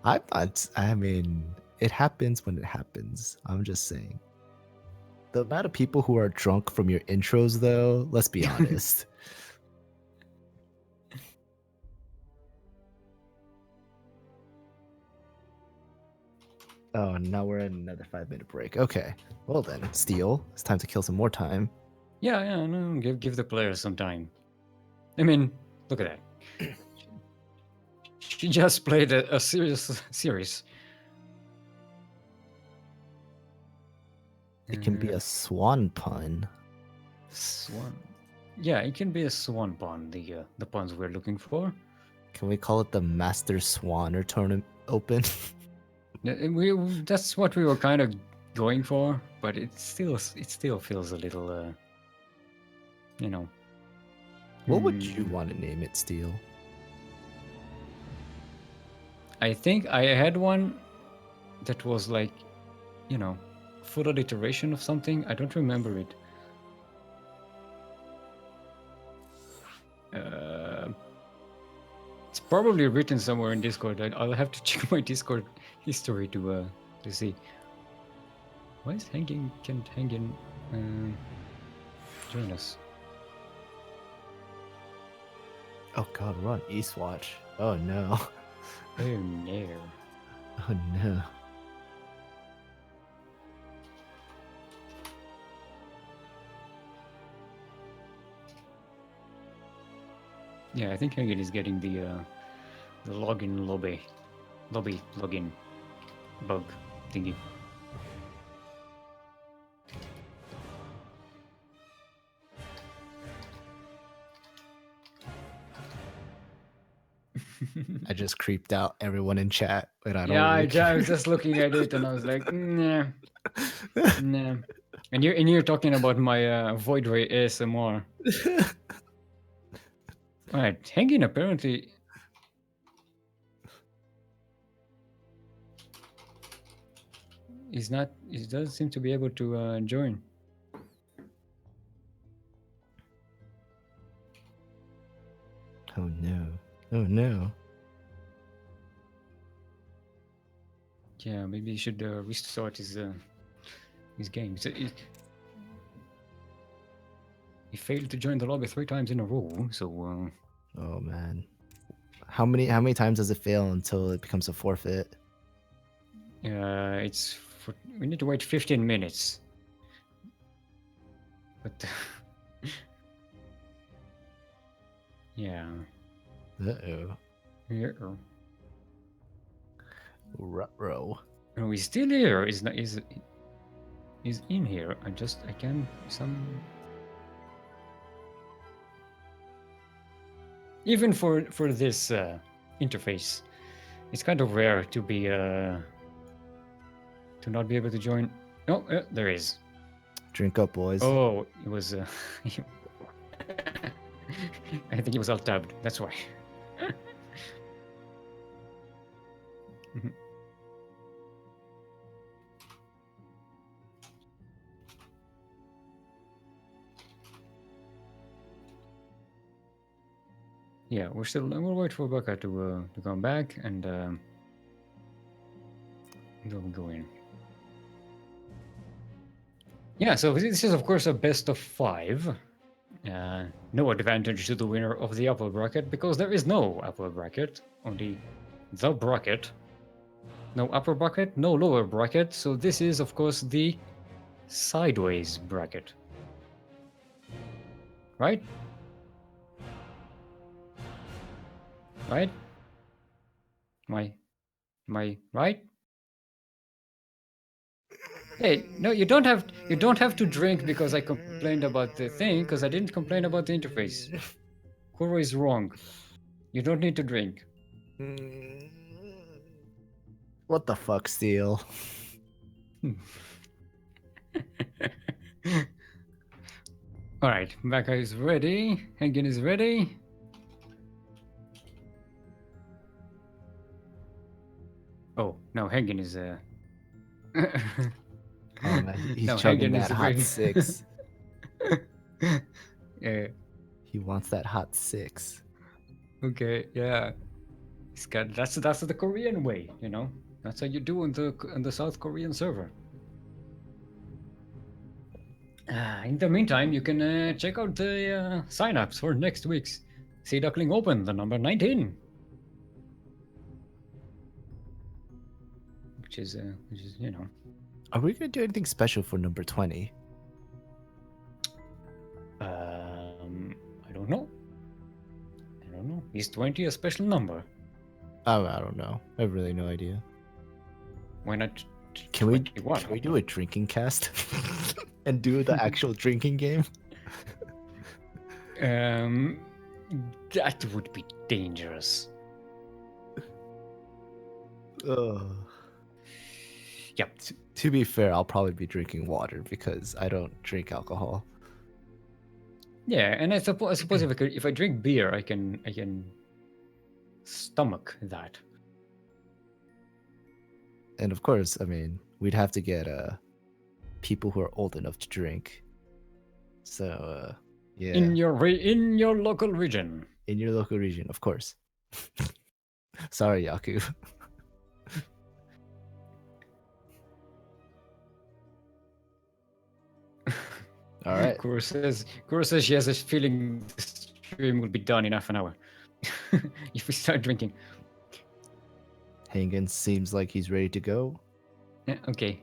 I'm not. I mean, it happens when it happens. I'm just saying. The amount of people who are drunk from your intros, though, let's be honest. Oh, now we're in another 5-minute break. Okay. Well then, Steel, it's time to kill some more time. Yeah, no, give the players some time. I mean, look at that. She just played a serious series. It can be a swan pun. Swan. Yeah, it can be a swan pun. The puns we're looking for. Can we call it the Master Swanner Tournament Open? That's what we were kind of going for, but it still feels a little, What would you want to name it, Steel? I think I had one that was like, full alliteration of something. I don't remember it. It's probably written somewhere in Discord. I'll have to check my Discord history to see. Why is Haengin? Can't Haengin join us? Oh god, we're on Eastwatch. Oh no. Oh no. Oh no. Yeah, I think Haengin is getting the login lobby login bug thingy. I just creeped out everyone in chat, and I don't Yeah, really I was care. just looking at it and I was like, nah, nah. And you're talking about my Void Ray ASMR. Alright, Haengin apparently. He's not. He doesn't seem to be able to join. Oh no. Oh no. Yeah, maybe he should restart his game. He failed to join the lobby 3 times in a row. So Oh man. How many times does it fail until it becomes a forfeit? we need to wait 15 minutes. But yeah. Uh-oh. Yeah. Ruh-roh. No, he's still here. He's not. He's in here. I can even for this interface, it's kind of rare to be to not be able to join. Oh, there is. Drink up, boys. Oh, it was. I think it was alt tabbed. That's why. Yeah, we'll wait for Baka to come back and we'll go in. Yeah, so this is of course a best of 5. No advantage to the winner of the upper bracket because there is no upper bracket, only the bracket. No upper bracket, no lower bracket. So this is of course the sideways bracket. Right? Right? Am I right? Hey, no, you don't have to drink because I complained about the thing, because I didn't complain about the interface. Kuro is wrong. You don't need to drink. What the fuck, Steel? Alright, Baka is ready. Haengin is ready. Oh, no, Haengin is Oh man, he's no, chugging Haengin that is hot ready. 6. Yeah. He wants that hot 6. Okay, yeah. That's the Korean way, you know. That's how you do in the South Korean server. In the meantime, you can check out the sign-ups for next week's Sea Duckling Open, the number 19, which is you know. Are we gonna do anything special for number 20? I don't know. Is 20 a special number? Oh, I don't know. I have really no idea. Why not? Can we 21? do a drinking cast and do the actual drinking game? That would be dangerous. Yep. To be fair, I'll probably be drinking water because I don't drink alcohol. Yeah, and I suppose if I drink beer, I can stomach that. And of course, I mean, we'd have to get people who are old enough to drink. So yeah. In your local region. In your local region, of course. Sorry, Yaku. All right. Kuro says she has a feeling the stream will be done in half an hour if we start drinking. Haengin seems like he's ready to go. Yeah, okay.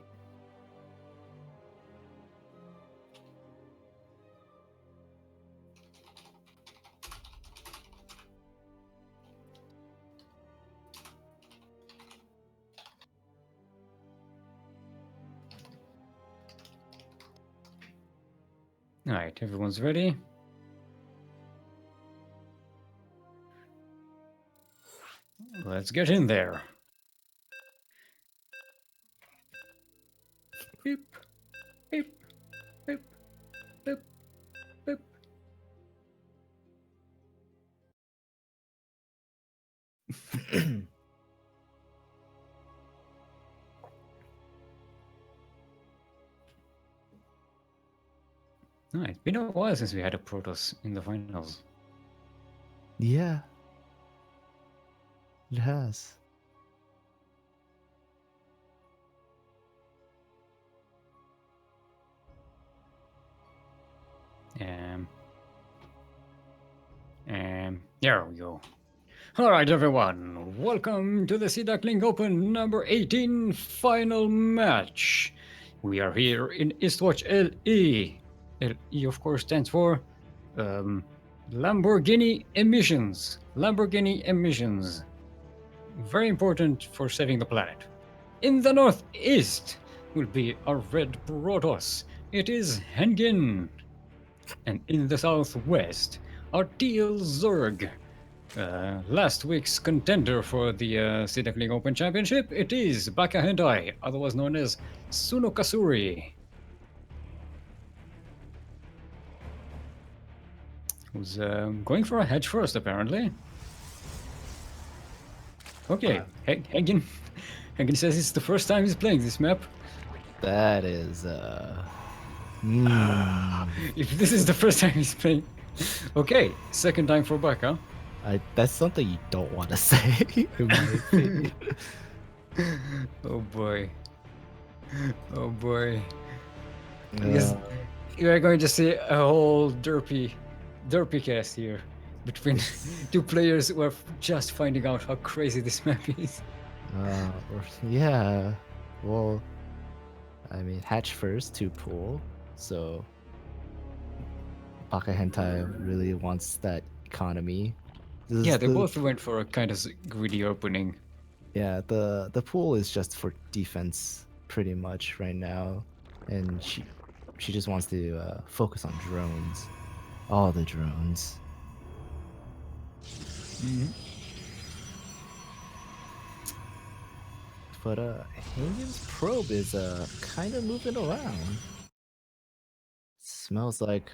All right, everyone's ready. Let's get in there. Beep, beep, beep, beep, beep. All right, it's been a while since we had a Protoss in the finals. Yeah, it has. There we go. All right, everyone. Welcome to the Sea Duckling Open number 18 final match. We are here in Eastwatch LE. LE, of course, stands for Lamborghini Emissions. Lamborghini Emissions. Very important for saving the planet. In the northeast will be our red Protoss. It is Haengin. And in the southwest, our teal Zerg. Last week's contender for the Sea Duckling Open Championship, it is Baka Hentai, otherwise known as Sunokasuri. Who's going for a hedge first, apparently. Okay, Haengin says it's the first time he's playing this map. That is If this is the first time he's playing. Okay, second time for Baka. that's something you don't want to say, in my opinion. Oh boy. Oh boy. Because you are going to see a whole derpy cast here between two players who are just finding out how crazy this map is. Yeah. Well, I mean, hatch first to pool, so Baka Hentai really wants that economy. Yeah, they both went for a kind of greedy opening. Yeah, the pool is just for defense pretty much right now, and she just wants to focus on drones, all the drones. But Haengin's probe is kind of moving around. Smells like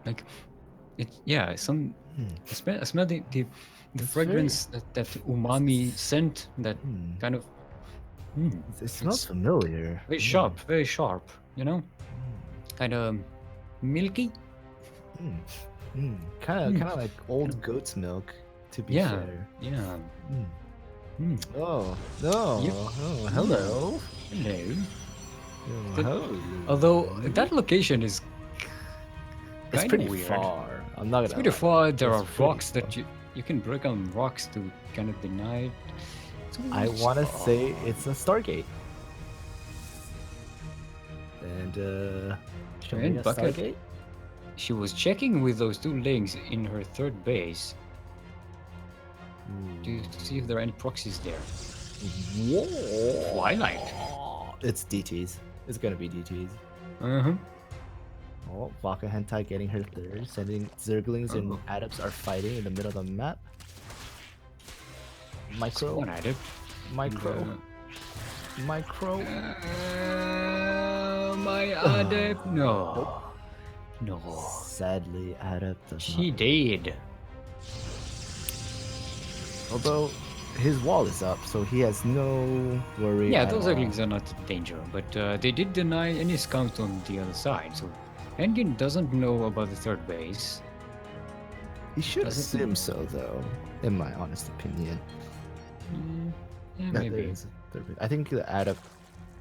Like it, yeah, some I smell the fragrance, that umami scent, that kind of it smells familiar. very sharp, you know, kind of milky. Kind of like old goat's milk, to be fair. Yeah. Oh no! Oh, hello. Hello. Oh, hello. Although that location is It's kind pretty of weird. far. I'm not gonna. It's pretty far. There are rocks far. that you can break on rocks to kind of deny it. I want to say it's a Stargate. And show me a Bucket, Stargate. she was checking with those two links in her third base to see if there are any proxies there. Whoa! Twilight. It's DTs. It's gonna be DTs. Oh, Baka Hentai getting her third, sending Zerglings and Adepts are fighting in the middle of the map. Micro. One adept. Micro. My adept. No. No. Sadly, Adept does She not. did. Although his wall is up, so he has no worry. Yeah, at those all. Zerglings are not in danger, but they did deny any scouts on the other side, so Haengin doesn't know about the third base. He should doesn't- assume so, though, in my honest opinion. Yeah, that maybe. there is a third base. I think the Adept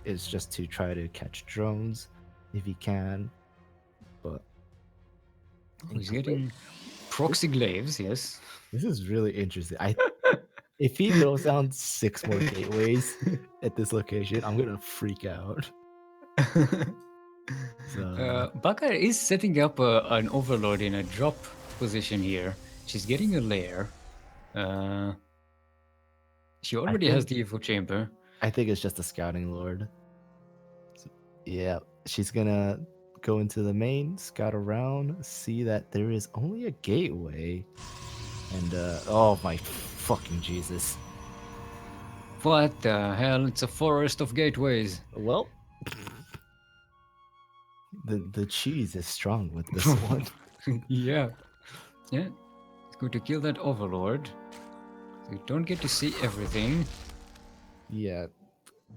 is just to try to catch drones if he can, but Oh, he's getting proxy glaives, yes. this is really interesting. I If he throws down 6 more gateways at this location, I'm gonna freak out. So Baka is setting up an overlord in a drop position here. She's getting a lair. Uh, she I already has think the info chamber. it's just a scouting lord. So, yeah, she's gonna go into the main, scout around, see that there is only a gateway, and oh my fucking Jesus! What the hell? It's a forest of gateways. Well, the cheese is strong with this one. Yeah. Yeah. It's going to kill that overlord. So you don't get to see everything. Yeah,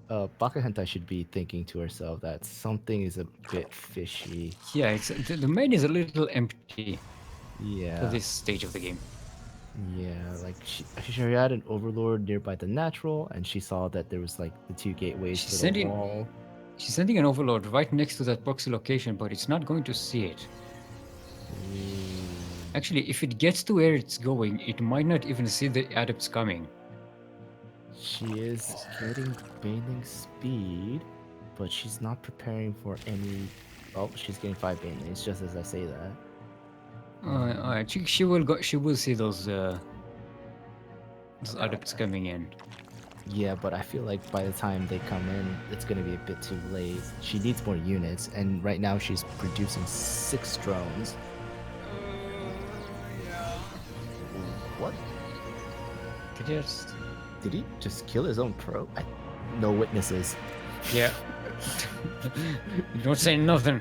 Baka Hentai should be thinking to herself that something is a bit fishy. Yeah, it's the main is a little empty for Yeah, this stage of the game. yeah, like she had an overlord nearby the natural, and she saw that there was like the 2 gateways She's for the sending wall. she's sending an overlord right next to that proxy location, but it's not going to see it. Actually, if it gets to where it's going, it might not even see the adepts coming. She is getting baneling speed, but she's not preparing for any. Oh, she's getting 5 banelings just as I say that. Alright, she will go. She will see those adepts coming in. Yeah, but I feel like by the time they come in, it's gonna be a bit too late. She needs more units, and right now she's producing 6 drones. What? Did he just kill his own pro? No witnesses. Yeah. You don't say nothing.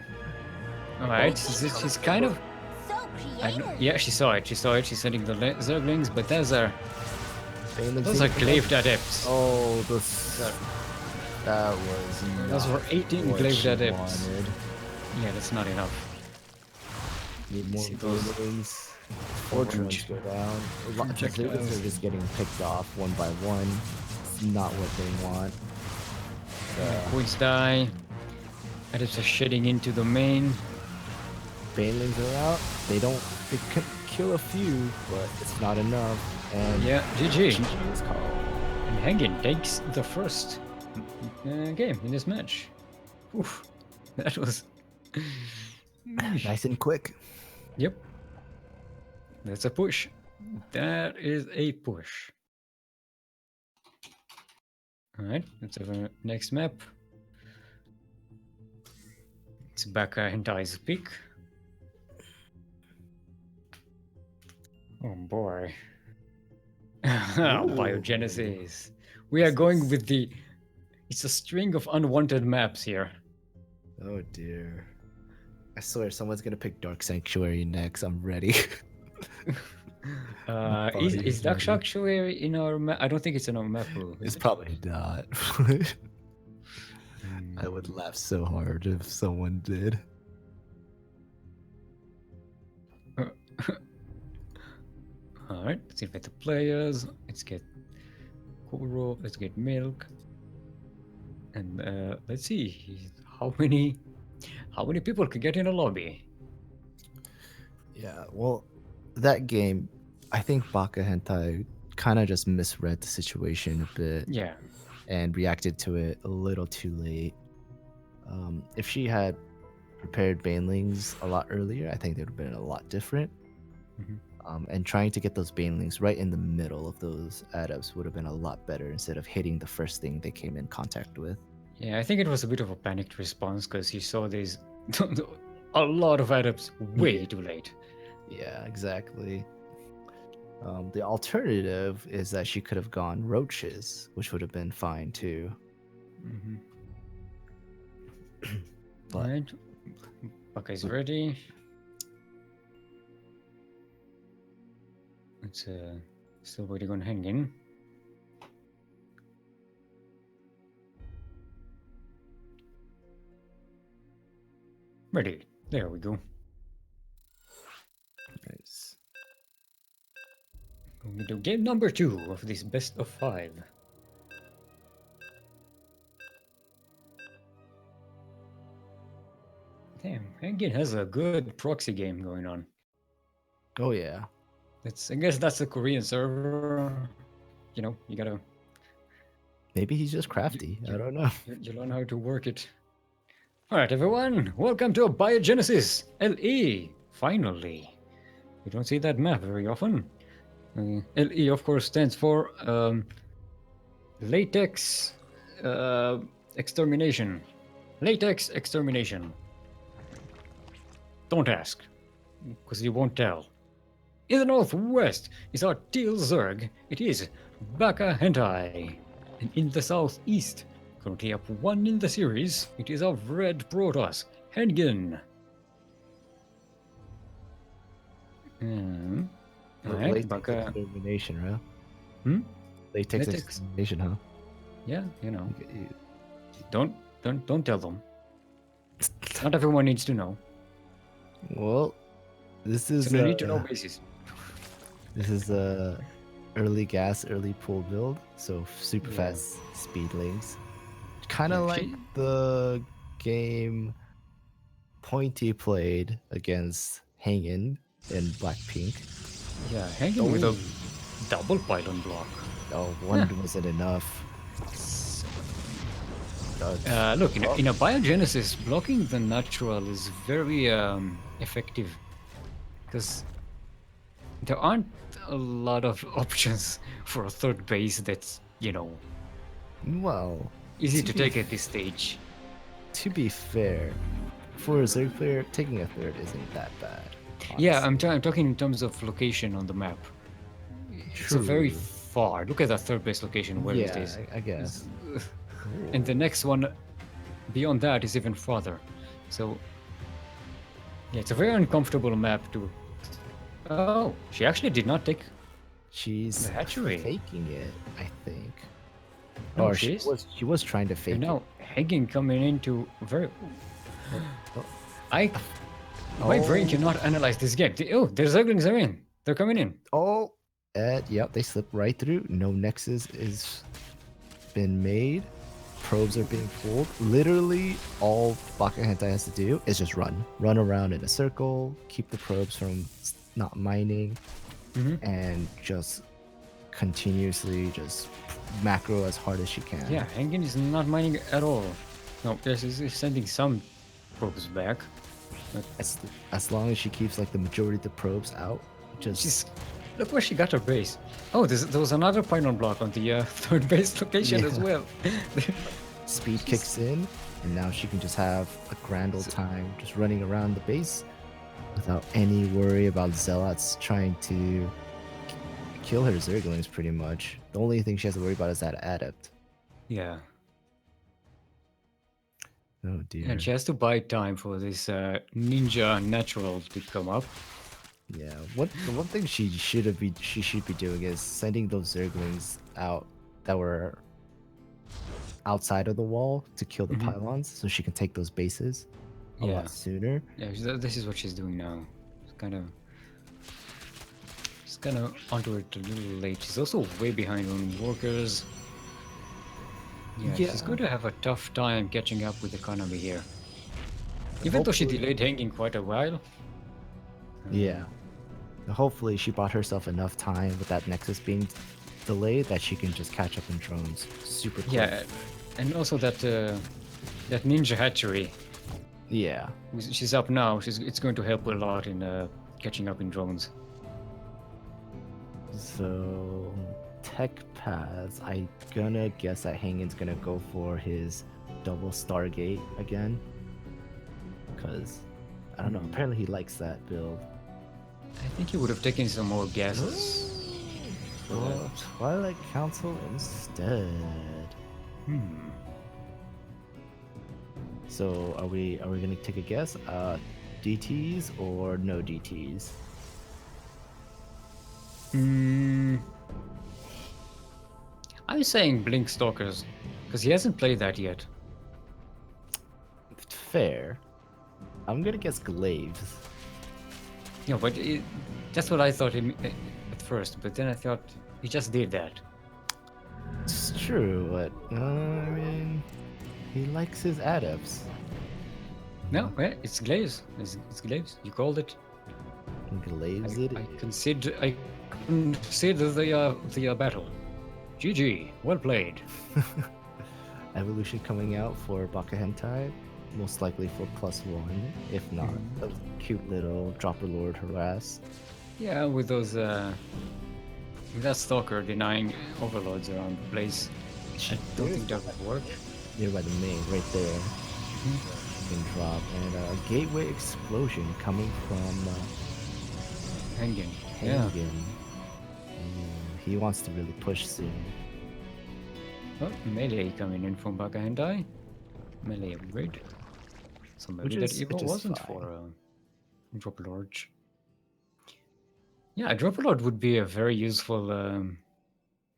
Alright, she's kind of. So creative. Yeah, she saw it. She saw it. She's sending the zerglings, but those are Banelings glaive adepts. Oh, that was not Those were 18 what glaive she adepts. wanted. Yeah, that's not enough. Need more See those banelings. 4 drones go down. A lot of zerglings are just getting picked off one by one. It's not what they want. points die. Adepts are shedding into the main. Banelings are out. They can kill a few, but it's not enough. And Yeah, GG. GG is called. And Haengin takes the first game in this match. Oof, that was. Nice and quick. Yep. That's a push. That is a push. Alright, let's have a next map. It's Baka and I's pick. Oh boy. Biogenesis. We are going with the. It's a string of unwanted maps here. Oh dear. I swear someone's gonna pick Dark Sanctuary next. I'm ready. Is Dark Sanctuary in our map? I don't think it's in our map pool. It's probably not. I would laugh so hard if someone did. Alright, let's invite the players. Let's get Kuro, let's get Milk. And let's see how many people can get in a lobby. Yeah, well, that game, I think Baka Hentai kind of just misread the situation a bit. Yeah. And reacted to it a little too late. If she had prepared banelings a lot earlier, I think it would have been a lot different. And trying to get those banelings right in the middle of those adepts would have been a lot better instead of hitting the first thing they came in contact with. Yeah, I think it was a bit of a panicked response because he saw these a lot of adepts way too late. Yeah, exactly. The alternative is that she could have gone roaches, which would have been fine too. But Alright, Baka is ready. It's still waiting on Haengin. Ready. There we go. nice. Going to game number 2 of this best of 5. Damn, Haengin has a good proxy game going on. Oh yeah. I guess that's a Korean server. you know, you gotta Maybe he's just crafty. I don't know. you learn how to work it. All right, everyone, welcome to Biogenesis LE. Finally, you don't see that map very often. LE, of course, stands for latex extermination. Latex extermination. Don't ask, because you won't tell. In the northwest is our teal zerg. It is Baka Hentai. And in the southeast, currently up 1 in the series, it is our red Protoss, Haengin. Alright, Latex Baka. extermination, huh? Hmm? Latex Latex. extermination, huh? Yeah, you know. You- Don't tell them. Not everyone needs to know. Well, this It's is on a need to know basis. this is a early gas, early pull build, so super Yeah. fast speedlings. Kind of Yeah, like the game Pointy played against Haengin in Blackpink. Yeah, Haengin with a double pylon block. Oh, one wasn't enough. Look, in a biogenesis, blocking the natural is very effective because there aren't a lot of options for a third base that's, you know, Well, easy to to be take at this stage. to be fair, for a Zerg player, taking a third isn't that bad. Yeah, honestly. I'm talking in terms of location on the map. It's a very far. Look at that third base location where it Yeah, is. I guess. And the next one beyond that is even farther. So, yeah, it's a very uncomfortable map to. Oh, she actually did not take. She's The hatchery. faking it, I think. No, or she she was trying to fake And it. now Haengin coming into very. Oh. My brain cannot analyze this game. Oh, their Zerglings are in. They're coming in. Oh, yep, they slipped right through. No nexus is been made. Probes are being pulled. Literally, all Baka Hentai has to do is just run around in a circle, keep the probes from not mining, and just continuously just macro as hard as she can. Yeah, Haengin is not mining at all. No, yes, he's sending some probes back. But As long as she keeps like the majority of the probes out, just look where she got her base. Oh, there was another pylon block on the third base location as well. speed kicks in, and now she can just have a grand old time just running around the base without any worry about zealots trying to kill her Zerglings. Pretty much, the only thing she has to worry about is that adept. Yeah. Oh dear. And she has to buy time for this ninja natural to come up. Yeah. The one thing she should be doing is sending those Zerglings out that were outside of the wall to kill the pylons, so she can take those bases a lot sooner. Yeah, this is what she's doing now. It's kind of onto it a little late. She's also way behind on workers. Yeah, she's going to have a tough time catching up with economy here. Even though she delayed Haengin quite a while. Yeah. Hopefully she bought herself enough time with that Nexus being delayed that she can just catch up in drones super quick. Yeah, and also that that ninja hatchery. Yeah. She's up now. It's going to help a lot in catching up in drones. So tech paths, I gonna guess that Haengin's gonna go for his double Stargate again. Because I don't know, apparently he likes that build. I think he would have taken some more gases. Well, Twilight Council instead. So are we gonna take a guess? DTs or no DTs? I'm saying Blink Stalkers, because he hasn't played that yet. Fair. I'm gonna guess Glaives. Yeah, but that's what I thought at first, but then I thought he just did that. It's true, but I mean, he likes his adepts. No, it's Glaives. It's Glaives. You called it. Glaives I consider the battle. GG. Well played. Evolution coming out for Baka Hentai, most likely for +1, if not a cute little Dropper Lord harass. Yeah, with those with that stalker denying overlords around the place. I don't think that would work. Nearby the main, right there. Can drop, and a gateway explosion coming from Haengin. Haengin. He wants to really push soon. Oh, melee coming in from Baka Hentai. Melee upgrade. So maybe that Evo wasn't fine. for Drop Lord. Yeah, Drop Lord would be a very useful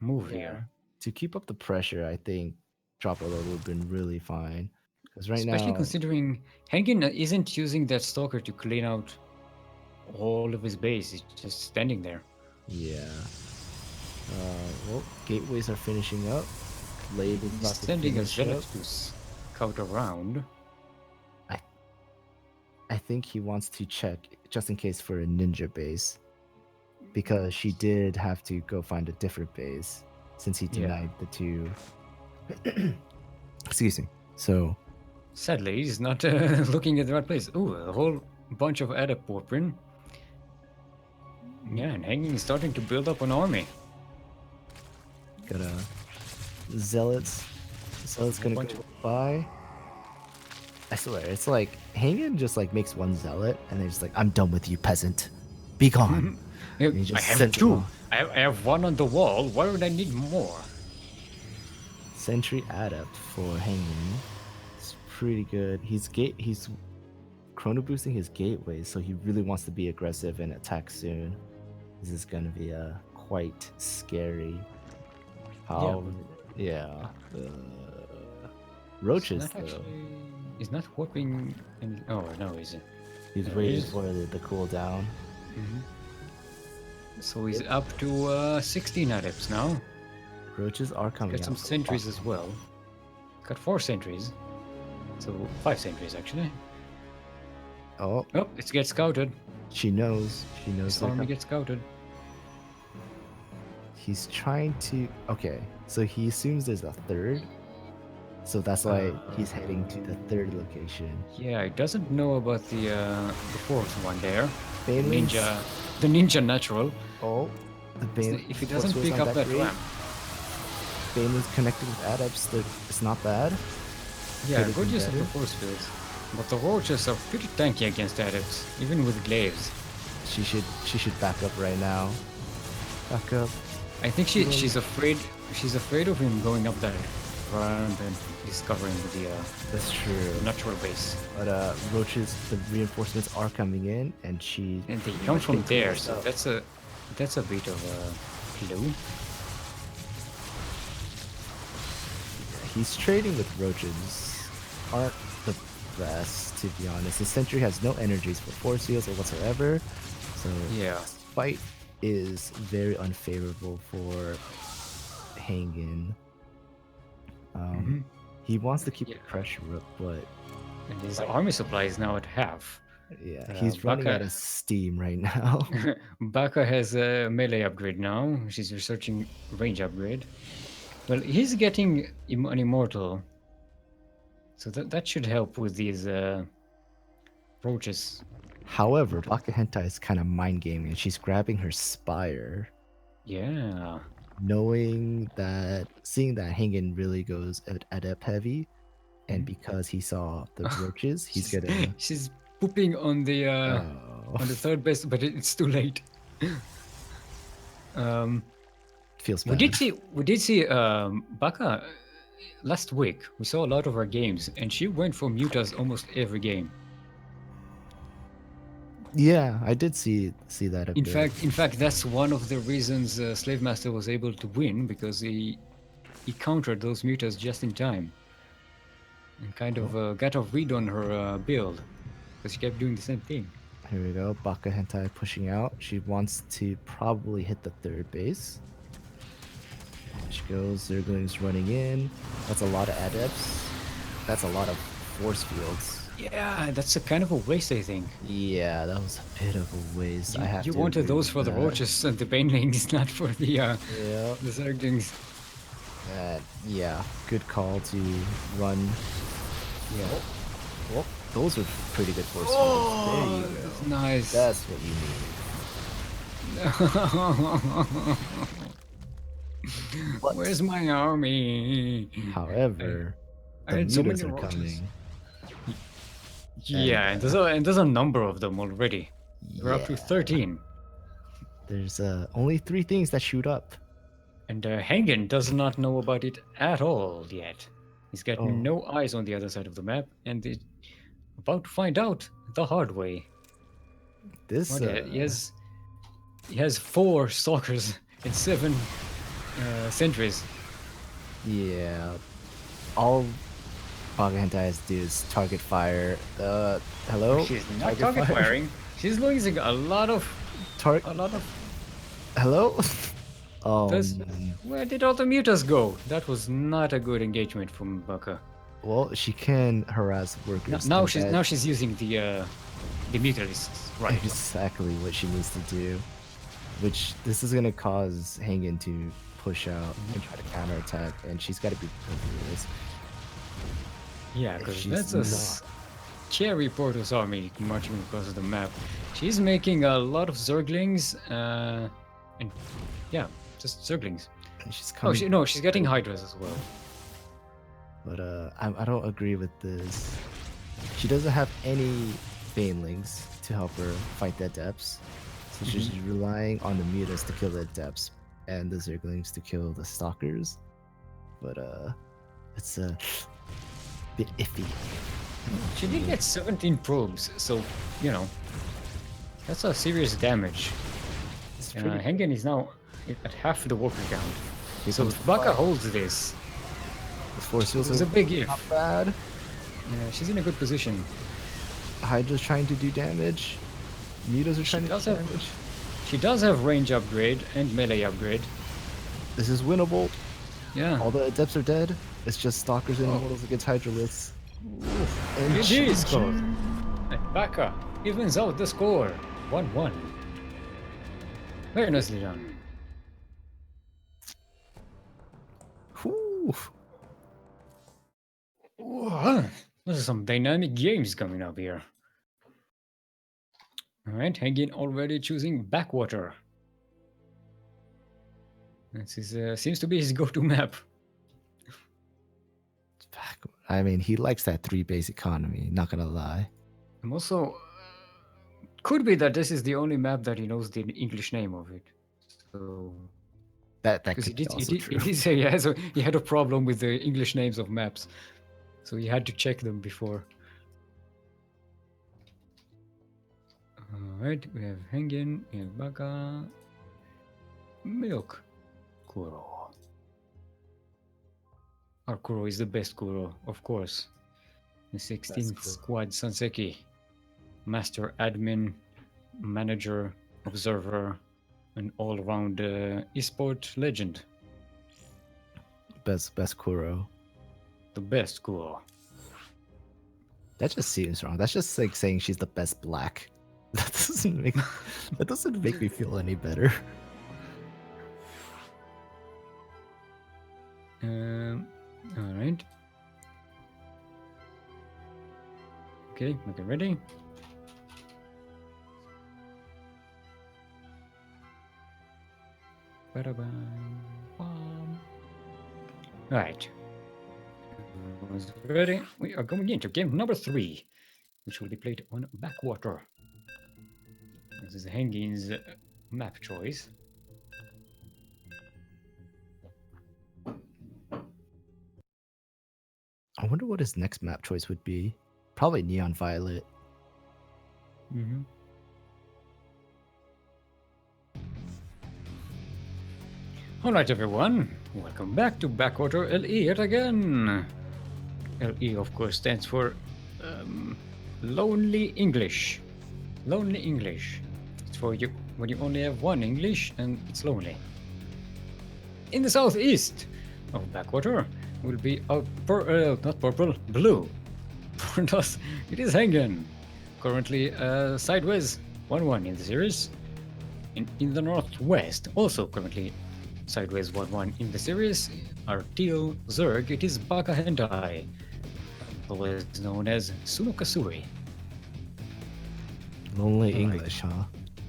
move here. To keep up the pressure, I think Dropper Lord would have been really fine. Because right Especially now, considering Haengin isn't using that stalker to clean out all of his base. He's just standing there. yeah. Well, gateways are finishing up. Blade is about to Sending a finish zealot up. to scout around. I think he wants to check just in case for a ninja base, because she did have to go find a different base since he denied the two. Excuse me. So sadly, he's not looking at the right place. Ooh, a whole bunch of adept warping. Yeah, and Haengin is starting to build up an army. got a zealots. Zealots gonna go by. I swear, it's like Haengin just like makes one zealot and they're just like, I'm done with you, peasant. Be gone. I have two. I have one on the wall. Why would I need more? Sentry adept for Haengin. It's pretty good. He's chrono boosting his gateway, so he really wants to be aggressive and attack soon. This is gonna be quite scary. Roaches though. He's not warping. Oh no, is it? He's waiting for the cooldown. So he's up to 16 adepts now. Roaches are coming. Got some sentries as well. Got 4 sentries. So 5 sentries actually. Oh, it gets scouted. She knows. She knows. His army gets scouted. He's trying to. Okay, so he assumes there's a third. So that's why he's heading to the third location. Yeah, he doesn't know about the fourth one there. Banelin's... The ninja natural. Oh, the Bane. If he doesn't pick up that ramp. Banelin's connected with adepts. It's not bad. Yeah, good use of the force fields. But the roaches are pretty tanky against adepts, even with glaives. She should back up right now. Back up. I think she's afraid. She's afraid of him going up that ramp and discovering the that's true natural base. But roaches, the reinforcements are coming in, and they come from there, so that's a bit of a clue. He's trading with roaches. Aren't the best, to be honest. The sentry has no energies for force fields or whatsoever, so yeah, this fight is very unfavorable for Haengin. He wants to keep the pressure up, but and his army supply is now at half. Yeah, he's running out of steam right now. Baka has a melee upgrade now. She's researching range upgrade. Well, he's getting an immortal, so that should help with these roaches. However, Baka Hentai is kind of mind gaming, and she's grabbing her spire. Yeah. Seeing that Haengin really goes adept heavy, and because he saw the roaches, he's gonna. She's pooping on the third base, but it's too late. Feels bad. We did see Baka last week. We saw a lot of her games, and she went for mutas almost every game. Yeah, I did see that. In fact, that's one of the reasons SLAVEMASTER was able to win, because he countered those mutas just in time, and kind of got a read on her build, because she kept doing the same thing. Here we go, Baka Hentai pushing out. She wants to probably hit the third base. She goes, Zerglings running in. That's a lot of adepts. That's a lot of force fields. Yeah, that's a kind of a waste, I think. Yeah, that was a bit of a waste. You wanted those for the roaches and the banelings, not for the Zerglings. Yeah, good call to run. Yeah. Well, those are pretty good force fields. There you go. That's nice. That's what you need. But, Where's my army? however, I the had so many mutas are roaches. coming. Yeah, and there's a number of them already. We're up to Yeah. 13. There's only 3 things that shoot up. And Haengin does not know about it at all yet. He's got Oh. no eyes on the other side of the map, and is about to find out the hard way. This He has 4 stalkers and 7 sentries. yeah. All Bagahenta has to do is target fire. Hello? She's not target fire? firing. She's losing a lot of. Hello? Oh, Where did all the mutas go? That was not a good engagement from Baka. well, she can harass workers. Now and she's using the mutalists, right? exactly what she needs to do. Which this is gonna cause Haengin to push out and try to counterattack, and she's got to be prepared for this. Yeah, because that's a scary Portos army marching across the map. She's making a lot of Zerglings, and yeah, just Zerglings. And she's coming. Oh, she's getting Hydras as well. But I don't agree with this. She doesn't have any Banelings to help her fight the Adepts, so she's relying on the Mutas to kill the Adepts and the Zerglings to kill the Stalkers. But it's a bit iffy. She did get 17 probes, so you know that's a serious damage. Haengin is now at half the worker count. So if Baka holds this, the force fields it's a big if. Not bad. Yeah, she's in a good position. Hydra's trying to do damage. Mutas are trying to do damage. She does have range upgrade and melee upgrade. This is winnable. Yeah. All the Adepts are dead. It's just Stalkers and Immortals against Hydraliths. And it is close. And Baka evens out the score. 1-1. Very nicely done. Whew. Those are some dynamic games coming up here. Alright, Haengin already choosing Backwater. This is, seems to be his go-to map. I mean, he likes that 3-base economy, not gonna lie. I'm also... could be that this is the only map that he knows the English name of it. So... that could be also true. He did say he had a problem with the English names of maps. So he had to check them before. Alright, we have Haengin, we have Baka, Milkncookiesss. Our Kuro is the best Kuro, of course. The 16th Squad Sanseki. Master admin, manager, observer, an all-round esport legend. Best Kuro. The best Kuro. That just seems wrong. That's just like saying she's the best black. That doesn't make me feel any better. All right. Okay, make it ready. Right. Ready? We are going into game number 3, which will be played on Backwater. This is Haengin's map choice. I wonder what his next map choice would be. Probably Neon Violet. Alright everyone, welcome back to Backwater LE yet again. LE of course stands for Lonely English. Lonely English. It's for you when you only have one English and it's lonely. In the southeast of Backwater will be a not purple, blue. For us, it is Haengin. Currently sideways 1-1 in the series. In the northwest, also currently Sideways 1-1 in the series. Our teal Zerg, it is Baka Hentai, otherwise known as Sunokasuri. Lonely Alright. English, huh?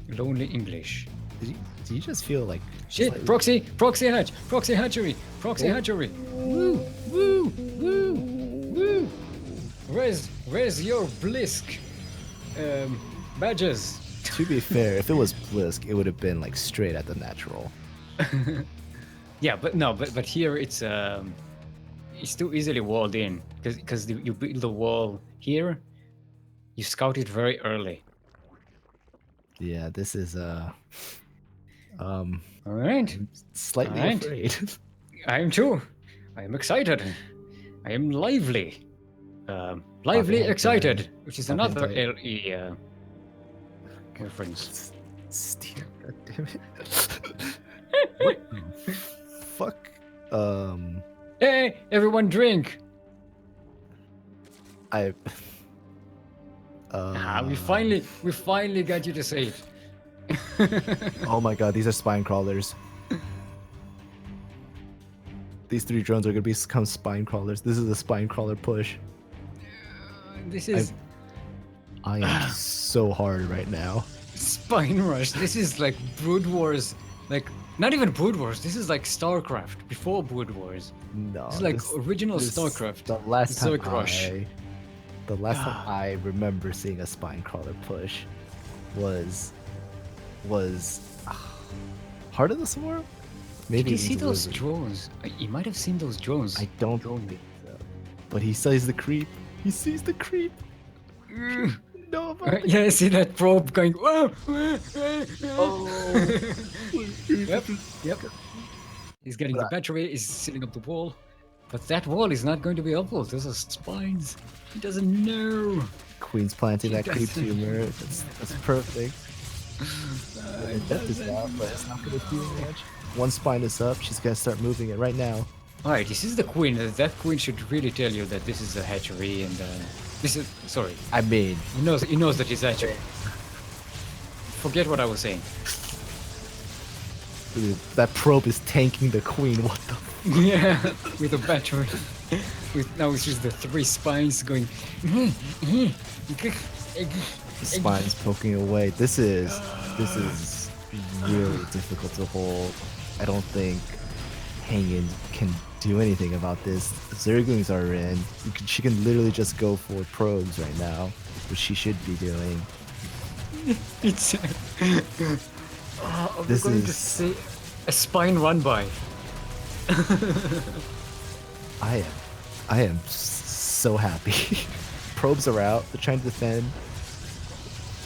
Lonely English. Do you just feel like Shit! slightly- Proxy hatch! Proxy hatchery! Proxy hatchery! Woo! Woo! Woo! Woo! Where's your Blisk badges? To be fair, if it was Blisk, it would have been like straight at the natural. Yeah, but no, but here it's too easily walled in because you build the wall here, you scout it very early. Yeah, this is All right, I'm slightly Alright. afraid. I am too. I am excited. I am lively. Lively Hentai. excited, which is Baka another hentai. LE reference. Steer, God damn it. What the fuck? Hey, everyone drink! I. We finally got you to say it. Oh my god, these are spine crawlers. These 3 drones are gonna become spine crawlers. This is a spine crawler push. This is I am so hard right now. Spine Rush. This is like Brood Wars. Like, not even Brood Wars. This is like StarCraft before Brood Wars. No, It's like original StarCraft. The last time Zerg Rush. I remember seeing a spine crawler push was Heart of the Swarm. Maybe Did you it see was those Wizard. drones? You might have seen those drones. I don't think so. But he sees the creep. He sees the creep. No, about Yeah, I see that probe going. Whoa, whoa, whoa, whoa. Yep. He's getting the battery. He's setting up the wall. But that wall is not going to be helpful. Those are spines. He doesn't know. Queen's planting that creep doesn't- tumor. That's perfect. The death is out, but it's not gonna do much. One spine is up. She's gonna start moving it right now. Alright, this is the queen. That queen should really tell you that this is a hatchery and this is sorry. I mean, He knows that it's hatchery. Forget what I was saying. dude, that probe is tanking the queen. What the? Yeah, with a battery. Now it's just the 3 spines going. The spine's poking away. This is really difficult to hold. I don't think Haengin can do anything about this. The Zerglings are in. She can literally just go for probes right now, which she should be doing. It's. This going to is- say a spine run by. I am so happy. Probes are out. They're trying to defend.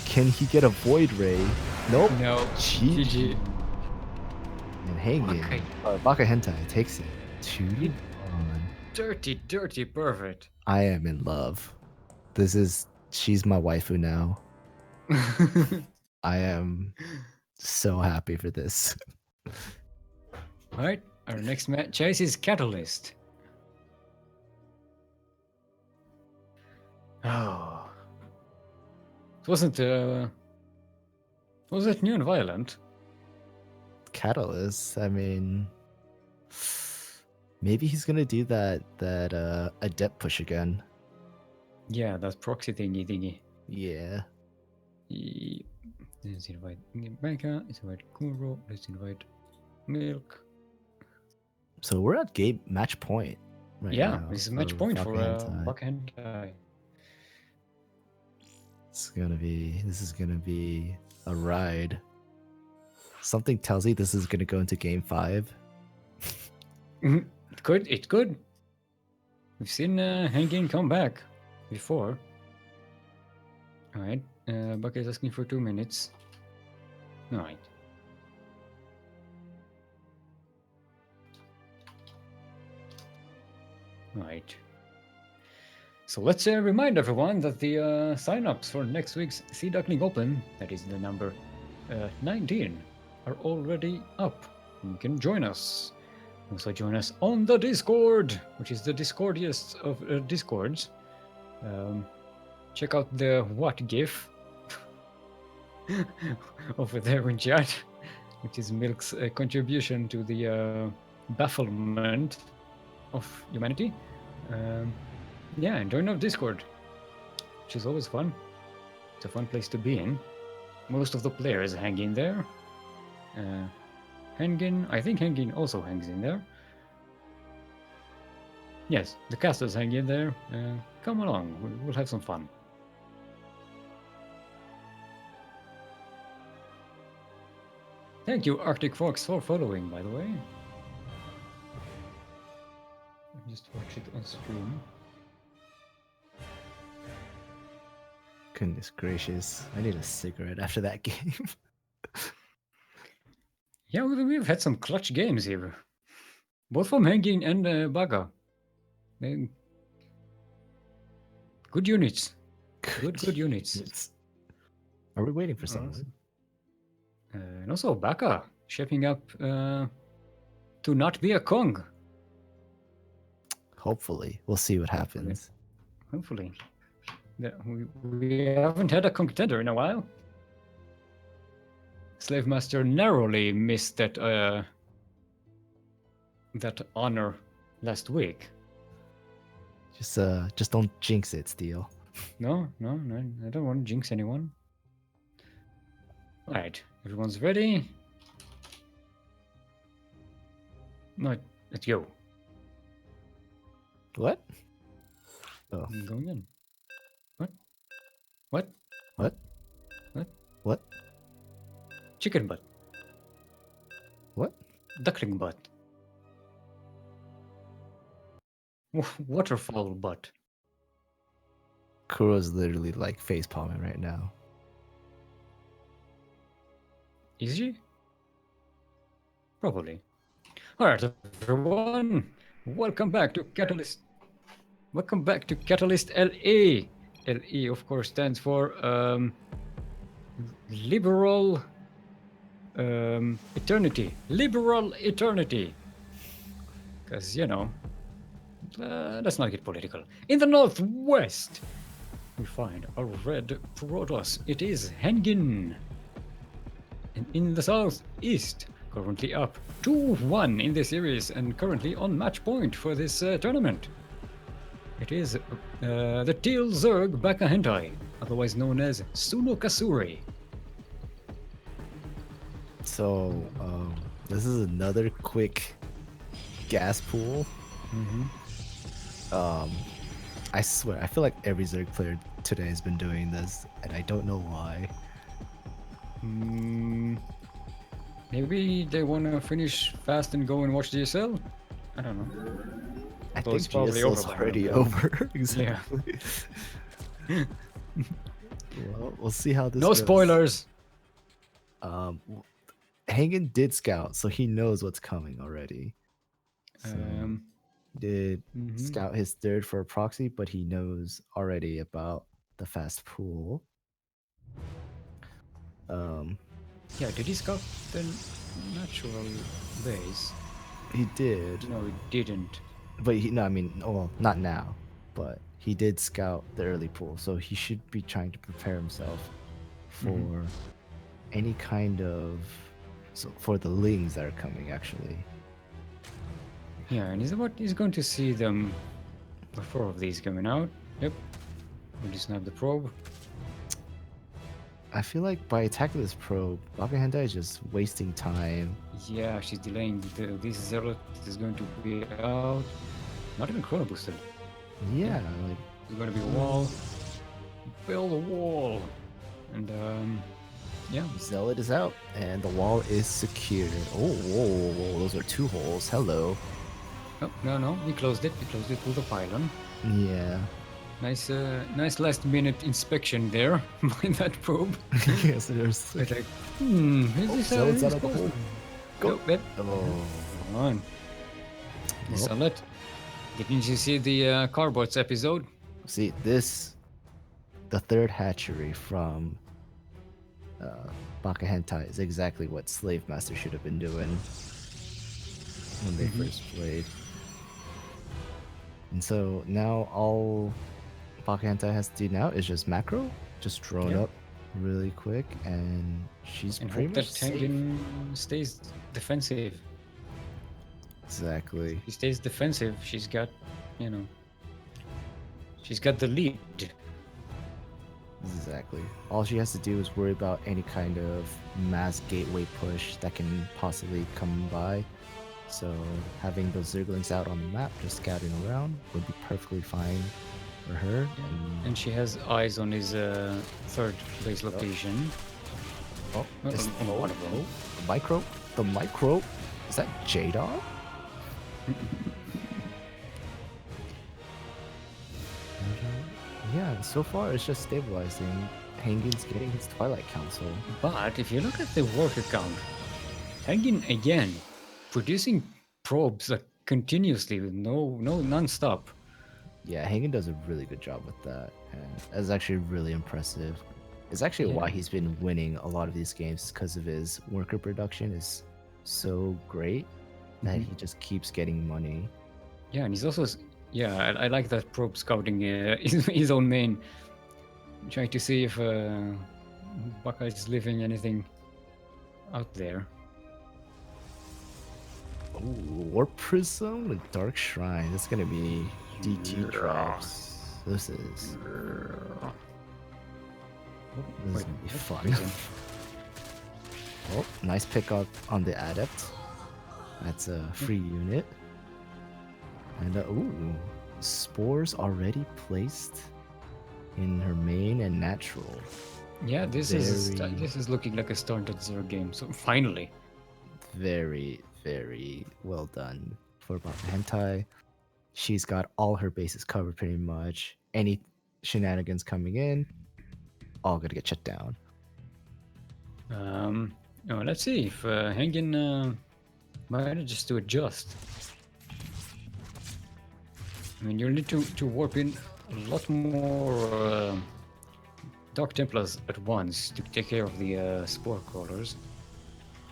Can he get a Void Ray? Nope. No. GG. And Haengin, Okay. Baka Hentai takes it. 2-1. Dirty, perfect. I am in love. She's my waifu now. I am so happy for this. Alright, our next chase is Catalyst. Oh. It wasn't was it new and violent? Catalyst, I mean, maybe he's gonna do that adept push again. Yeah, that proxy thingy. Yeah. Let's invite Becca, let's invite Kuro, let's invite Milk. So we're at game match point. Right Yeah, now this is match for point for Baka Hentai. Baka Hentai. This is gonna be a ride. Something tells me this is gonna go into game 5. It could. We've seen Haengin come back before. Alright, Baka is asking for 2 minutes. Alright. Right. So let's remind everyone that the sign-ups for next week's Sea Duckling Open, that is the number 19, are already up. You can join us. Also join us on the Discord, which is the Discordiest of Discords. Check out the what GIF over there in chat. which is Milk's contribution to the bafflement of humanity. Yeah, and join our Discord, which is always fun. It's a fun place to be in. Most of the players hang in there. Haengin, I think Haengin also hangs in there. Yes, the casters hang in there. Come along, we'll have some fun. Thank you, ArcticFox, for following, by the way. Just watch it on stream. Goodness gracious. I need a cigarette after that game. Yeah, we've had some clutch games here. Both from Haengin and Baga. Good units. Good units. Are we waiting for someone? And also Baka shaping up to not be a Kong. Hopefully. We'll see what happens. Hopefully. Yeah, we haven't had a contender in a while. SLAVEMASTER narrowly missed that honor last week. Just don't jinx it, Steel. No, I don't want to jinx anyone. Alright, everyone's ready. No, let's go. What? Oh. I'm going in. What? What? What? What? Chicken butt. What? Duckling butt. Waterfall butt. Kuro's literally like face palming right now. Is she? Probably. Alright, everyone. Welcome back to Catalyst. Welcome back to Catalyst LE. LE, of course, stands for Liberal Eternity. Liberal Eternity. Because, you know, let's not get political. In the northwest, we find a red Protoss. It is Haengin. And in the southeast, currently up 2-1 in the series and currently on match point for this tournament. It is the Teal Zerg Baka Hentai, otherwise known as Sunokasuri. So, this is another quick gas pool. I swear, I feel like every Zerg player today has been doing this, and I don't know why. Maybe they want to finish fast and go and watch DSL? I don't know. I Well, think it's probably GSL's over by already now. over. Exactly. Yeah. Well, we'll see how this No goes. spoilers! Haengin did scout, so he knows what's coming already. So did scout his third for a proxy, but he knows already about the fast pool. Yeah, did he scout the natural base? He did. No, he didn't. But well, not now. But he did scout the early pool, so he should be trying to prepare himself for any kind of for the lings that are coming actually. Yeah, and he's going to see them before of these coming out. Yep. We just snap the probe. I feel like by attacking this probe, Baka Hentai is just wasting time. Yeah, she's delaying this Zealot is going to be out. Not even chrono boosted. Yeah, like There's going to be a wall. Build a wall. And yeah. Zealot is out, and the wall is secured. Oh, whoa, those are 2 holes. Hello. Oh, no, he closed it. He closed it with a pylon. Yeah. Nice last minute inspection there by that probe. Yes, there's. It's like, is this Zealot's out of the hole. Go. Yep. Oh. Come on. Zealot. Didn't you see the Carbots episode? See, the third hatchery from Baka Hentai is exactly what SLAVEMASTER should have been doing when they first played. And so now all Baka Hentai has to do now is just macro, just drone up really quick, and she's And pretty hope that much safe. Haengin stays defensive. Exactly. If he stays defensive, you know, she's got the lead. Exactly. All she has to do is worry about any kind of mass gateway push that can possibly come by. So having those Zerglings out on the map, just scouting around, would be perfectly fine for her. And she has eyes on his third base location. Oh, it's, On one of them. the micro. The micro. Is that J-Dog? Yeah, so far it's just stabilizing. Haengin's getting his Twilight Council. But if you look at the worker count, Haengin again producing probes like continuously with no non-stop. Yeah, Haengin does a really good job with that, and that's actually really impressive. It's actually why Yeah. he's been winning a lot of these games, because of his worker production is so great that he just keeps getting money. Yeah, and he's also I like that probe scouting his own main, trying to see if Baka is leaving anything out there. Oh, Warp Prism with Dark Shrine. That's gonna be DT traps. This is Wait, gonna be what fun. prison? Oh, nice pickup on the Adept. That's a free unit. And ooh, spores already placed in her main and natural. Yeah, this is looking like a started zero game. So finally, Very, very well done for Baka Hentai. She's got all her bases covered pretty much. Any shenanigans coming in, all gonna get shut down. let's see if Haengin manages to adjust. I mean, you'll need to warp in a lot more Dark Templars at once to take care of the spore crawlers.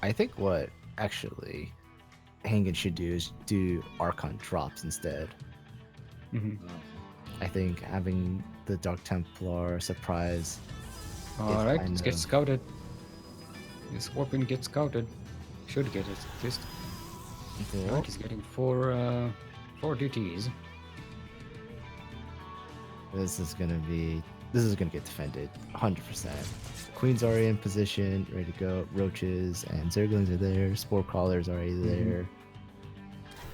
I think what actually Haengin should do is do Archon drops instead. I think having the Dark Templar surprise. All right, let's get scouted. This warping gets scouted. Should get it at least. Right, he's getting four DTs. This is gonna get defended 100%. Queen's already in position, ready to go. Roaches and Zerglings are there. Spore crawlers already there.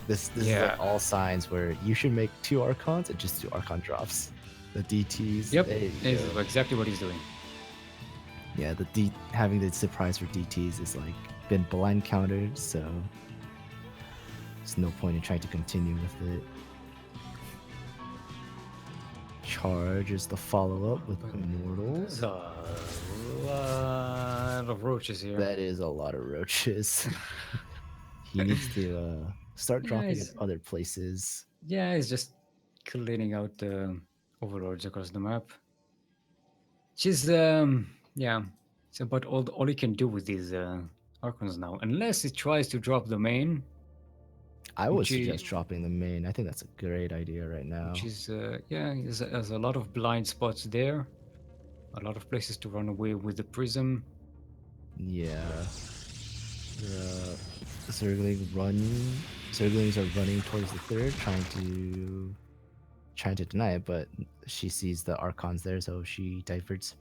This is like all signs where you should make 2 Archons and just do Archon drops. The DTs. Yep, this is exactly what he's doing. Yeah, having the surprise for DTs is like been blind countered, so there's no point in trying to continue with it. Charge is the follow-up with Immortals. There's a lot of roaches here. That is a lot of roaches. He needs to start dropping at other places. Yeah, he's just cleaning out the overlords across the map. She's it's about all he can do with these Archons now, unless he tries to drop the main. I would suggest dropping the main. I think that's a great idea right now. Which is there's a lot of blind spots there, a lot of places to run away with the prism. Yeah, the Zerglings are running towards the third, trying to deny it, but she sees the Archons there, so she diverts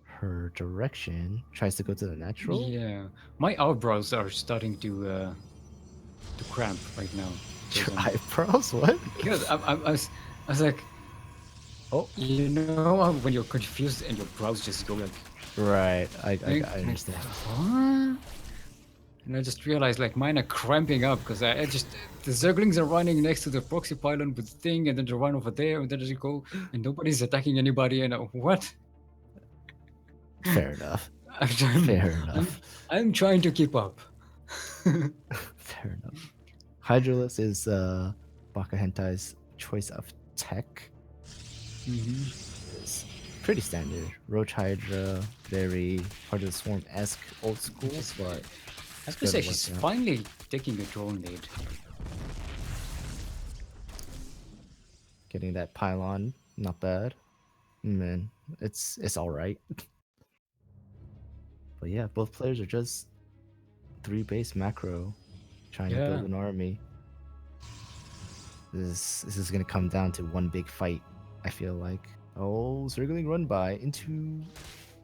her direction, tries to go to the natural. Yeah, my eyebrows are starting to cramp right now. Your eyebrows? What? Because I was like, oh, you know when you're confused and your brows just go like. Right, I understand. What? And I just realized like mine are cramping up because the Zerglings are running next to the proxy pylon with the thing, and then they run over there, and then they go, and nobody's attacking anybody, and what? Fair enough. Fair enough. I'm trying to keep up. Fair enough. Hydralus is Baka Hentai's choice of tech. It's pretty standard. Roach Hydra, very part of the Swarm-esque old school, but I was gonna say she's finally taking a drone lead. Getting that pylon, not bad. Man, it's all right. But yeah, both players are just 3 base macro, trying to build Yeah. an army. This is gonna come down to one big fight. I feel like. Oh, circling run by into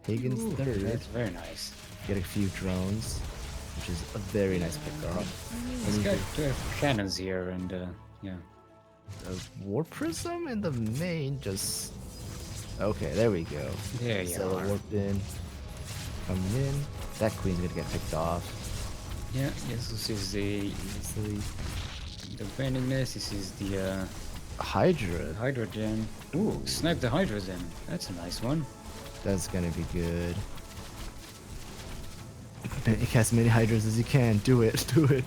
Hagen's Ooh, third. that's very nice. Get a few drones, which is a very nice pickup. He's got cannons here, and yeah. A war prism in the main just. Okay, there we go. There you Zealot are. warped in. Coming in. That queen's gonna get picked off. Yeah, yes, this is the Easily. bendingness. This is the Hydra. hydrogen. Ooh, snipe the hydrogen. That's a nice one. That's gonna be good. Cast as many hydras as you can. Do it. Do it.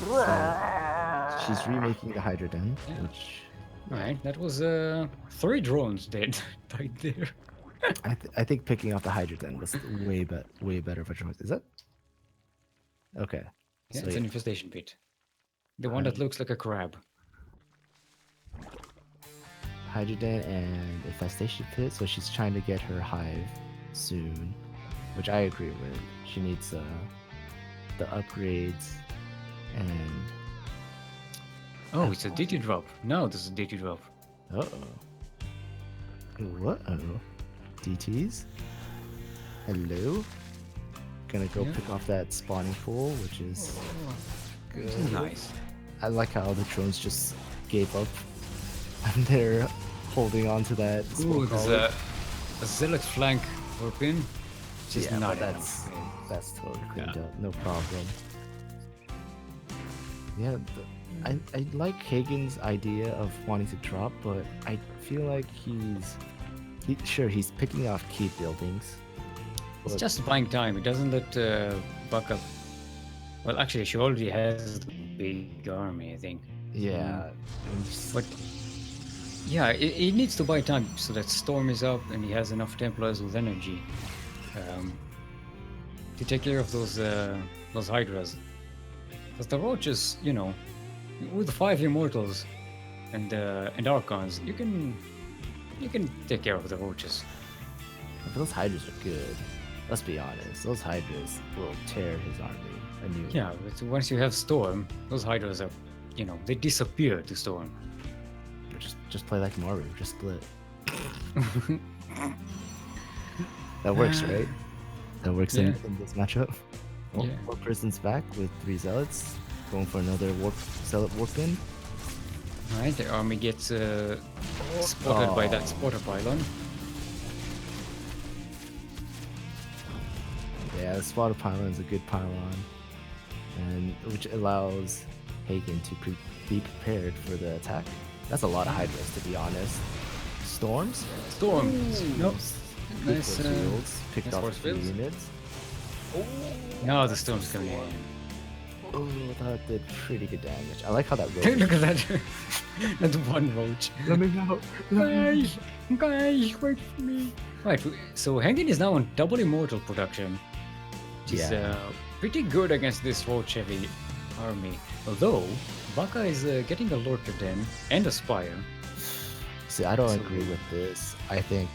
So, she's remaking the hydra den, Yeah. which Alright, that was 3 drones dead died there. I think picking off the hydra den was way better of a choice. Is that? Okay. Yeah, So it's yeah, an infestation pit. The one that looks like a crab. hydra den and infestation pit. So she's trying to get her hive soon, which I agree with. She needs the upgrades and Oh, it's a DT drop. No, this is a DT drop. What? DTs? Hello? Gonna go Yeah. pick off that spawning pool, which is good. Nice. I like how the drones just gave up and they're holding on to that. Ooh, smoke there's collar. a zealot flank open. Just Yeah, not but enough. that's totally cleaned Yeah. up, no problem. Yeah, I like Hagen's idea of wanting to drop, but I feel like he's picking off key buildings. It's but- just buying time. It doesn't let buck up. Well, actually, she already has a big army, I think. Yeah, But yeah, it needs to buy time so that Storm is up and he has enough Templars with energy to take care of those Hydras. Because the Roaches, you know, with 5 Immortals and Archons, you can take care of the Roaches. but those hydras are good. Let's be honest, those hydras will tear his army a new. Yeah, but once you have Storm, those Hydras are, you know, they disappear to Storm. Just play like Mario, just split. That works, right? That works Yeah. in this matchup. Oh, Yeah. Warp Prison's back with 3 zealots, going for another zealot warp in. Right, the army gets spotted by that spotter pylon. Yeah, the spotter pylon is a good pylon, and which allows Hagen to be prepared for the attack. That's a lot of hydras, to be honest. Storms? Storm. Nope. Good Nice. force fields. Picked nice off force 2 fields. units. Now the storm's coming in. Oh, that did pretty good damage. I like how that roach. Look at that. That one roach. Let me know. Guys, wait for me. Right, so Haengin is now on double immortal production. Which is pretty good against this roach heavy army. Although, Baka is getting a Lord Den and a Spire. See, I don't So- agree with this. I think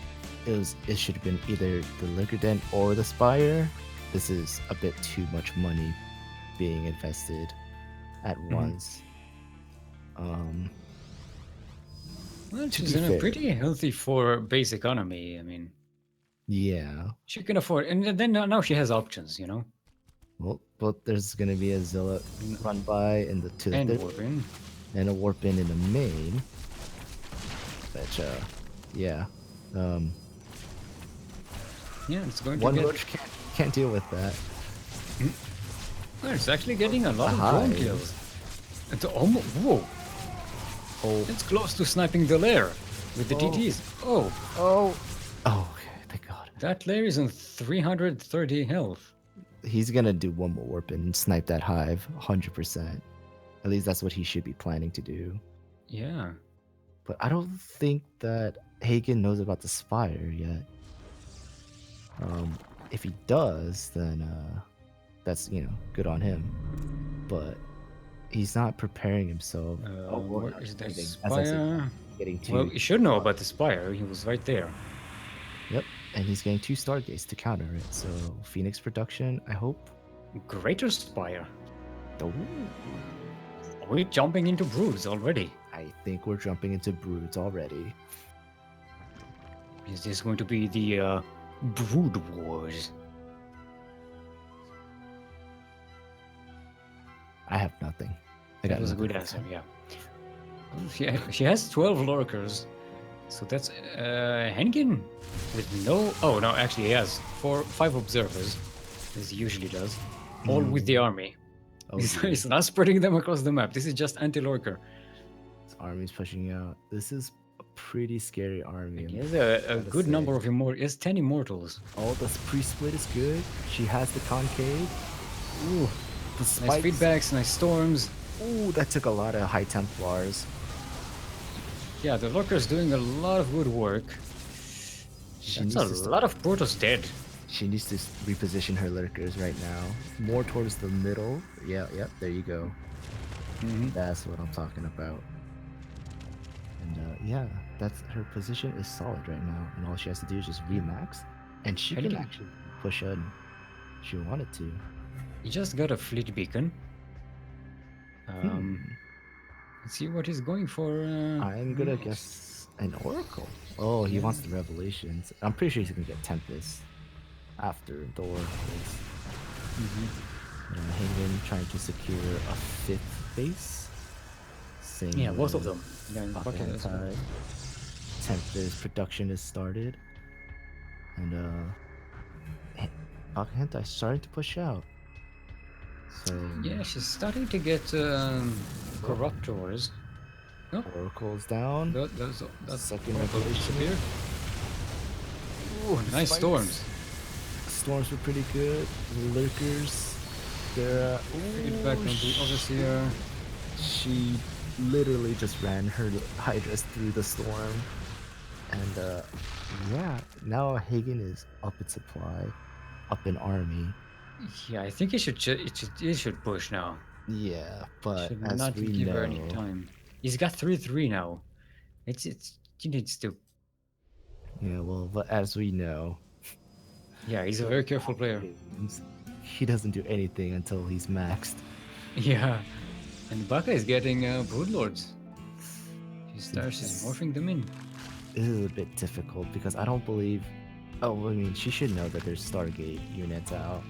it should have been either the Liquor Den or the Spire. This is a bit too much money being invested at once. Well, To she's be in a fair. pretty healthy for base economy. I mean, Yeah. she can afford, and then now she has options, you know, Well, but there's gonna be a zealot run by in the and third, warping. and a warp in the main. Which, yeah. Yeah, it's going to One get. roach can't deal with that. Well, it's actually getting a lot of Aha. drone kills. It's almost whoa! Oh, It's close to sniping the lair with the Oh. DTs. Oh, oh, okay. Thank God. that lair is on 330 health. He's gonna do one more warp and snipe that hive, 100%. At least that's what he should be planning to do. Yeah. But I don't think that Hagen knows about the Spire yet. If he does, then that's good on him. But He's not preparing himself. Where No, is he's the leaving. As I said, spire? getting Well, two. you should know about the spire. He was right there. Yep, and he's getting 2 Stargates to counter it. So Phoenix production, I hope. Greater spire. Oh, We're jumping into broods already. I think we're jumping into broods already. Is this going to be the brood wars? I have nothing. That was a good answer. Yeah. She has 12 lurkers. So that's Haengin with no. Oh no, actually he has 5 observers, as he usually does, all with the army. Oh, He's not spreading them across the map. This is just anti-lurker. His army's pushing out. This is a pretty scary army. He has a good say. number of immortals. He has 10 immortals. Oh, the pre-split is good. She has the concave. Ooh, the spikes. Nice feedbacks, nice storms. Ooh, that took a lot of high Templars. Yeah, the lurker's doing a lot of good work. That's a lot of Protoss dead. She needs to reposition her lurkers right now. More towards the middle. Yeah, there you go. That's what I'm talking about. And yeah, that's her position is solid right now. And all she has to do is just remax. And she can actually push in if she wanted to. He just got a fleet beacon. Let's see what he's going for. I'm gonna guess an Oracle. Oh, he wants the Revelations. I'm pretty sure he's gonna get Tempest after the Oracles. Haengin trying to secure a 5th base. Same yeah, both of them. Tempest production is started. And Bakahenta is starting to push out. So yeah, she's starting to get corruptors. Oh. Oracle's down. That's second revelation here. Ooh, nice storms. Storms were pretty good. Lurkers. They're feedback on the overseer. She literally just ran her Hydras through the storm. And yeah, now Haengin is up in supply, up in army. Yeah, I think he should push now. Yeah, but should as not we give know, her any time. He's got 3-3 now. He needs to. Yeah, well, but as we know. Yeah, he's a very careful player. He doesn't do anything until he's maxed. Yeah, and Baka is getting broodlords. She's morphing them in. This is a bit difficult because I don't believe. Oh, I mean, she should know that there's Stargate units out.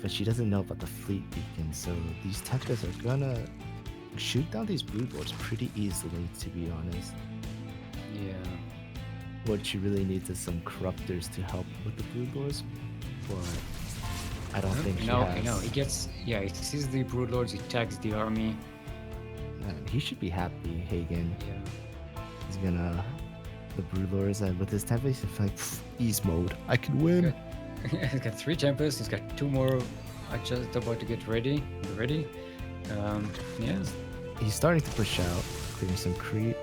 But she doesn't know about the fleet beacon, so these Tempests are gonna shoot down these broodlords pretty easily, to be honest. Yeah. What she really needs is some corruptors to help with the broodlords, but I don't think she has. No, he sees the broodlords, he tags the army. Man, he should be happy, Haengin. Yeah. He's gonna the broodlords, and with his Tempest, it's like ease mode. I can win. He's got 3 Tempests, he's got 2 more just about to get ready. Ready? Yeah. He's starting to push out, clearing some creep.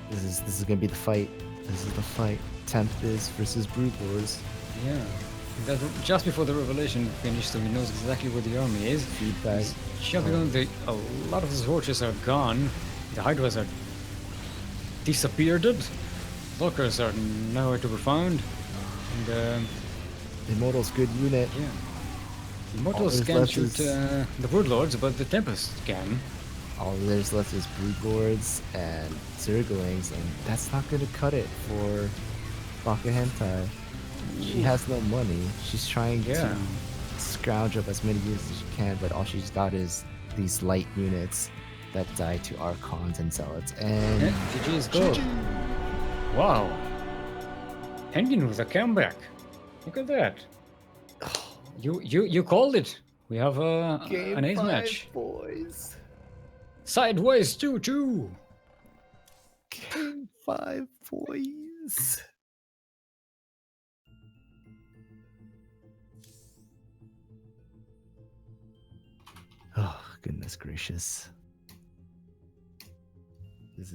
This is gonna be the fight. This is the fight. Tempest versus broodlords. Yeah. That, just before the revelation finished, so he knows exactly where the army is. Feedback. Shoving on a lot of the torches are gone. The Hydras are disappeared. Lockers are nowhere to be found. And Immortal's good unit. Yeah. Immortals can't shoot the broodlords, but the Tempest can. All there's left is broodlords and Zerglings, and that's not gonna cut it for Bakahenta. She has no money. She's trying to scrounge up as many units as she can, but all she's got is these light units that die to Archons and Zealots. And GG's go. Wow. Haengin with a comeback. Look at that. You called it. We have an ace match. Boys. Sideways 2-2. Game 5, boys. Oh, goodness gracious. This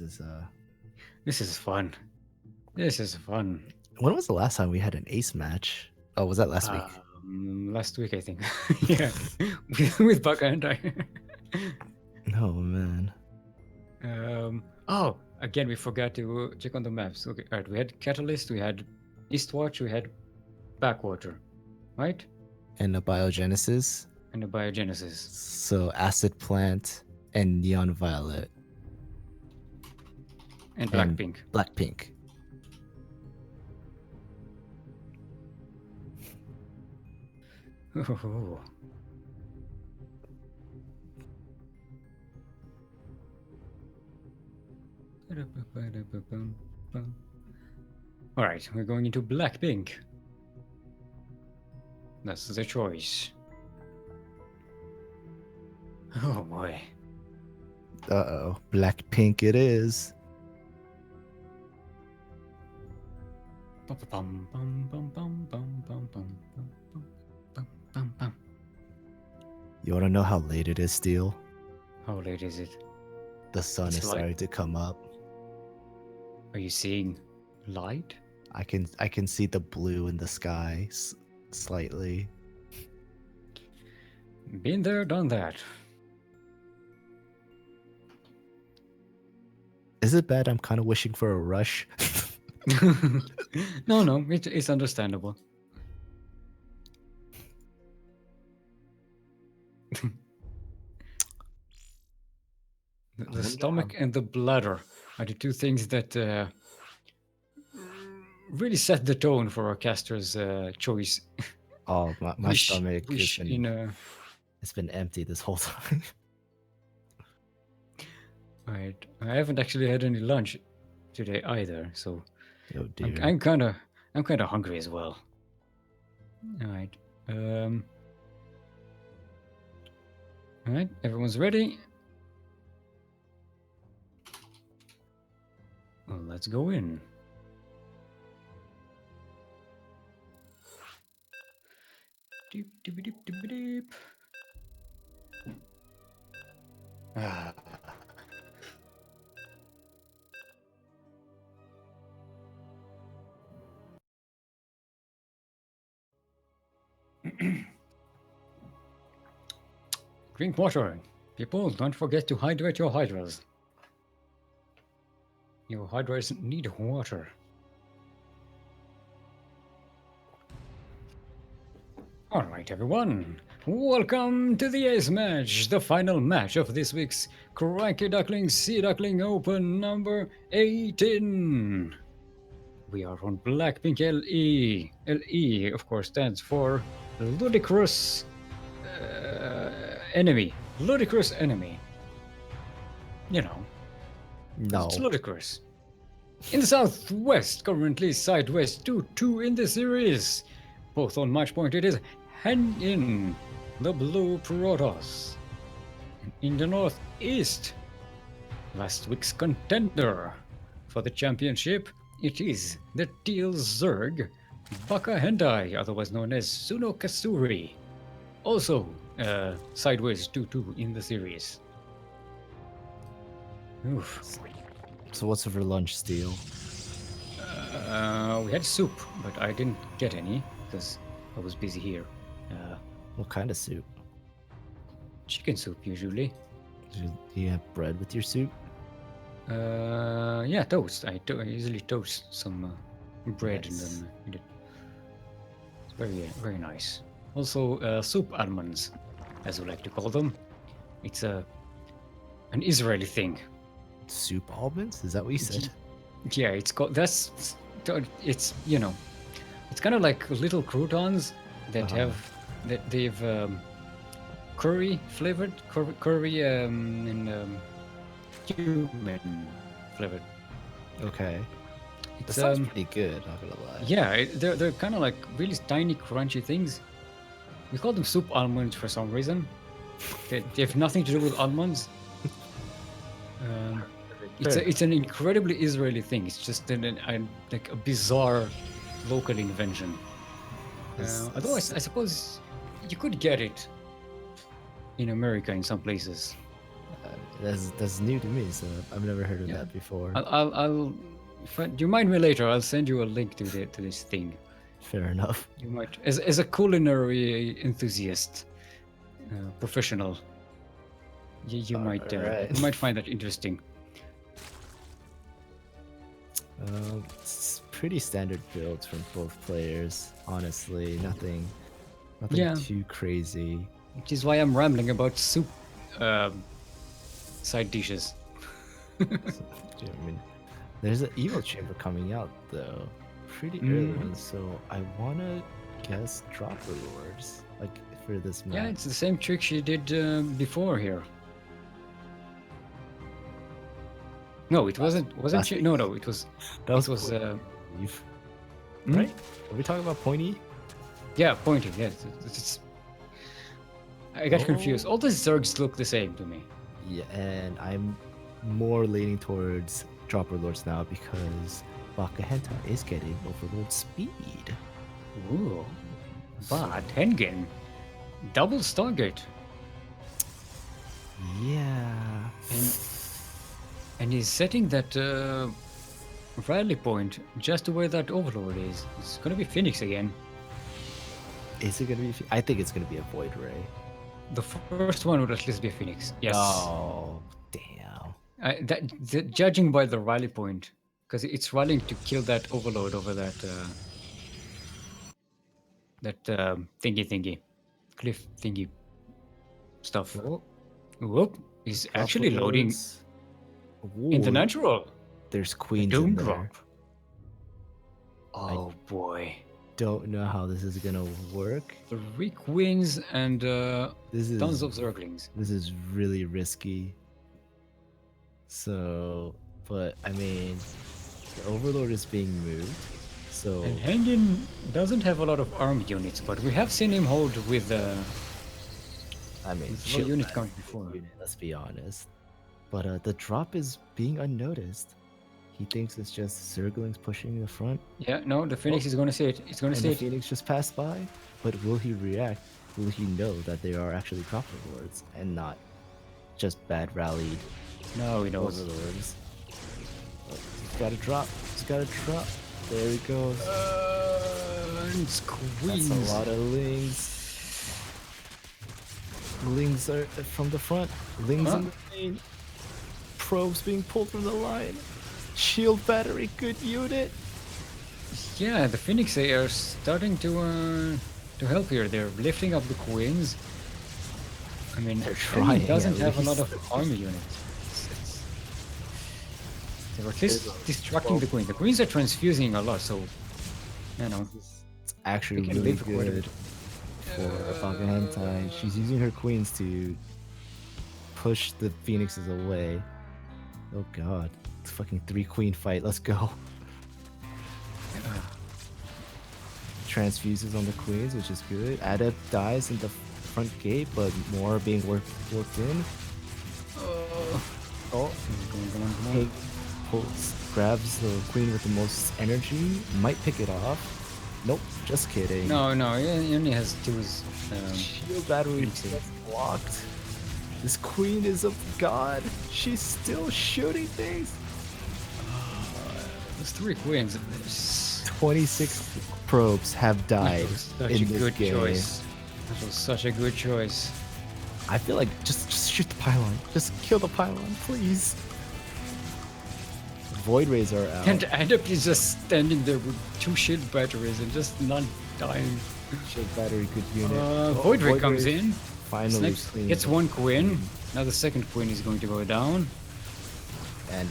is fun. This is fun. When was the last time we had an ace match? Oh, was that last week? Last week, I think. Yeah, with Baka and I. Oh man. Oh, again, we forgot to check on the maps. Okay, all right. We had Catalyst, we had Eastwatch, we had Backwater, right? And a biogenesis. And the Biogenesis. So acid plant and neon violet And and Blackpink. Blackpink. Oh. All right, we're going into Blackpink. That's the choice. Oh boy. Uh-oh. Blackpink it is. You want to know how late it is, Steel? How late is it? The sun It's is light. starting to come up. Are you seeing light? I can see the blue in the sky slightly. Been there, done that. Is it bad I'm kind of wishing for a rush? No, it's understandable. The stomach and the bladder are the two things that really set the tone for our caster's choice. Oh, my stomach wish has in been, it's been empty this whole time. Right. I haven't actually had any lunch today either, so Oh dear. I'm kind of hungry as well. All right. All right. Everyone's ready. Well, let's go in. Deep, deep, deep, deep, deep. Ah. Drink water. People, don't forget to hydrate your hydras. Your hydras need water. Alright everyone, welcome to the Ace match, the final match of this week's CranKy Ducklings Sea Duckling Open number 18. We are on Blackpink LE. LE, of course, stands for Ludicrous Enemy. Ludicrous Enemy. You know, No. it's ludicrous. In the southwest, currently sideways 2-2 in the series. Both on match point, it is Haengin, the blue Protoss. In the northeast, last week's contender for the championship, it is the teal Zerg, Baka Hendai, otherwise known as Sunokasuri. Also, sideways 2-2 in the series. Oof. So what's for lunch, Steel? We had soup, but I didn't get any because I was busy here. What kind of soup? Chicken soup usually. Do you have bread with your soup? Yeah, toast. I usually toast some bread Nice. and then eat it. It's very nice. Also, soup almonds, as we like to call them. It's an Israeli thing. Soup almonds? Is that what you said? Yeah, it's called. It's it's kind of like little croutons that they've curry flavored, curry and cumin flavored. Okay. That It's sounds pretty good, not gonna lie. yeah, they're kind of like really tiny crunchy things. We call them soup almonds for some reason. They have nothing to do with almonds. It's an incredibly Israeli thing. It's just like a bizarre local invention. Although I suppose you could get it in America in some places. That's new to me, so I've never heard of Yeah. that before. I'll if you mind me later, I'll send you a link to this thing. Fair enough. You might, as a culinary enthusiast, professional, you Alright. might find that interesting. It's pretty standard builds from both players, honestly. Nothing Yeah. too crazy. Which is why I'm rambling about soup side dishes. I mean, there's an evil chamber coming out though, pretty early, so I wanna guess Dropper Lords like for this map. Yeah, it's the same trick she did before here. No, it wasn't. Wasn't she? No, it was. That was right? Are we talking about Pointy? Yeah, pointing. Yeah, I got confused. All the Zergs look the same to me. Yeah, and I'm more leaning towards Dropper Lords now because Baka Hentai is getting Overlord speed. Ooh, but Haengin, double Stargate. Yeah. And he's setting that rally point just to where that Overlord is. It's gonna be Phoenix again. Is it gonna be? I think it's gonna be a Void Ray. The first one would at least be a Phoenix. Yes. Oh, damn. Judging by the rally point, because it's rallying to kill that Overlord over that thingy, cliff thingy stuff. Oh. Whoop! He's actually loading in the natural. There's queens Doom in there. drop. Oh boy. Don't know how this is gonna work. 3 queens and tons of Zerglings. This is really risky. So, but I mean, the Overlord is being moved. So And Haengin doesn't have a lot of armed units, but we have seen him hold with I mean, with low unit count before. Let's be honest. But the drop is being unnoticed. He thinks it's just Zerglings pushing the front. Yeah, no, the Phoenix is going to see it. It's going to see the it. Phoenix just passed by. But will he react? Will he know that they are actually Dropper Lords and not just bad rallied No, he knows. Overlords? Oh, he's got to drop. He's got to drop. There he goes. And squeeze. That's a lot of Lings. Lings are from the front. Lings in the lane. Probes being pulled from the line. Shield battery, good unit. Yeah, the Phoenix they are starting to help here. They're lifting up the queens. I mean, They're Haengin trying, doesn't at have a lot least. of army units. They're at least distracting the queen. The queens are transfusing a lot, so you know. It's actually They can really live for quite a good for Baka Hentai. She's using her queens to push the phoenixes away. Oh god. It's a fucking 3-queen fight. Let's go. Transfuses on the queens, which is good. Adept dies in the front gate, but more being worked in. Come on. Haengin grabs the queen with the most energy. Might pick it off. Nope, just kidding. No, he only has 2. Shield battery gets blocked. This queen is a god. She's still shooting things. There's 3 queens. 26 probes have died Such in a this good game. choice. That was such a good choice. I feel like just shoot the pylon. Just kill the pylon, please. Void Rays are out. And Adept is just standing there with 2 shield batteries and just not dying. Shield battery, good unit. Void Ray comes Ray in. Finally Snipes, cleans gets up. 1 queen. Now the second queen is going to go down. And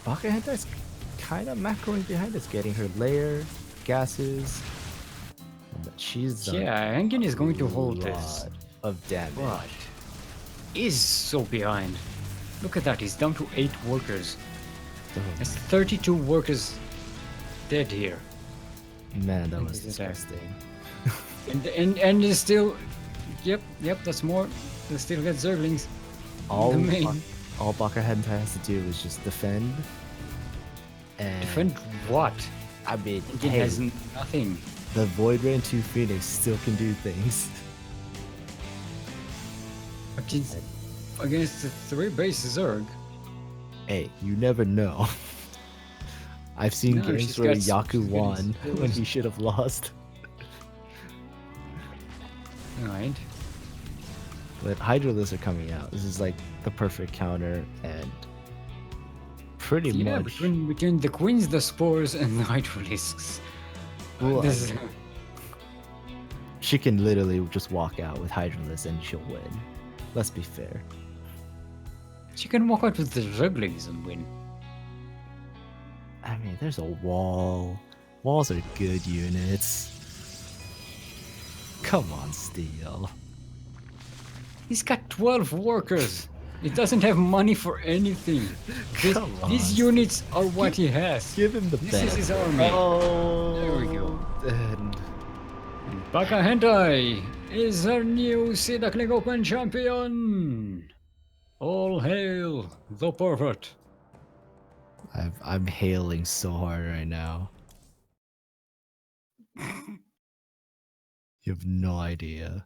Baka Hentai's kind of macroing behind us, getting her layer, gases. But she's done Yeah, Haengin is going to hold a this. lot of damage. But is so behind. Look at that, he's down to 8 workers. There's 32 workers dead here. Man, that was This is that. disgusting. And there's still, yep, that's more. They still get Zerglings. All the main. all Baka Hentai has to do is just defend. And Defend what? I mean, It hey, has nothing. the Void Ray and 2 Phoenix still can do things. Against the 3 base Zerg. Hey, you never know. I've seen No, games she's where got- Yaku she's getting won when he spores. should have lost. Alright. But Hydralisks are coming out. This is like the perfect counter, and pretty Yeah, much. between the queens, the spores, and the hydralisks. Well, This, she can literally just walk out with Hydralisk and she'll win. Let's be fair. she can walk out with the Ducklings and win. I mean, there's a wall. Walls are good units. Come on, Steel. He's got 12 workers. He doesn't have money for anything. Come These on. units are what he has. Give him the This benefit. is his army. Oh, There we go. And Baka Hentai is our new Sea Duckling Open champion. All hail the pervert. I'm hailing so hard right now. You have no idea.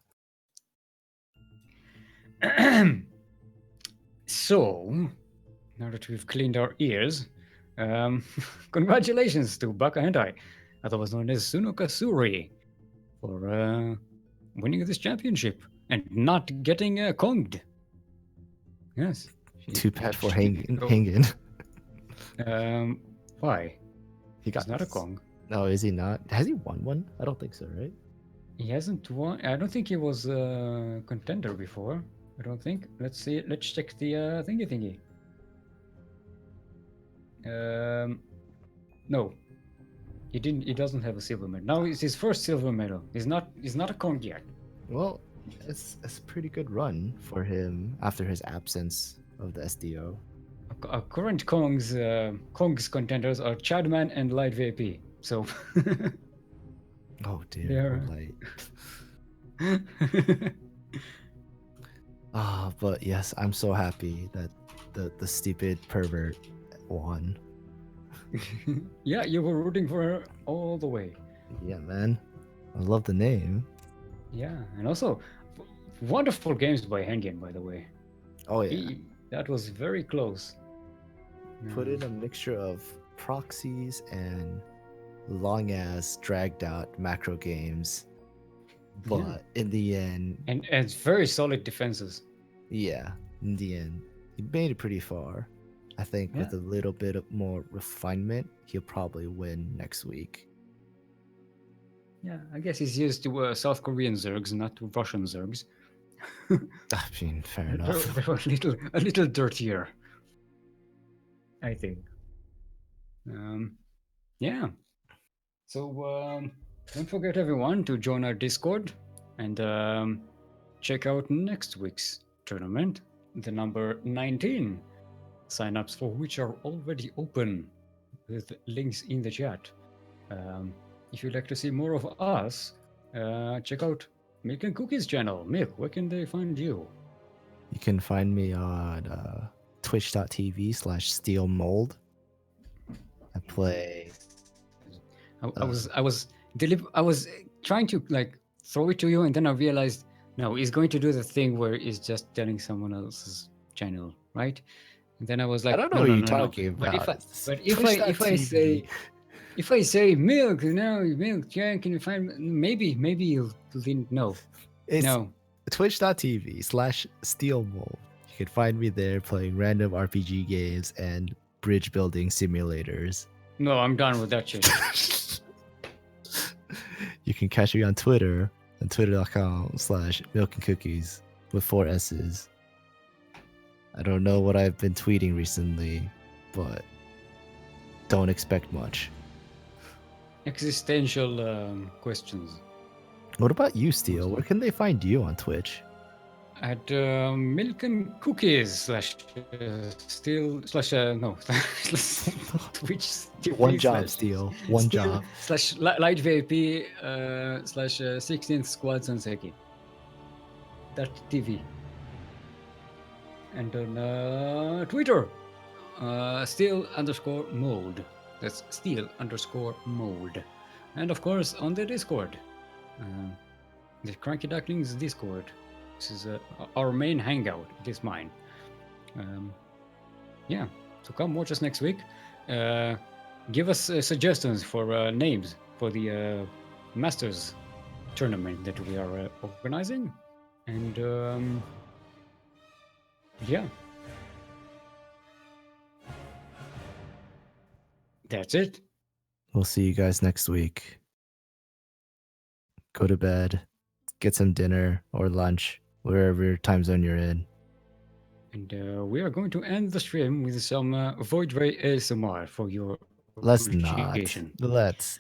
So, now that we've cleaned our ears, congratulations to Baka Hentai, otherwise known as Sunokasuri, for winning this championship and not getting conged. Yes. Too bad for she- Haengin. Why? He He's not a Kong. No, is he not? Has he won one? I don't think so, right? He hasn't won. I don't think he was a contender before. I don't think. Let's see. Let's check the thingy. No, he didn't. He doesn't have a silver medal. Now it's his first silver medal. He's not a Kong yet. Well, it's a pretty good run for him after his absence of the SDO. Our current Kong's contenders are Chadman and Light VP. So. Oh dear, They're- Light. But yes, I'm so happy that the stupid pervert won. Yeah, you were rooting for her all the way. Yeah, man. I love the name. Yeah, and also wonderful games by Haengin, by the way. Oh yeah. That was very close. Put in a mixture of proxies and long ass dragged out macro games. But Yeah. in the end, And it's very solid defenses. yeah, in the end, he made it pretty far. I think with a little bit of more refinement, he'll probably win next week. Yeah, I guess he's used to South Korean Zergs, not to Russian Zergs. I mean, fair enough. They were a little dirtier, I think. Yeah. So don't forget, everyone, to join our Discord and check out next week's tournament, the number 19. Sign-ups for which are already open with links in the chat. If you'd like to see more of us, check out Milkncookiesss channel. Milk, where can they find you? You can find me on twitch.tv/steelmold. I play. I was trying to like throw it to you, and then I realized no, he's going to do the thing where he's just telling someone else's channel, right? And then I was like, I don't know no, what no, you're no, no. talking But about. if I say Milk, no, Milk, yeah, can you find maybe you'll didn't know. It's No. twitch.tv/steelmold. You can find me there playing random RPG games and bridge building simulators. No, I'm done with that shit. You can catch me on Twitter at twitter.com/milkncookies with 4 S's. I don't know what I've been tweeting recently, but don't expect much. Existential questions. What about you, Steel? Where can they find you on Twitch? At Milkncookiesss Twitch TV One job, slash- Steel. One Steel job. / Light VIP / 16th Squad Senseki. .tv. And on Twitter, Steel_mold. That's Steel_mold. And of course on the Discord, the CranKy Ducklings Discord. This is our main hangout. It is mine. Yeah, so come watch us next week. give us suggestions for names for the Masters tournament that we are organizing. And yeah, that's it. We'll see you guys next week. Go to bed, get some dinner or lunch, wherever time zone you're in. And we are going to end the stream with some Void Ray ASMR for your Let's appreciation. not. Let's.